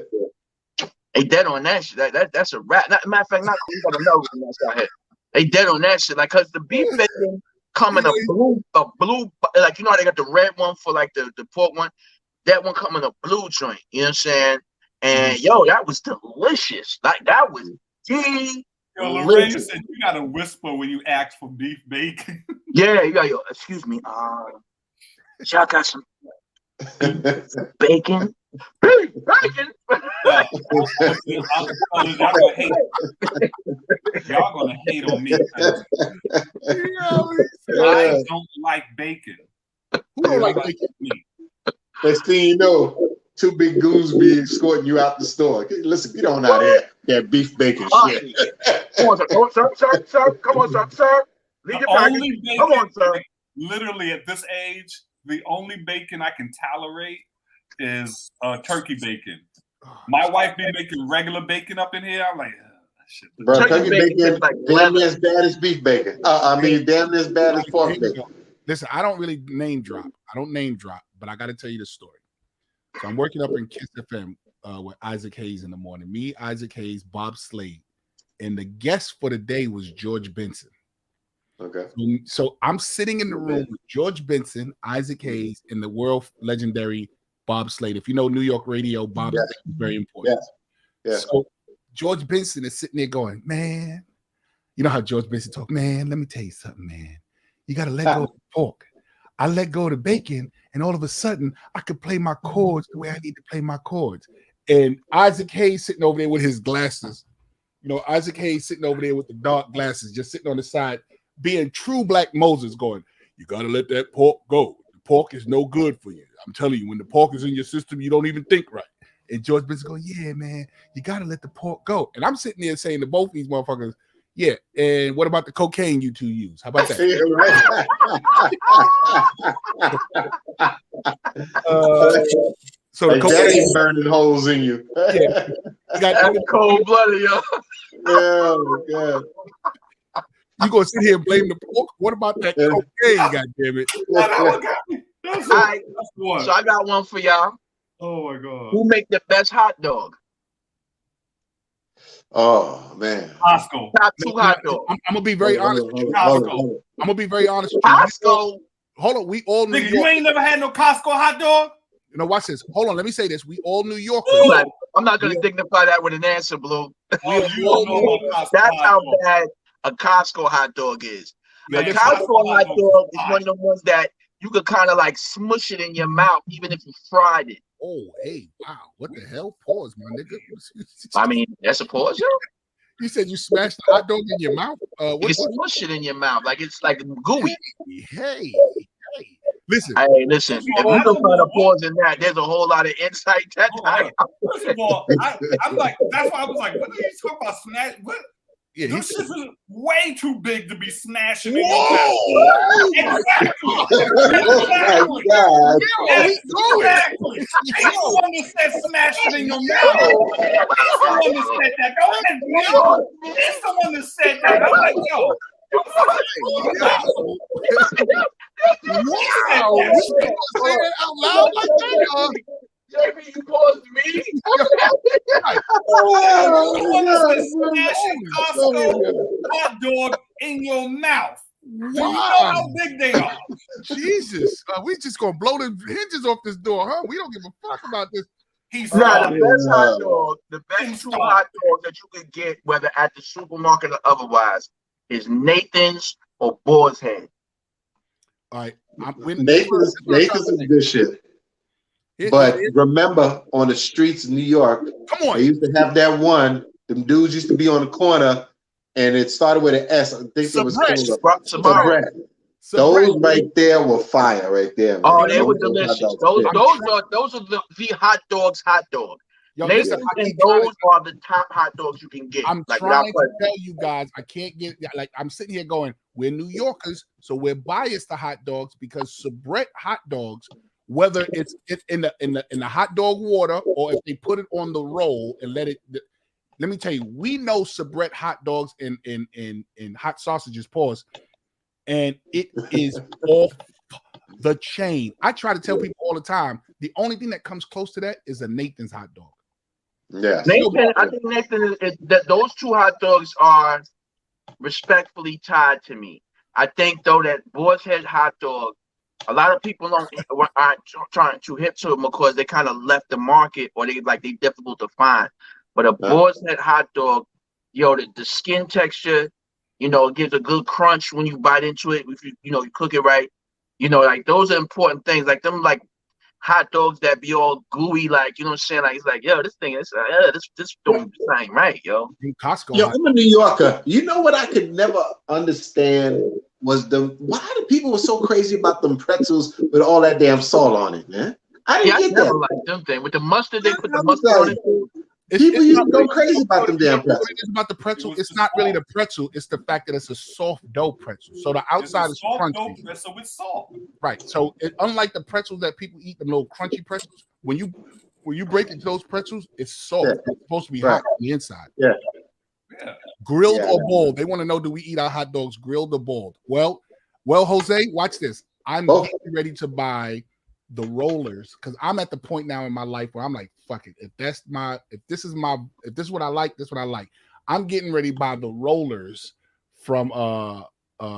They dead on that shit. That's a rat. Matter of fact, not you got another one that's out here. They dead on that shit. Like, cause the beef bacon come in a blue, like you know how they got the red one for like the pork one. That one come in a blue joint. You know what I'm saying? And yo, that was delicious. Like that was delicious. Yo, Lorraine said you gotta whisper when you ask for beef bacon. Yeah, you got yo. Excuse me. Y'all got some bacon. Bacon. Y'all gonna hate on me. I don't like bacon. Who don't like bacon? Next thing you know, two big goons be escorting you out the store. Listen, get on out here. That beef bacon shit. Come on, sir. Come on, sir. Leave your package. Come on, sir. Literally at this age, the only bacon I can tolerate is turkey bacon. My wife be making regular bacon up in here. I'm like, shit. Bro, turkey bacon like damn near as bad as beef bacon. Damn near as bad as pork bacon. Listen, I don't really name drop. But I got to tell you the story. So I'm working up in Kiss FM with Isaac Hayes in the morning. Me, Isaac Hayes, Bob Slade, and the guest for the day was George Benson. Okay. So I'm sitting in the room with George Benson, Isaac Hayes, and the world legendary Bob Slade. If you know New York radio, Bob Slade is very important. Yes. So George Benson is sitting there going, man, you know how George Benson talk, man, let me tell you something, man. You got to let go of the pork. I let go of the bacon, and all of a sudden, I could play my chords the way I need to play my chords. And Isaac Hayes sitting over there with his glasses. You know, Isaac Hayes sitting over there with the dark glasses, just sitting on the side, being true Black Moses going, you got to let that pork go. The pork is no good for you. I'm telling you, when the pork is in your system, you don't even think right. And George Benson going, yeah, man, you got to let the pork go. And I'm sitting there saying to both these motherfuckers, yeah, and what about the cocaine you two use? How about that? So the cocaine ain't burning holes in you. Yeah, you got cold blooded, yo. Oh my God. You gonna sit here and blame the pork? What about that cocaine? God damn it! So I got one for y'all. Oh my God! Who make the best hot dog? Oh man, Costco. Top 2 hot dogs. I'm gonna be very honest with you. Costco. I'm gonna be very honest with you. Costco. Hold on, we all New Nigga, York. you ain't never had no Costco hot dog? You know, watch this. Hold on, let me say this. We all New Yorkers. I'm not gonna dignify that with an answer, Blue. Oh, you don't know about Costco. That's how bad a Costco hot dog is. Man, A Costco hot dog is one of the ones that you could kind of like smush it in your mouth, even if you fried it. Oh, hey, wow. What the hell? Pause, my nigga. I mean, that's a pause, yo. You said you smashed the hot dog in your mouth? You smush shit in your mouth like it's like gooey. Hey. Listen. Hey, listen. If you don't find a pause in that, there's a whole lot of insight. First of all, I'm like, that's why I was like, what are you talking about? Smash? What? Yeah, This shit is way too big to be smashing. Whoa! Exactly. Oh my God. Exactly. He's the one that said smash it in your mouth. He's the one that said that. Go ahead, man. He's the one that said that. I'm like, yo. Wow! You say that out loud like that? Jamie, you paused me. You want to smashing Costco hot dog in your mouth. Wow. Do you know how big they are? Jesus. We just going to blow the hinges off this door, huh? We don't give a fuck about this. He's Nah, the best hot dog, the best two hot dogs that you can get, whether at the supermarket or otherwise, is Nathan's or Boar's Head. All right. Nathan's is good shit. But remember, on the streets of New York, come on, they used to have that one. Them dudes used to be on the corner, and it started with an S. I think it was called Sabret. Those right there were fire, right there. Oh, they were delicious. Those are the hot dogs. Yo, Nathan's and those are the top hot dogs you can get. I'm trying to tell you guys, I can't get like I'm sitting here going, we're New Yorkers, so we're biased to hot dogs because Sabret hot dogs, whether it's in the hot dog water or if they put it on the roll and let me tell you, we know Sabret hot dogs in hot sausages, pause, and it is off the chain. I try to tell people all the time, the only thing that comes close to that is a Nathan's hot dog. Yeah, Nathan, I think Nathan is that those two hot dogs are respectfully tied to me. I think though that Boar's Head hot dog, a lot of people aren't trying to hip to them because they kind of left the market or they difficult to find. But a Boar's Head hot dog, yo, the skin texture, it gives a good crunch when you bite into it. If you cook it right, like those are important things. Like them, like hot dogs that be all gooey, like you know what I'm saying. Like it's like, yo, this thing is this don't sound right, yo. Costco. Yo, I'm a New Yorker. You know what I could never understand was why the people were so crazy about them pretzels with all that damn salt on it, man. I didn't get that. Like them thing with the mustard. They put the mustard on it. People used to go crazy about them damn pretzels. It's about the pretzel. It's not really the pretzel. It's the fact that it's a soft dough pretzel. So the outside is crunchy. Pretzel with salt. Right. So unlike the pretzels that people eat, the little crunchy pretzels, when you break into those pretzels, it's soft. Yeah. It's supposed to be hot on the inside. Yeah. Grilled or boiled. They want to know, do we eat our hot dogs grilled or boiled? Well, Jose, watch this. I'm getting ready to buy the rollers because I'm at the point now in my life where I'm like, fuck it. If this is what I like, this is what I like. I'm getting ready to buy the rollers from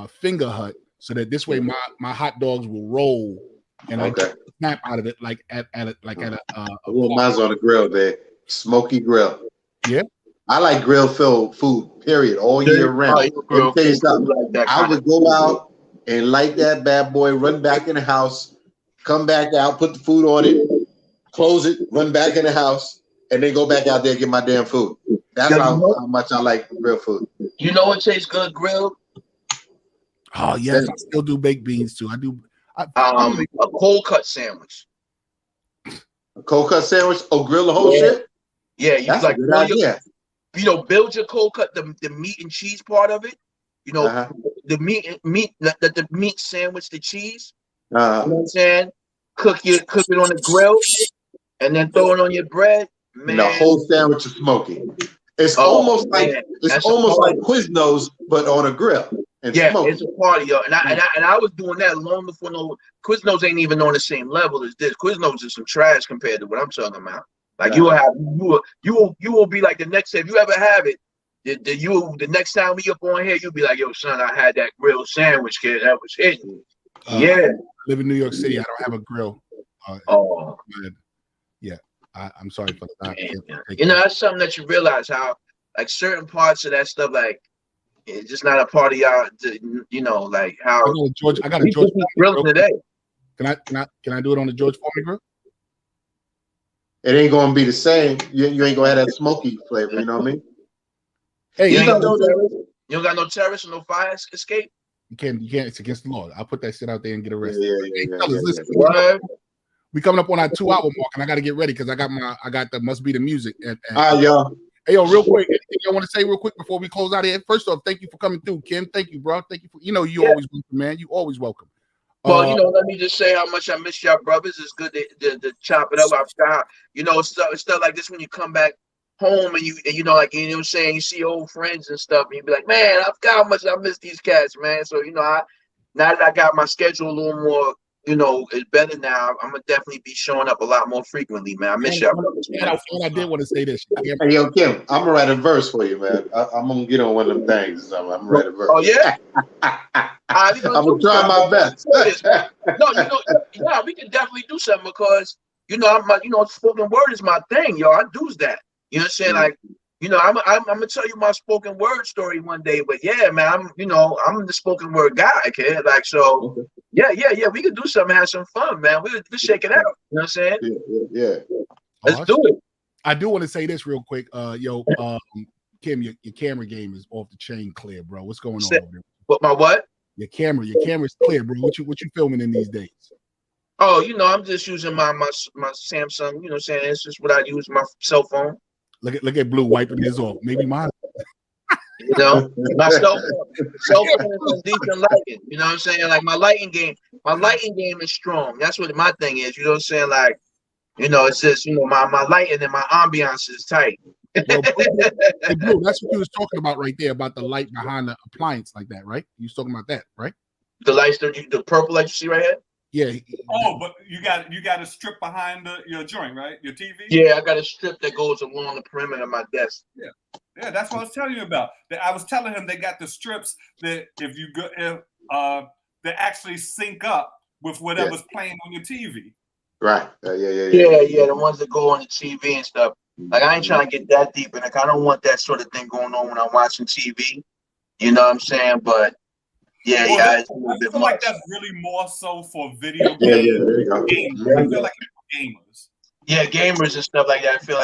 Finger Hut so that this way my hot dogs will roll and I snap out of it like at a mine's on the grill, man. Smoky grill. Yeah. I like grill filled food, period, all year round. Let me tell you something. I would go out and light that bad boy, run back in the house, come back out, put the food on it, close it, run back in the house, and then go back out there and get my damn food. That's how much I like grill food. You know what tastes good grilled? Oh yes, I still do baked beans too. I do. A cold cut sandwich. A cold cut sandwich? Oh, grill the whole shit? Yeah, you that's like a good idea. Build your cold cut, the meat and cheese part of it. The meat sandwich, the cheese. You know what I'm saying? Cook it on the grill, and then throw it on your bread. Man, and the whole sandwich is smoky. It's almost like Quiznos, but on a grill. And smoky. It's a party, yo. And I was doing that long before Quiznos ain't even on the same level as this. Quiznos is some trash compared to what I'm talking about. Like you will be like the next, if you ever have it, the next time we up on here, you'll be like, yo, son, I had that grilled sandwich, kid. That was hitting. I live in New York City. I don't have a grill. Yeah. I'm sorry for that. That's something that you realize how, like, certain parts of that stuff, like, it's just not a part of y'all. Like how I got a George grill today. Can I do it on the George Foreman grill? it ain't gonna be the same. You ain't gonna have that smoky flavor. You know what I mean? Hey, You You ain't got know, no terrace? You don't got no terrace or no fire escape? you can't. It's against the law. I'll put that shit out there and get yeah, arrested. Hey, yeah, fellas, yeah, listen, What? we coming up on our 2 hour mark, and I got to get ready because I got the must be the music. All right, y'all. Hey, yo, real quick, anything I want to say real quick before we close out here? First off, thank you for coming through, Kim. Thank you, bro. Thank you for you always welcome, man. You always welcome. Well, let me just say how much I miss y'all brothers. It's good to chop it up. It's stuff like this when you come back home and you like what I'm saying, you see old friends and stuff, and you be like, man, I forgot how much I miss these cats, man. So now that I got my schedule a little more, it's better now. I'm gonna definitely be showing up a lot more frequently, man. I miss y'all brothers, man. And I did want to say this. Hey, yo, Kim, I'm gonna write a verse for you, man. I'm gonna get on one of them things. I'm gonna write a verse. Oh yeah. I'm gonna try my best. No, we can definitely do something because spoken word is my thing, yo. I do that. You know what I'm saying? Like, I'm gonna tell you my spoken word story one day. But yeah, man, I'm the spoken word guy, kid. Like, so yeah. We could do something, have some fun, man. We'll shake it out. You know what I'm saying? Yeah. Let's do it. I do want to say this real quick. Kim, your camera game is off the chain clear, bro. What's going on over there? But my what? Your camera's clear, bro. What you filming in these days? Oh, I'm just using my Samsung. You know what I'm saying? It's just what I use, my cell phone. Look at Blue wiping his off. Maybe mine. My cell phone is on decent lighting. You know what I'm saying? Like my lighting game is strong. That's what my thing is. You know what I'm saying? Like, it's just my lighting and my ambiance is tight. Well, Blue, that's what you was talking about right there about the light behind the appliance like that, right? You was talking about that, right? The lights, the purple light you see right here. Yeah. Oh, but you got a strip behind your joint, right? Your TV. Yeah, I got a strip that goes along the perimeter of my desk. Yeah, that's what I was telling you about. I was telling him they got the strips that if you go, they actually sync up with whatever's playing on your TV. Right. Yeah. The ones that go on the TV and stuff. Like, I ain't trying to get that deep, and like I don't want that sort of thing going on when I'm watching TV. You know what I'm saying? But I feel like that's really more so for video games. Yeah, there you go. I feel like it's for gamers. Yeah, gamers and stuff like that. I feel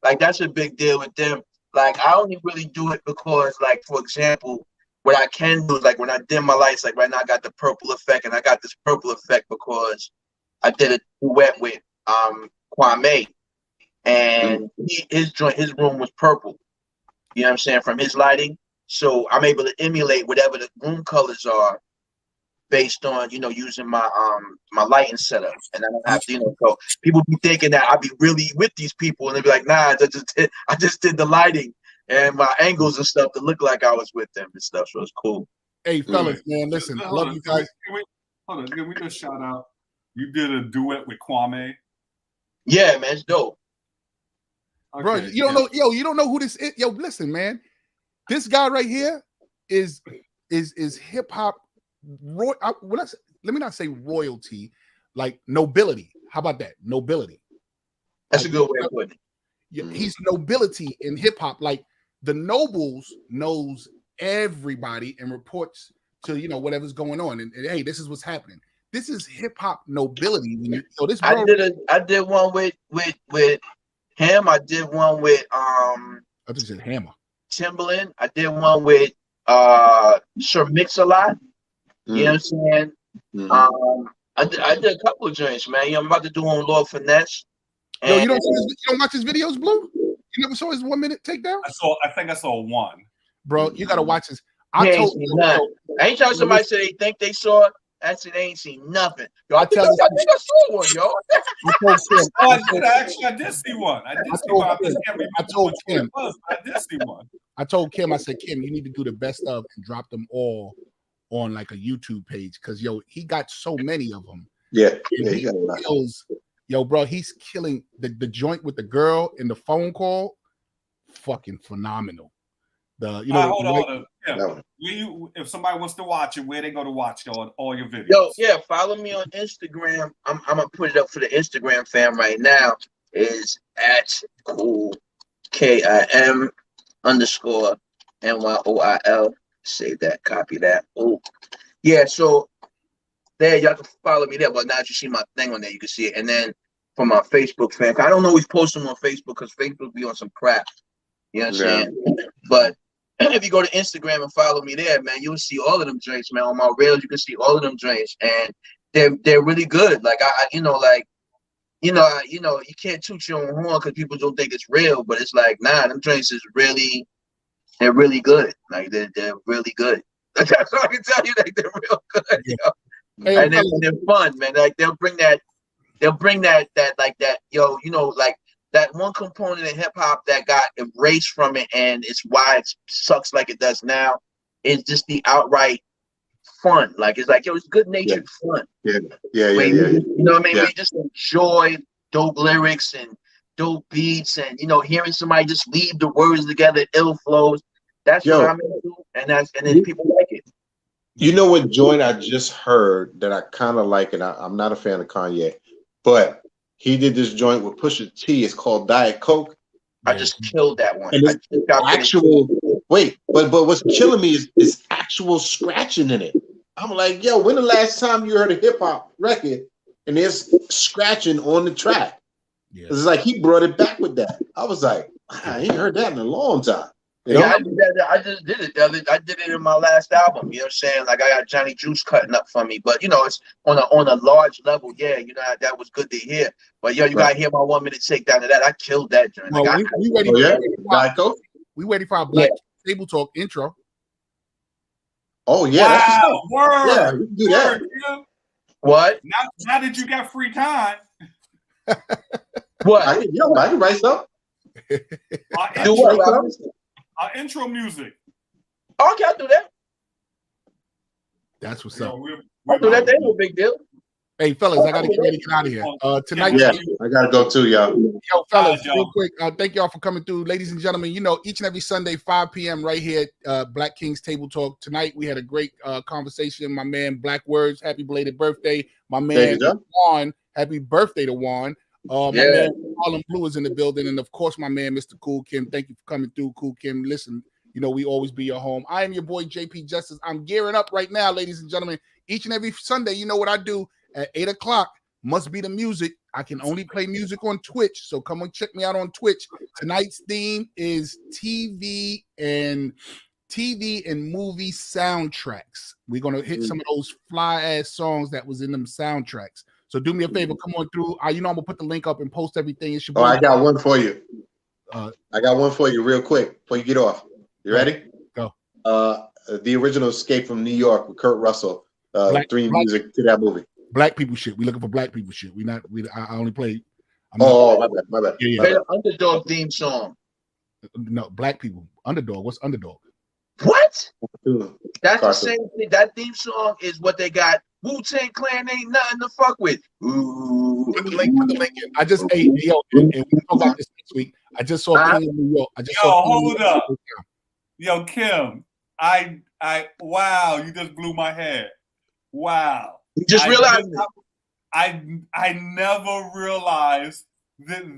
like that's a big deal with them. Like, I only really do it because, like, for example, what I can do is, like, when I dim my lights, like right now I got the purple effect, and I got this purple effect because I did a duet with Kwame, and his room was purple. You know what I'm saying? From his lighting. So I'm able to emulate whatever the room colors are based on, using my my lighting setup. And I don't have to, so people be thinking that I be really with these people, and they be like, nah, I just did the lighting and my angles and stuff to look like I was with them and stuff. So it's cool. Hey, fellas, man, listen, I love you guys. Can we just shout out? You did a duet with Kwame. Yeah, man, it's dope. Okay, bro, you don't know who this is. Yo, listen, man. This guy right here is hip hop. Let me not say royalty, like nobility. How about that? Nobility. That's a good way of putting it. Yeah, he's nobility in hip hop. Like the Nobles knows everybody and reports to whatever's going on. And hey, this is what's happening. This is hip hop nobility. I did one with him. I did one with I just said Hammer. Timbaland. I did one with Sir Mix-a-Lot. You know what I'm saying? I did a couple of joints, man. I'm about to do one with Lord Finesse. Yo, you don't watch his videos, Blue? You never saw his 1 minute takedown? I think I saw one. Bro, you gotta watch his. I ain't trying somebody say they think they saw it. I said they ain't seen nothing. Yo, I think I saw one, yo. I did see one. I did see one. I told Kim, I said, Kim, you need to do the best of and drop them all on like a YouTube page because he got so many of them. Yeah, he got a lot. Bro, he's killing the joint with the girl in the phone call. Fucking phenomenal. Hold on. Yeah. If somebody wants to watch it, where they go to watch all your videos? Yo, yeah, follow me on Instagram. I'm gonna put it up for the Instagram fam right now. Is at cool KIM _ NYOIL. Save that, copy that. Oh, yeah. So there, y'all can follow me there. But now that you see my thing on there, you can see it. And then for my Facebook fan. I don't always post them on Facebook because Facebook be on some crap. You know what I'm saying? But if you go to Instagram and follow me there, man, you'll see all of them joints, man. On my rails, you can see all of them joints, and they're really good. Like you can't toot your own horn because people don't think it's real, but it's like, nah, them joints is really, they're really good. Like they're really good. That's all I can tell you. Like they're real good. You know? Hey, And they're fun, man. Like they'll bring that like that, yo, you know, like that one component in hip hop that got erased from it, and it's why it sucks like it does now. Is just the outright fun. Like it's like, yo, it's good natured fun. Yeah. You know what I mean? Yeah. We just enjoy dope lyrics and dope beats, and you know, hearing somebody just leave the words together, ill flows. That's what I'm into, and then people like it. You know what joint I just heard that I kind of like, and I'm not a fan of Kanye, but he did this joint with Pusha T. It's called Diet Coke. I just killed that one. And it's actual. Wait, but what's killing me is actual scratching in it. I'm like, yo, when the last time you heard a hip hop record and there's scratching on the track? Yeah. It's like he brought it back with that. I was like, I ain't heard that in a long time. You know? Yeah, I just did it. I did it in my last album. You know what I'm saying? Like I got Johnny Juice cutting up for me, but you know, it's on a large level. Yeah, you know, that was good to hear. But yo, you gotta hear my 1 minute takedown of that. I killed that joint. Well, Like, we ready. We ready for our Black Table Talk intro. Oh yeah, wow, word. Yeah, we can do that. Yeah. What? Now that you got free time, What? I can write something. Do what? Our intro music. Okay, I'll do that. That's what's up. I'll do that. That ain't no big deal. Hey, fellas, I gotta get ready to get out of here. Tonight, Yeah, I gotta go too, y'all. Yo, fellas, real quick, thank y'all for coming through. Ladies and gentlemen, you know, each and every Sunday, 5 p.m. right here at Black Kings Table Talk. Tonight, we had a great conversation. My man, Black Words, happy belated birthday. My man, Juan, happy birthday to Juan. My man, Harlem Blue is in the building. And, of course, my man, Mr. Cool Kim. Thank you for coming through, Cool Kim. Listen, you know, we always be your home. I am your boy, JP Justice. I'm gearing up right now, ladies and gentlemen. Each and every Sunday, you know what I do at 8 o'clock. Must be the music. I can only play music on Twitch, so come and check me out on Twitch. Tonight's theme is TV and movie soundtracks. We're gonna hit some of those fly ass songs that was in them soundtracks. So do me a favor, come on through. You know I'm gonna put the link up and post everything. It should be I got one for you. I got one for you real quick before you get off. You ready? Go. The original Escape from New York with Kurt Russell. Theme music to that movie. Black people shit. We looking for black people shit. I only play. My bad. Yeah. Play the Underdog theme song. No, black people. Underdog. What's Underdog? What? That's Carson. the same thing. That theme song is what they got. Wu-Tang Clan ain't nothing to fuck with. Ooh. Put the link in. I just ate. Yo, and we talk about this next week. I just saw King in New York. Hold up. Yo, Kim. Wow, you just blew my head. Wow. You just realized I never realized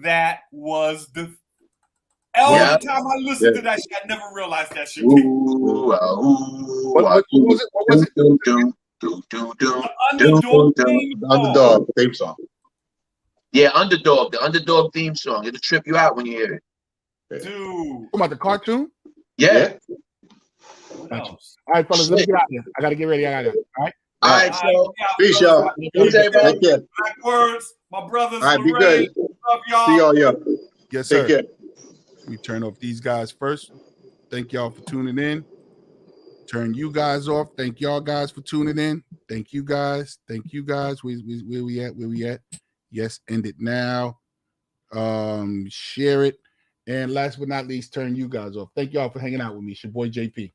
that was the every time I listened to that shit, I never realized that shit. What was it? The Underdog theme song. Yeah, Underdog. The Underdog theme song. It'll trip you out when you hear it. Dude. Talking about the cartoon? Yeah. Gotcha. All right, fellas, let's get out of here. I gotta get ready. All right. All right, so peace, y'all. Take care. Black Words, my brothers. All right, be good. Love y'all. See y'all, Yes, sir. Take care. We turn off these guys first. Thank y'all for tuning in. Turn you guys off. Thank y'all guys for tuning in. Thank you guys. Where we at? Yes, end it now. Share it. And last but not least, turn you guys off. Thank y'all for hanging out with me. It's your boy JP.